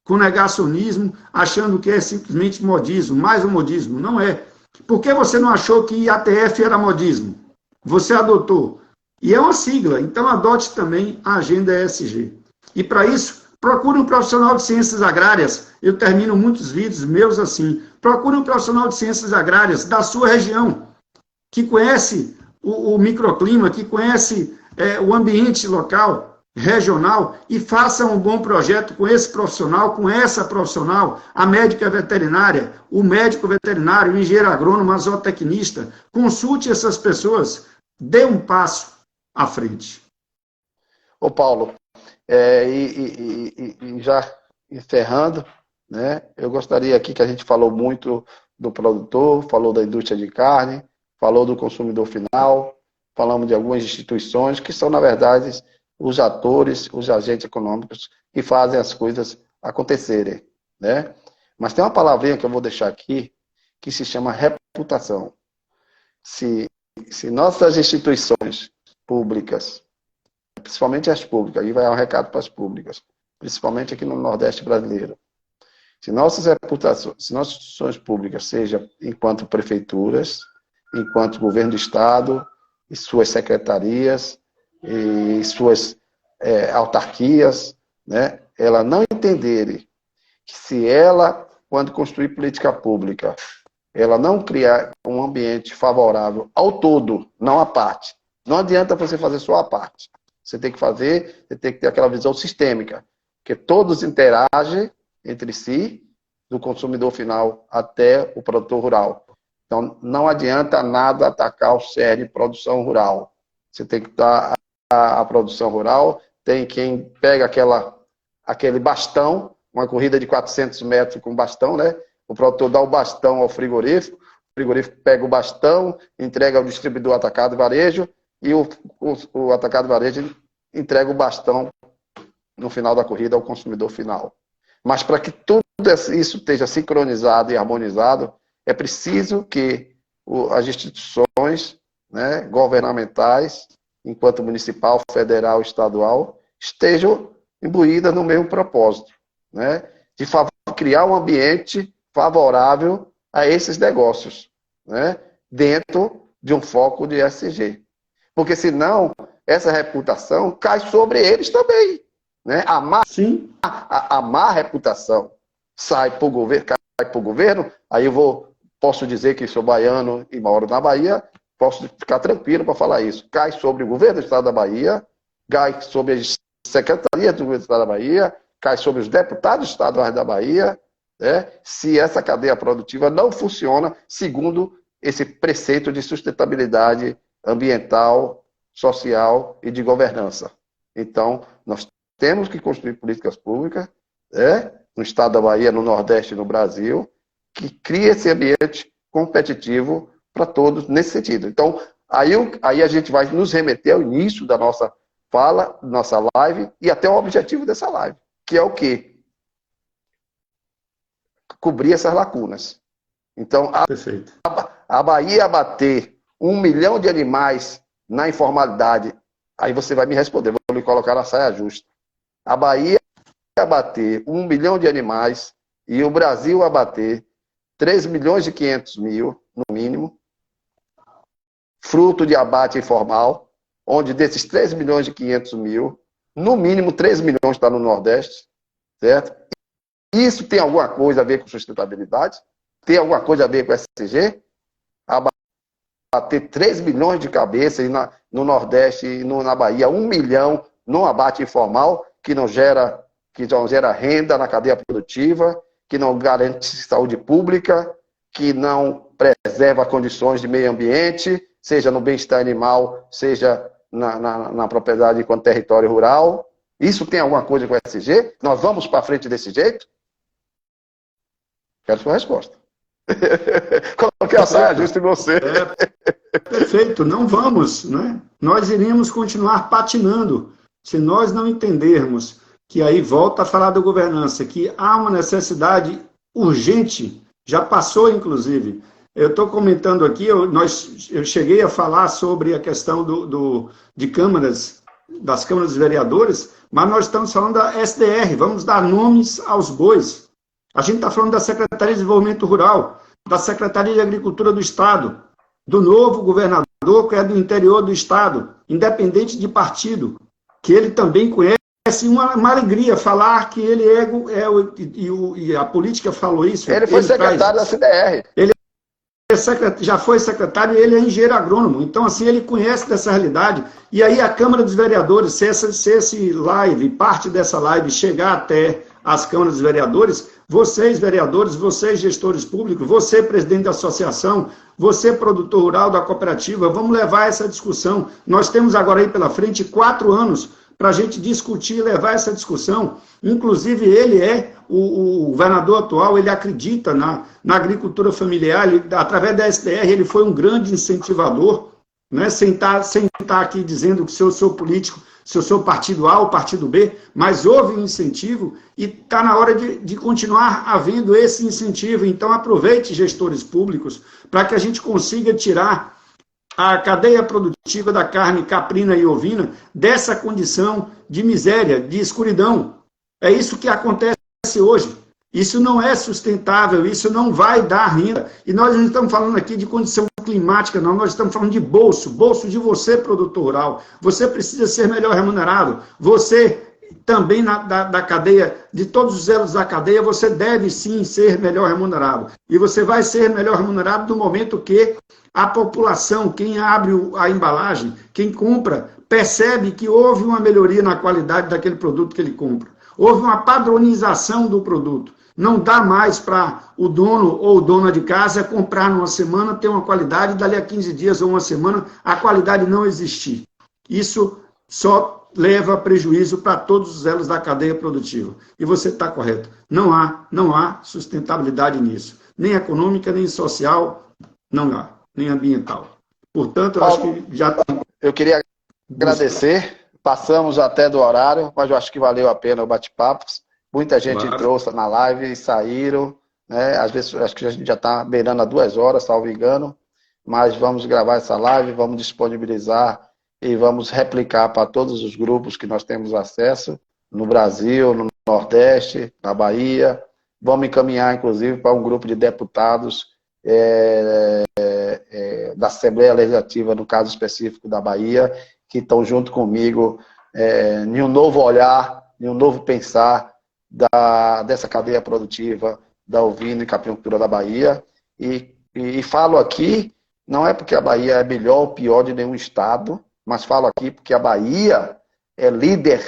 com negacionismo, achando que é simplesmente modismo, mais um modismo. Não é. Por que você não achou que IATF era modismo? Você adotou. E é uma sigla, então adote também a Agenda ESG. E para isso, procure um profissional de ciências agrárias. Eu termino muitos vídeos meus assim. Procure um profissional de ciências agrárias da sua região, que conhece o microclima, que conhece o ambiente local, regional, e faça um bom projeto com esse profissional, com essa profissional, a médica veterinária, o médico veterinário, o engenheiro agrônomo, a zootecnista. Consulte essas pessoas, dê um passo à frente. Ô Paulo, e já encerrando, né, eu gostaria aqui que a gente falou muito do produtor, falou da indústria de carne, falou do consumidor final, falamos de algumas instituições que são, na verdade, os atores, os agentes econômicos que fazem as coisas acontecerem, né? Mas tem uma palavrinha que eu vou deixar aqui que se chama reputação. Se nossas instituições públicas, principalmente as públicas, aí vai um recado para as públicas, principalmente aqui no Nordeste brasileiro, se nossas instituições públicas, seja enquanto prefeituras, enquanto governo do Estado, e suas secretarias, e suas autarquias, né, ela não entenderem que se ela, quando construir política pública, ela não criar um ambiente favorável ao todo, não à parte. Não adianta você fazer só a parte. Você tem que ter aquela visão sistêmica, que todos interagem entre si, do consumidor final até o produtor rural. Então, não adianta nada atacar o cerne de produção rural. Você tem que dar a produção rural, tem quem pega aquele bastão, uma corrida de 400 metros com bastão, né? O produtor dá o bastão ao frigorífico pega o bastão, entrega ao distribuidor atacado e varejo, e o atacado e varejo entrega o bastão no final da corrida ao consumidor final. Mas para que tudo isso esteja sincronizado e harmonizado, é preciso que as instituições, né, governamentais, enquanto municipal, federal, estadual, estejam imbuídas no mesmo propósito, né, de criar um ambiente favorável a esses negócios, né, dentro de um foco de ESG. Porque senão, essa reputação cai sobre eles também. Né? A má reputação cai para o governo, aí posso dizer que sou baiano e moro na Bahia, posso ficar tranquilo para falar isso. Cai sobre o governo do Estado da Bahia, cai sobre as secretarias do governo do Estado da Bahia, cai sobre os deputados estaduais da Bahia, né? Se essa cadeia produtiva não funciona segundo esse preceito de sustentabilidade ambiental, social e de governança. Então, nós temos que construir políticas públicas, né, no estado da Bahia, no Nordeste e no Brasil, que crie esse ambiente competitivo para todos nesse sentido. Então, aí a gente vai nos remeter ao início da nossa fala, nossa live, e até o objetivo dessa live, que é o quê? Cobrir essas lacunas. Então, a Bahia abater 1 milhão de animais na informalidade, aí você vai me responder, vou lhe colocar na saia justa. A Bahia abater 1 milhão de animais e o Brasil abater 3 milhões e 500 mil, no mínimo, fruto de abate informal, onde desses 3 milhões e 500 mil, no mínimo 3 milhões está no Nordeste, certo? Isso tem alguma coisa a ver com sustentabilidade? Tem alguma coisa a ver com SCG? Abater 3 milhões de cabeças no Nordeste e na Bahia, 1 milhão no abate informal, que não gera renda na cadeia produtiva, que não garante saúde pública, que não preserva condições de meio ambiente, seja no bem-estar animal, seja na propriedade enquanto território rural. Isso tem alguma coisa com o SG? Nós vamos para frente desse jeito? Quero sua resposta. Coloquei a saia justa em você. Perfeito, não vamos, né? Nós iríamos continuar patinando se nós não entendermos que aí volta a falar da governança, que há uma necessidade urgente, já passou inclusive. Eu estou comentando aqui, eu cheguei a falar sobre a questão das câmaras de vereadores, mas nós estamos falando da SDR, vamos dar nomes aos bois. A gente está falando da Secretaria de Desenvolvimento Rural, da Secretaria de Agricultura do Estado, do novo governador, que é do interior do Estado, independente de partido, que ele também conhece. Uma alegria falar que ele e a política falou isso. Ele foi secretário da CDR. Ele já foi secretário e ele é engenheiro agrônomo. Então, assim, ele conhece dessa realidade. E aí a Câmara dos Vereadores, se esse live, parte dessa live, chegar até as câmaras dos vereadores, vocês, vereadores, vocês, gestores públicos, você, presidente da associação, você, produtor rural da cooperativa, vamos levar essa discussão. Nós temos agora aí pela frente 4 anos para a gente discutir e levar essa discussão. Inclusive, ele o governador atual, ele acredita na agricultura familiar, através da SDR, ele foi um grande incentivador, né? Sem estar aqui dizendo que se eu sou político, se eu sou partido A ou partido B, mas houve um incentivo e está na hora de continuar havendo esse incentivo. Então, aproveite, gestores públicos, para que a gente consiga tirar a cadeia produtiva da carne caprina e ovina dessa condição de miséria, de escuridão. É isso que acontece hoje. Isso não é sustentável, isso não vai dar renda. E nós não estamos falando aqui de condição climática, não. Nós estamos falando de bolso de você, produtor rural. Você precisa ser melhor remunerado. Você também da cadeia, de todos os elos da cadeia, você deve sim ser melhor remunerado. E você vai ser melhor remunerado no momento que a população, quem abre a embalagem, quem compra, percebe que houve uma melhoria na qualidade daquele produto que ele compra. Houve uma padronização do produto. Não dá mais para o dono ou dona de casa comprar numa semana, ter uma qualidade, dali a 15 dias ou uma semana, a qualidade não existir. Isso só leva prejuízo para todos os elos da cadeia produtiva. E você está correto. Não há sustentabilidade nisso. Nem econômica, nem social, não há. Nem ambiental. Portanto, eu acho que já... Eu queria agradecer. Passamos até do horário, mas eu acho que valeu a pena o bate-papo. Muita gente entrou na live e saíram, né? Às vezes, acho que a gente já está beirando a 2 horas, salvo engano, mas vamos gravar essa live, vamos disponibilizar e vamos replicar para todos os grupos que nós temos acesso, no Brasil, no Nordeste, na Bahia. Vamos encaminhar, inclusive, para um grupo de deputados da Assembleia Legislativa, no caso específico da Bahia, que estão junto comigo em um novo olhar, em um novo pensar dessa cadeia produtiva da ovina e caprinocultura da Bahia. E falo aqui, não é porque a Bahia é melhor ou pior de nenhum estado, mas falo aqui porque a Bahia é líder,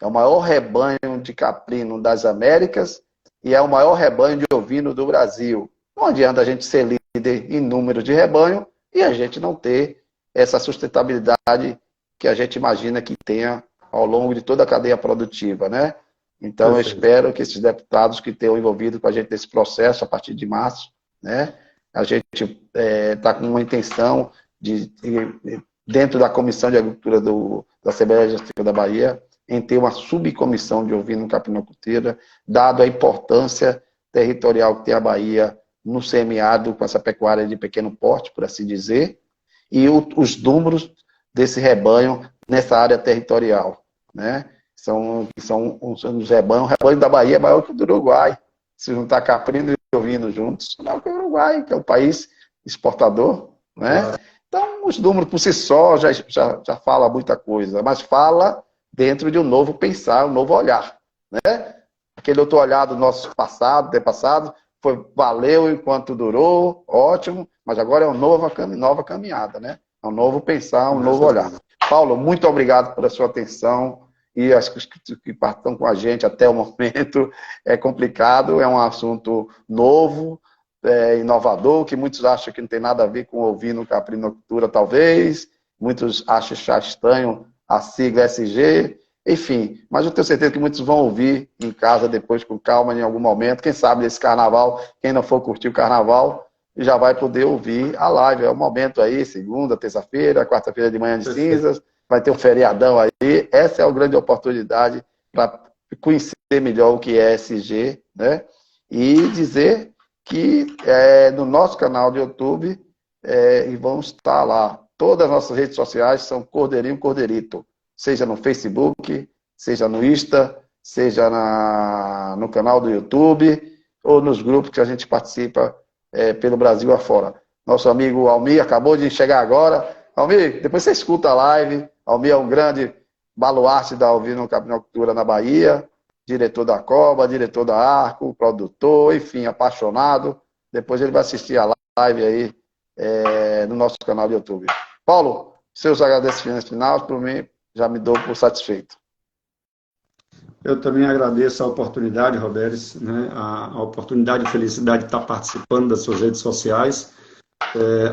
é o maior rebanho de caprino das Américas e é o maior rebanho de ovino do Brasil. Não adianta a gente ser líder em número de rebanho e a gente não ter essa sustentabilidade que a gente imagina que tenha ao longo de toda a cadeia produtiva, né? Então, eu espero que esses deputados que tenham envolvido com a gente nesse processo a partir de março, né? A gente está com uma intenção de, dentro da Comissão de Agricultura da Assembleia Legislativa da Bahia, em ter uma subcomissão de ovino e caprinocultura, dado a importância territorial que tem a Bahia no semiárido com essa pecuária de pequeno porte, por assim dizer, e os números desse rebanho nessa área territorial, né? são os rebanhos. O rebanho da Bahia é maior que o do Uruguai. Se juntar Caprino e Ovino juntos, maior que o Uruguai, que é um país exportador, né? Claro. Então, os números por si só já fala muita coisa, mas fala dentro de um novo pensar, um novo olhar, né? Aquele outro olhar do nosso passado, antepassado, valeu enquanto durou, ótimo, mas agora é uma nova caminhada, né? É um novo pensar, um novo olhar. Paulo, muito obrigado pela sua atenção e acho que partam com a gente até o momento. É complicado, é um assunto novo, inovador, que muitos acham que não tem nada a ver com ovino, caprinocultura, talvez. Muitos acham estranho a sigla SG. Enfim, mas eu tenho certeza que muitos vão ouvir em casa depois com calma em algum momento. Quem sabe nesse carnaval, quem não for curtir o carnaval, já vai poder ouvir a live. É o momento aí, segunda, terça-feira, quarta-feira de manhã de cinzas, vai ter um feriadão aí. Essa é a grande oportunidade para conhecer melhor o que é SG, né? E dizer que no nosso canal do YouTube, e vamos estar lá. Todas as nossas redes sociais são Cordeirinho Cordeirito. Seja no Facebook, seja no Insta, seja no canal do YouTube, ou nos grupos que a gente participa pelo Brasil afora. Nosso amigo Almir acabou de chegar agora. Almir, depois você escuta a live. Almir é um grande baluarte da ovinocultura na Bahia, diretor da Coba, diretor da Arco, produtor, enfim, apaixonado. Depois ele vai assistir a live aí no nosso canal do YouTube. Paulo, seus agradecimentos finais, por mim, já me dou por satisfeito. Eu também agradeço a oportunidade, Roberes, né, a oportunidade e felicidade de estar participando das suas redes sociais.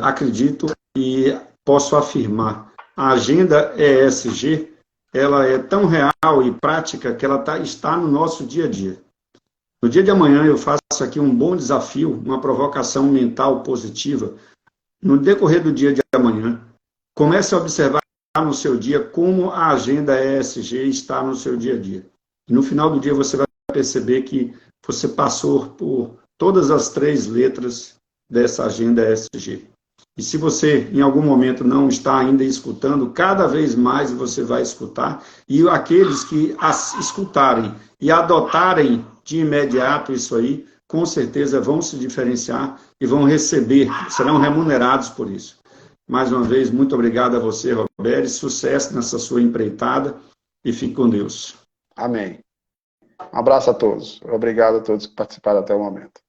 Acredito e posso afirmar, a agenda ESG, ela é tão real e prática que ela está no nosso dia a dia. No dia de amanhã eu faço aqui um bom desafio, uma provocação mental positiva. No decorrer do dia de amanhã, comece a observar no seu dia como a agenda ESG está no seu dia a dia. E no final do dia você vai perceber que você passou por todas as 3 letras dessa agenda ESG. E se você em algum momento não está ainda escutando, cada vez mais você vai escutar. E aqueles que escutarem e adotarem de imediato isso aí, com certeza vão se diferenciar e vão receber, serão remunerados por isso. Mais uma vez, muito obrigado a você, Roberto. Sucesso nessa sua empreitada e fique com Deus. Amém. Um abraço a todos. Obrigado a todos que participaram até o momento.